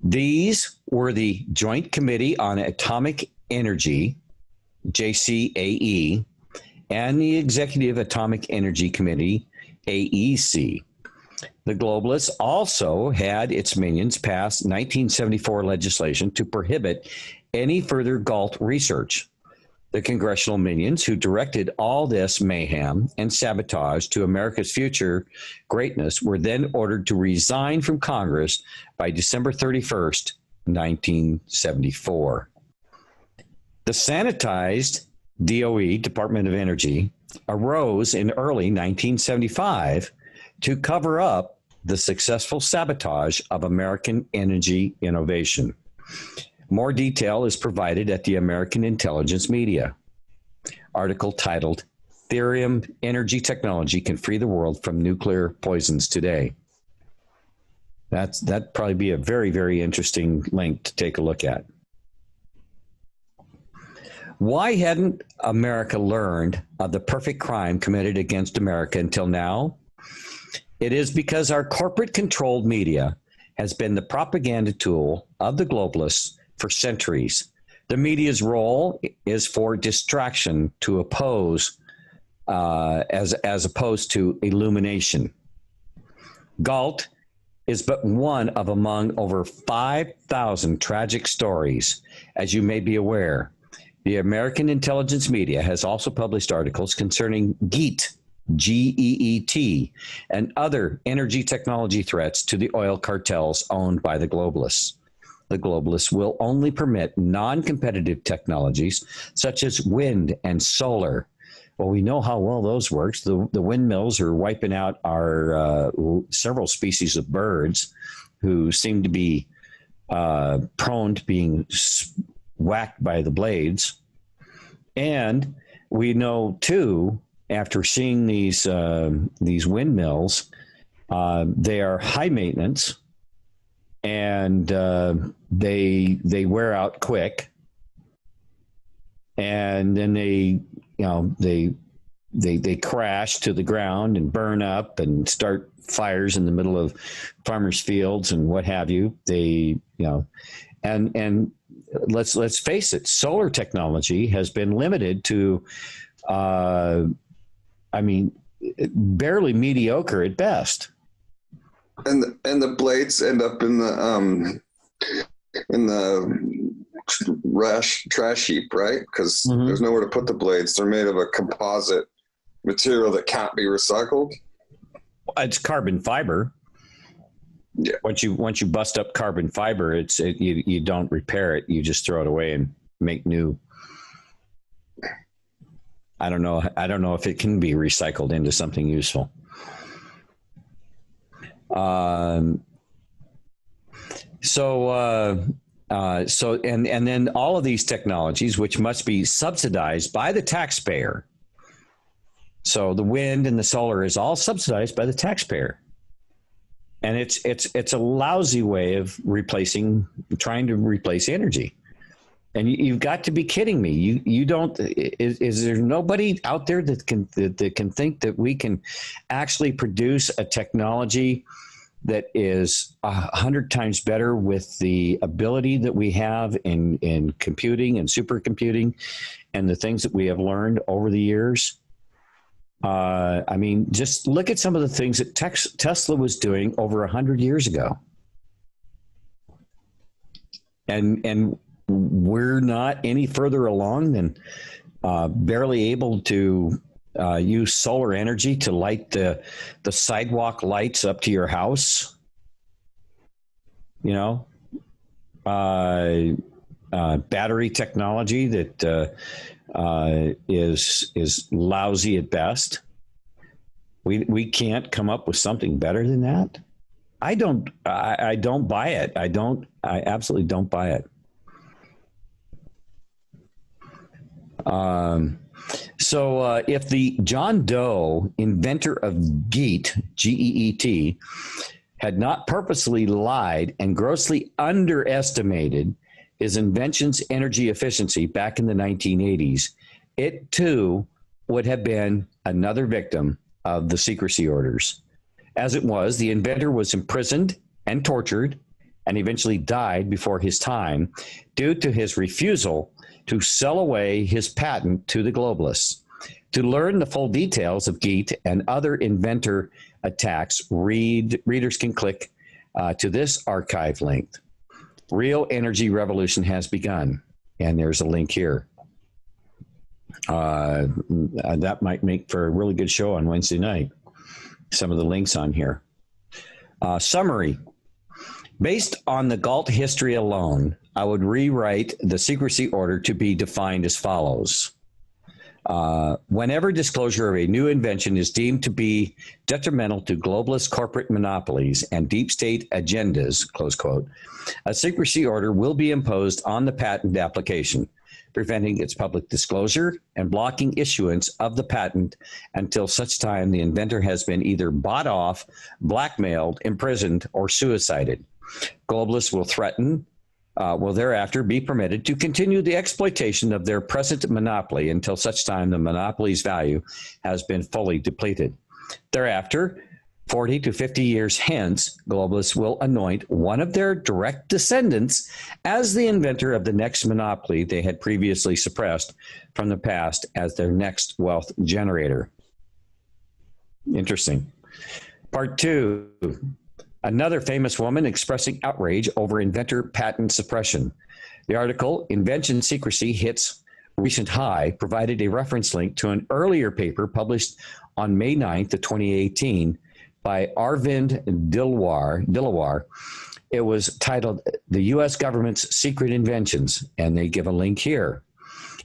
These were the Joint Committee on Atomic Energy, JCAE, and the Executive Atomic Energy Committee, AEC. The globalists also had its minions pass 1974 legislation to prohibit any further Gault research. The congressional minions who directed all this mayhem and sabotage to America's future greatness were then ordered to resign from Congress by December 31st, 1974. The sanitized DOE, Department of Energy, arose in early 1975 to cover up the successful sabotage of American energy innovation. More detail is provided at the American Intelligence Media. Article titled, Thorium Energy Technology Can Free the World from Nuclear Poisons Today. That'd probably be a very, very interesting link to take a look at. Why hadn't America learned of the perfect crime committed against America until now? It is because our corporate-controlled media has been the propaganda tool of the globalists for centuries. The media's role is for distraction to oppose, as opposed to illumination. Gault is but one of among over 5,000 tragic stories. As you may be aware, the American intelligence media has also published articles concerning GUALT, GEET, and other energy technology threats to the oil cartels owned by the globalists. The globalists will only permit non-competitive technologies such as wind and solar. Well, we know how well those works. The windmills are wiping out our several species of birds who seem to be prone to being whacked by the blades. And we know, too, after seeing these windmills, they are high maintenance, and they wear out quick, and then they crash to the ground and burn up and start fires in the middle of farmers' fields and what have you. And let's face it, solar technology has been limited to, barely mediocre at best.
And the blades end up in the trash heap, right? Because there's nowhere to put the blades. They're made of a composite material that can't be recycled.
It's carbon fiber. Yeah. Once you bust up carbon fiber, you don't repair it. You just throw it away and make new. I don't know if it can be recycled into something useful. So then all of these technologies, which must be subsidized by the taxpayer. So the wind and the solar is all subsidized by the taxpayer. And it's a lousy way of trying to replace energy. And you've got to be kidding me. You don't, is there nobody out there that can think that we can actually produce a technology that is 100 times better with the ability that we have in computing and supercomputing and the things that we have learned over the years? Just look at some of the things that Tesla was doing over 100 years ago. And we're not any further along than barely able to use solar energy to light the sidewalk lights up to your house. Battery technology that is lousy at best. We can't come up with something better than that. I don't buy it. I absolutely don't buy it. So if the John Doe, inventor of GEET, GEET, had not purposely lied and grossly underestimated his invention's energy efficiency back in the 1980s, it too would have been another victim of the secrecy orders. As it was, the inventor was imprisoned and tortured and eventually died before his time due to his refusal to sell away his patent to the globalists. To learn the full details of GEET and other inventor attacks, readers can click to this archive link. Real Energy Revolution has begun. And there's a link here. That might make for a really good show on Wednesday night. Some of the links on here. Summary. Based on the Gault history alone, I would rewrite the secrecy order to be defined as follows. Whenever disclosure of a new invention is deemed to be detrimental to globalist corporate monopolies and deep state agendas, close quote, a secrecy order will be imposed on the patent application, preventing its public disclosure and blocking issuance of the patent until such time the inventor has been either bought off, blackmailed, imprisoned, or suicided. Globalists will thereafter be permitted to continue the exploitation of their present monopoly until such time the monopoly's value has been fully depleted. Thereafter, 40 to 50 years hence, globalists will anoint one of their direct descendants as the inventor of the next monopoly they had previously suppressed from the past as their next wealth generator. Interesting. Part 2. Another famous woman expressing outrage over inventor patent suppression. The article, Invention Secrecy Hits recent high provided a reference link to an earlier paper published on May 9th of 2018 by Arvind Dilawar. It was titled The U.S. Government's Secret Inventions, and they give a link here.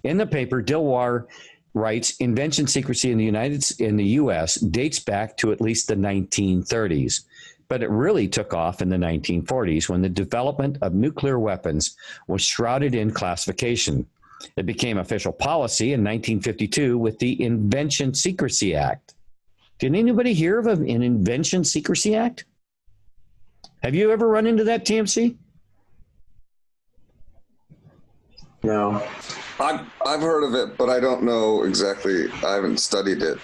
In the paper, Dilawar writes, invention secrecy in the U.S. dates back to at least the 1930s, but it really took off in the 1940s when the development of nuclear weapons was shrouded in classification. It became official policy in 1952 with the Invention Secrecy Act. Did anybody hear of an Invention Secrecy Act? Have you ever run into that, TMC?
No.
I've heard of it, but I don't know exactly. I haven't studied it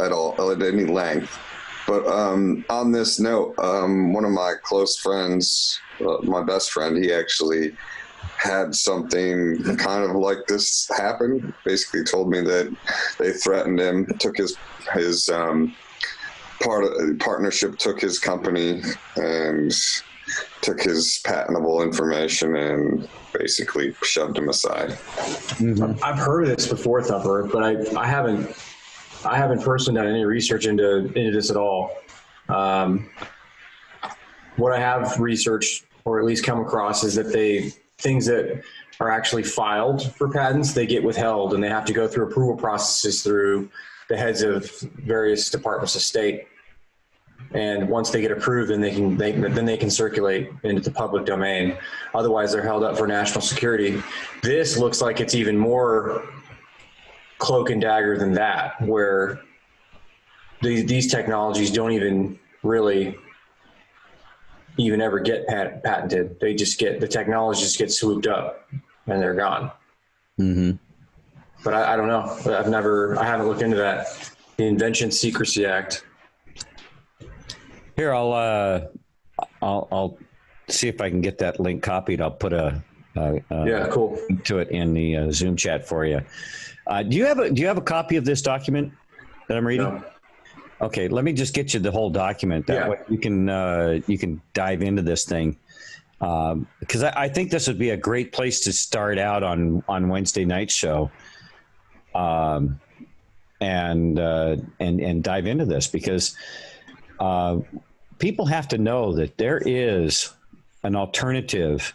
at all at any length. But on this note, one of my close friends, my best friend, he actually had something kind of like this happen. Basically told me that they threatened him, took his partnership, took his company, and took his patentable information and basically shoved him aside.
Mm-hmm. I've heard of this before, Thumper, but I haven't personally done any research into this at all. What I have researched, or at least come across, is that things that are actually filed for patents, they get withheld, and they have to go through approval processes through the heads of various departments of state. And once they get approved, then they can circulate into the public domain. Otherwise, they're held up for national security. This looks like it's even more cloak and dagger than that, where these technologies don't even really ever get patented. They just the technology just gets swooped up and they're gone.
Mm-hmm.
But I don't know. I haven't looked into that. The Invention Secrecy Act.
Here, I'll see if I can get that link copied. I'll put
cool
link to it in the Zoom chat for you. Do you have a copy of this document that I'm reading?
No.
Okay, let me just get you the whole document. That way you can dive into this thing, because I think this would be a great place to start out on Wednesday night's show, and dive into this, because people have to know that there is an alternative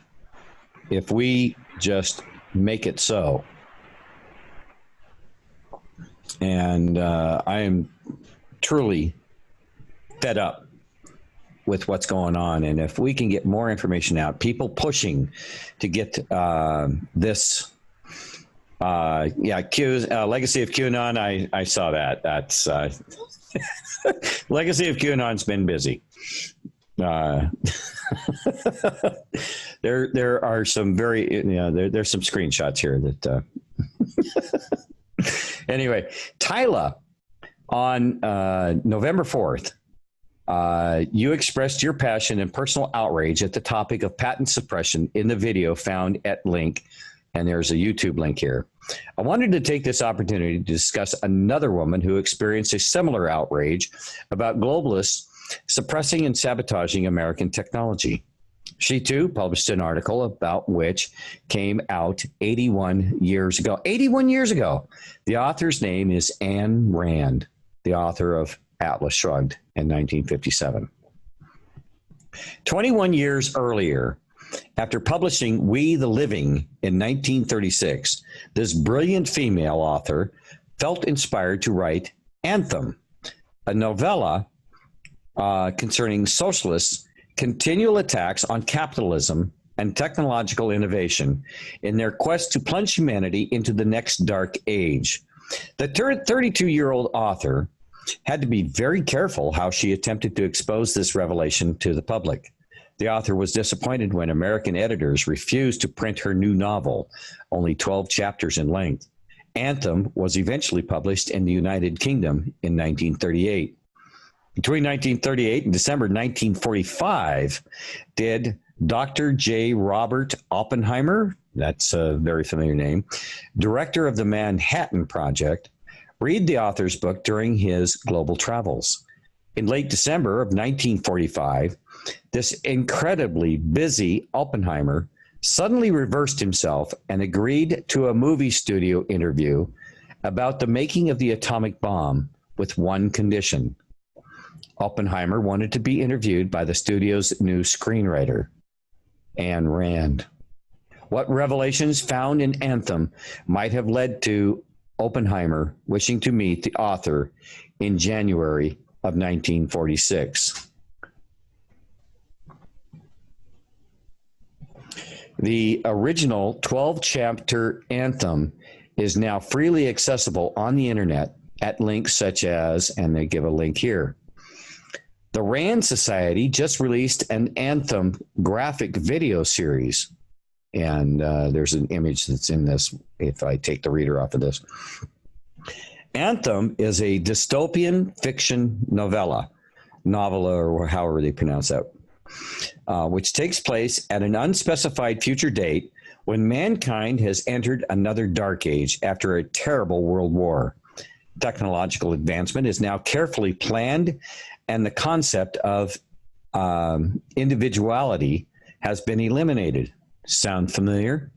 if we just make it so. And I am truly fed up with what's going on. And if we can get more information out, people pushing to get this, Legacy of QAnon, I saw that. That's Legacy of QAnon's been busy. There are some very, there's some screenshots here that, anyway, Tyla, on November 4th, you expressed your passion and personal outrage at the topic of patent suppression in the video found at link, and there's a YouTube link here. I wanted to take this opportunity to discuss another woman who experienced a similar outrage about globalists suppressing and sabotaging American technology. She, too, published an article about which came out 81 years ago. 81 years ago. The author's name is Ayn Rand, the author of Atlas Shrugged in 1957. 21 years earlier, after publishing We the Living in 1936, this brilliant female author felt inspired to write Anthem, a novella concerning socialists' continual attacks on capitalism and technological innovation in their quest to plunge humanity into the next dark age. The 32-year-old author had to be very careful how she attempted to expose this revelation to the public. The author was disappointed when American editors refused to print her new novel, only 12 chapters in length. Anthem was eventually published in the United Kingdom in 1938. Between 1938 and December 1945, did Dr. J. Robert Oppenheimer, that's a very familiar name, director of the Manhattan Project, read the author's book during his global travels. In late December of 1945, this incredibly busy Oppenheimer suddenly reversed himself and agreed to a movie studio interview about the making of the atomic bomb with one condition. Oppenheimer wanted to be interviewed by the studio's new screenwriter, Ayn Rand. What revelations found in Anthem might have led to Oppenheimer wishing to meet the author in January of 1946. The original 12-chapter Anthem is now freely accessible on the internet at links such as, and they give a link here. The Rand Society just released an Anthem graphic video series. And there's an image that's in this, if I take the reader off of this. Anthem is a dystopian fiction novella, or however they pronounce that, which takes place at an unspecified future date when mankind has entered another dark age after a terrible world war. Technological advancement is now carefully planned, and the concept of individuality has been eliminated. Sound familiar?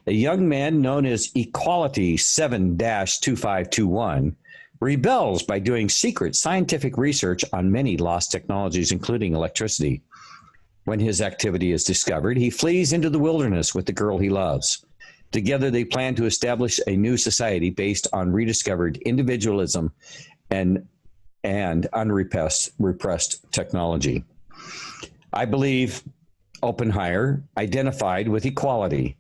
A young man known as Equality 7-2521 rebels by doing secret scientific research on many lost technologies, including electricity. When his activity is discovered, he flees into the wilderness with the girl he loves. Together, they plan to establish a new society based on rediscovered individualism and unrepressed technology. I believe Oppenheimer identified with Equality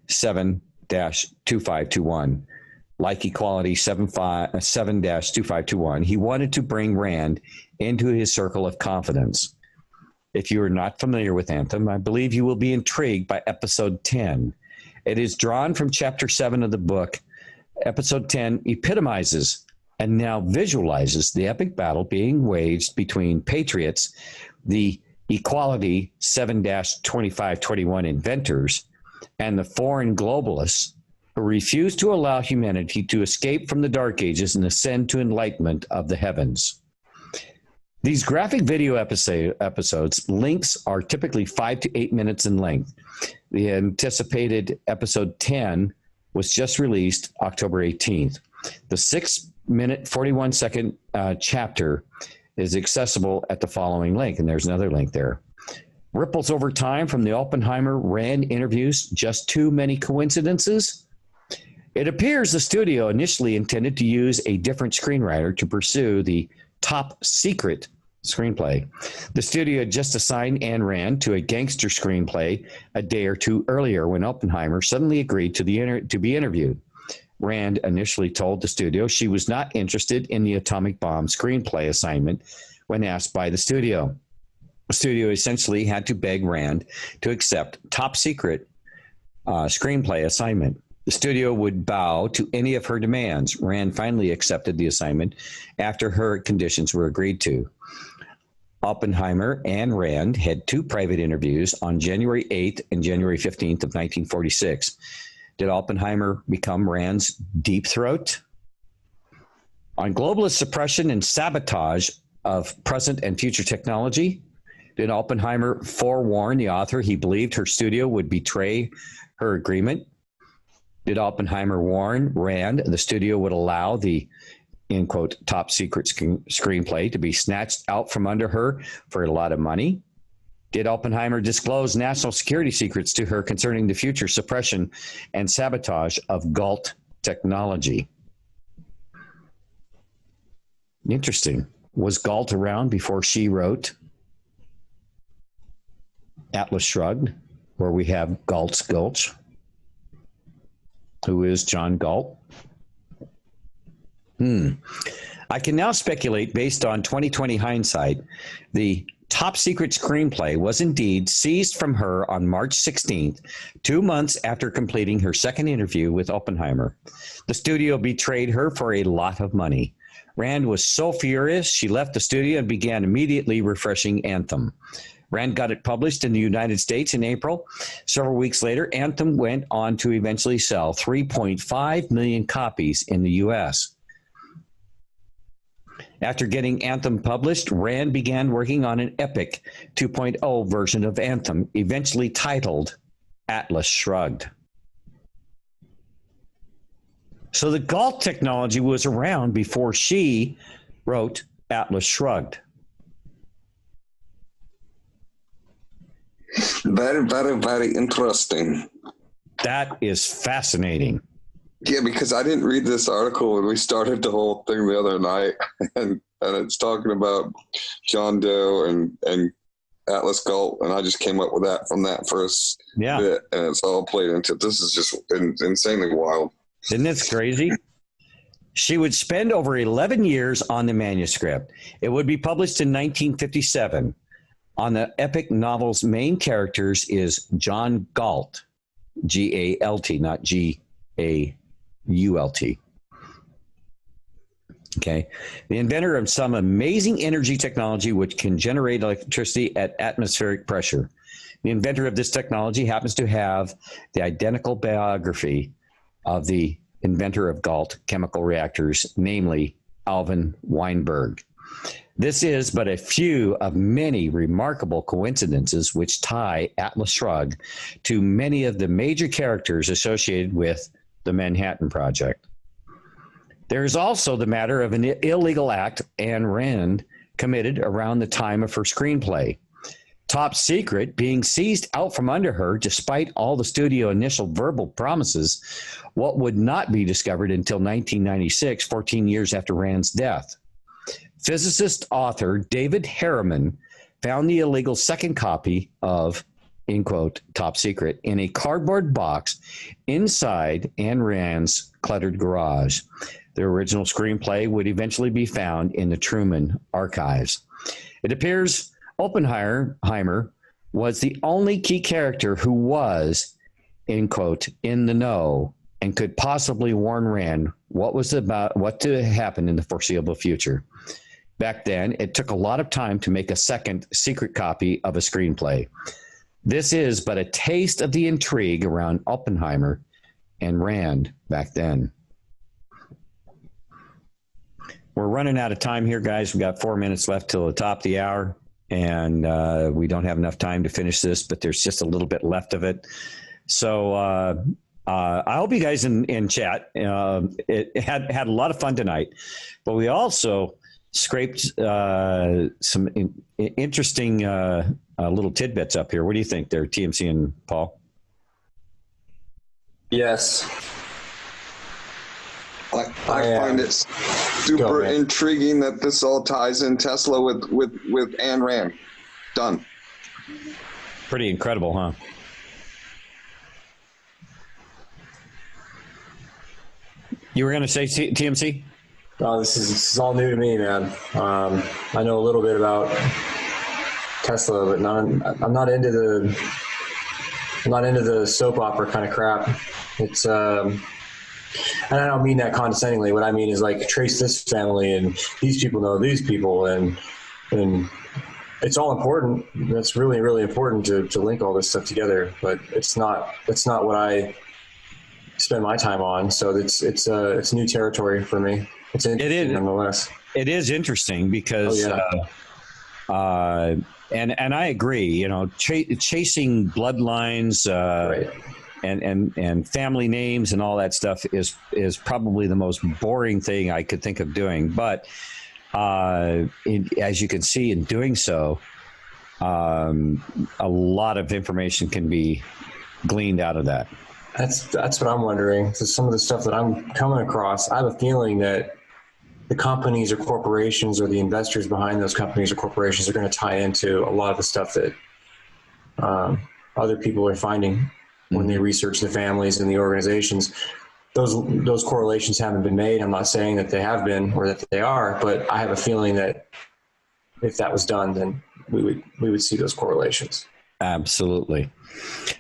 7-2521. Like Equality 7-2521, he wanted to bring Rand into his circle of confidence. If you are not familiar with Anthem, I believe you will be intrigued by episode 10. It is drawn from chapter 7 of the book. Episode 10 epitomizes and now visualizes the epic battle being waged between patriots, the Equality 7-2521 inventors, and the foreign globalists who refuse to allow humanity to escape from the dark ages and ascend to enlightenment of the heavens. These graphic video episodes, links are typically 5 to 8 minutes in length. The anticipated episode 10 was just released October 18th. The 6-minute, 41-second chapter is accessible at the following link, and there's another link there. Ripples over time from the Oppenheimer-Rand interviews, just too many coincidences? It appears the studio initially intended to use a different screenwriter to pursue the top secret screenplay. The studio had just assigned Ayn Rand to a gangster screenplay a day or two earlier when Oppenheimer suddenly agreed to be interviewed. Rand initially told the studio she was not interested in the atomic bomb screenplay assignment when asked by the studio. The studio essentially had to beg Rand to accept top secret screenplay assignment. The studio would bow to any of her demands. Rand finally accepted the assignment after her conditions were agreed to. Oppenheimer and Rand had 2 private interviews on January 8th and January 15th of 1946. Did Oppenheimer become Rand's deep throat? On globalist suppression and sabotage of present and future technology, did Oppenheimer forewarn the author he believed her studio would betray her agreement? Did Oppenheimer warn Rand the studio would allow the, in quote, top secret screenplay to be snatched out from under her for a lot of money? Did Oppenheimer disclose national security secrets to her concerning the future suppression and sabotage of Gault technology? Interesting. Was Gault around before she wrote Atlas Shrugged, where we have Gault's Gulch? Who is John Gault? I can now speculate based on 2020 hindsight. The top secret screenplay was indeed seized from her on March 16th, 2 months after completing her second interview with Oppenheimer. The studio betrayed her for a lot of money. Rand was so furious, she left the studio and began immediately refreshing Anthem. Rand got it published in the United States in April. Several weeks later, Anthem went on to eventually sell 3.5 million copies in the U.S. After getting Anthem published, Rand began working on an epic 2.0 version of Anthem, eventually titled Atlas Shrugged. So the GALT technology was around before she wrote Atlas Shrugged.
Very, very, very interesting.
That is fascinating.
Yeah, because I didn't read this article when we started the whole thing the other night, and it's talking about John Doe and Atlas Gault, and I just came up with that from that first bit, and it's all played into. This is just insanely wild.
Isn't this crazy? She would spend over 11 years on the manuscript. It would be published in 1957. On the epic novel's main characters is John Gault, G-A-L-T, not G-A-U-L-T. Okay. The inventor of some amazing energy technology which can generate electricity at atmospheric pressure. The inventor of this technology happens to have the identical biography of the inventor of Gault chemical reactors, namely Alvin Weinberg. This is but a few of many remarkable coincidences which tie Atlas Shrugged to many of the major characters associated with the Manhattan Project. There is also the matter of an illegal act Ayn Rand committed around the time of her screenplay. Top Secret being seized out from under her despite all the studio initial verbal promises, what would not be discovered until 1996, 14 years after Rand's death. Physicist author David Harriman found the illegal second copy of, in quote, Top Secret in a cardboard box inside Ayn Rand's cluttered garage. The original screenplay would eventually be found in the Truman archives. It appears Oppenheimer was the only key character who was, in quote, in the know and could possibly warn Rand what to happen in the foreseeable future. Back then, it took a lot of time to make a second secret copy of a screenplay. This is but a taste of the intrigue around Oppenheimer and Rand back then. We're running out of time here, guys. We've got 4 minutes left till the top of the hour, and we don't have enough time to finish this, but there's just a little bit left of it. So I hope you guys in chat it had a lot of fun tonight, but we also scraped some interesting little tidbits up here. What do you think there, TMC and Paul?
Yes.
I find it super intriguing that this all ties in Tesla with Ayn Rand. Done.
Pretty incredible, huh? You were going to say TMC?
Oh, this is all new to me, man. I know a little bit about Tesla, but I'm not into the soap opera kind of crap. It's and I don't mean that condescendingly. What I mean is like trace this family and these people know these people, and it's all important. That's really, really important to link all this stuff together. But it's not what I spend my time on. So it's new territory for me. It's interesting nonetheless.
It is interesting because, and I agree. You know, chasing bloodlines,
right.
and family names and all that stuff is probably the most boring thing I could think of doing. But as you can see, in doing so, a lot of information can be gleaned out of that.
That's what I'm wondering. So some of the stuff that I'm coming across, I have a feeling that the companies or corporations or the investors behind those companies or corporations are going to tie into a lot of the stuff that other people are finding when they research the families and the organizations. Those correlations haven't been made. I'm not saying that they have been or that they are, but I have a feeling that if that was done, then we would see those correlations.
Absolutely.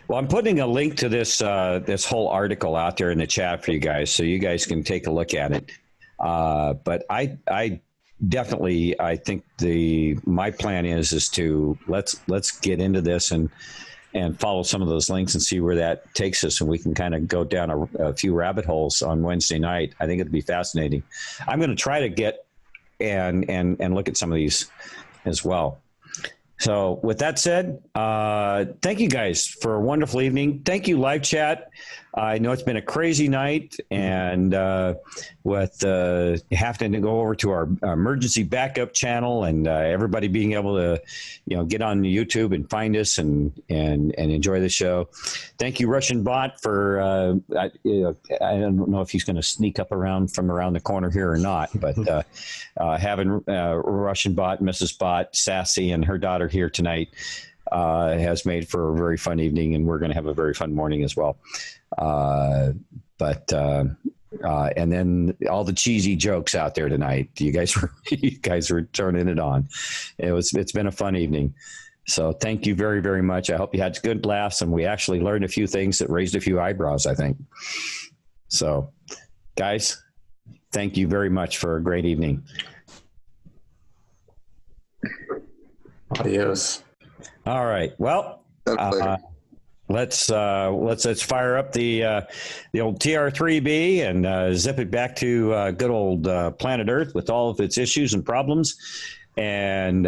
Well, I'm putting a link to this whole article out there in the chat for you guys, so you guys can take a look at it. But I definitely, I think my plan is to let's get into this and follow some of those links and see where that takes us, and we can kind of go down a few rabbit holes on Wednesday night. I think it'd be fascinating. I'm going to try to get and look at some of these as well. So with that said, thank you guys for a wonderful evening. Thank you, live chat. I know it's been a crazy night, and with having to go over to our emergency backup channel, and everybody being able to, get on YouTube and find us and enjoy the show. Thank you, Russian Bot, for I don't know if he's going to sneak up from around the corner here or not, but having Russian Bot, Mrs. Bot, Sassy, and her daughter here tonight has made for a very fun evening, and we're going to have a very fun morning as well. And then all the cheesy jokes out there tonight. You guys were turning it on. It's been a fun evening. So thank you very, very much. I hope you had good laughs, and we actually learned a few things that raised a few eyebrows, I think. So guys, thank you very much for a great evening.
Adios.
All right. Well, let's fire up the old TR-3B and zip it back to good old planet Earth with all of its issues and problems. And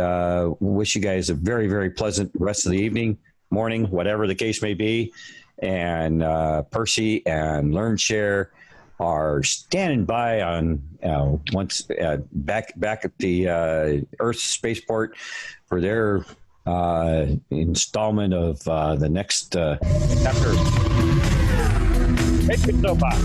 wish you guys a very, very pleasant rest of the evening, morning, whatever the case may be. And Percy and LearnShare are standing by on once back at the Earth spaceport for their installment of the next chapter. Take it so far.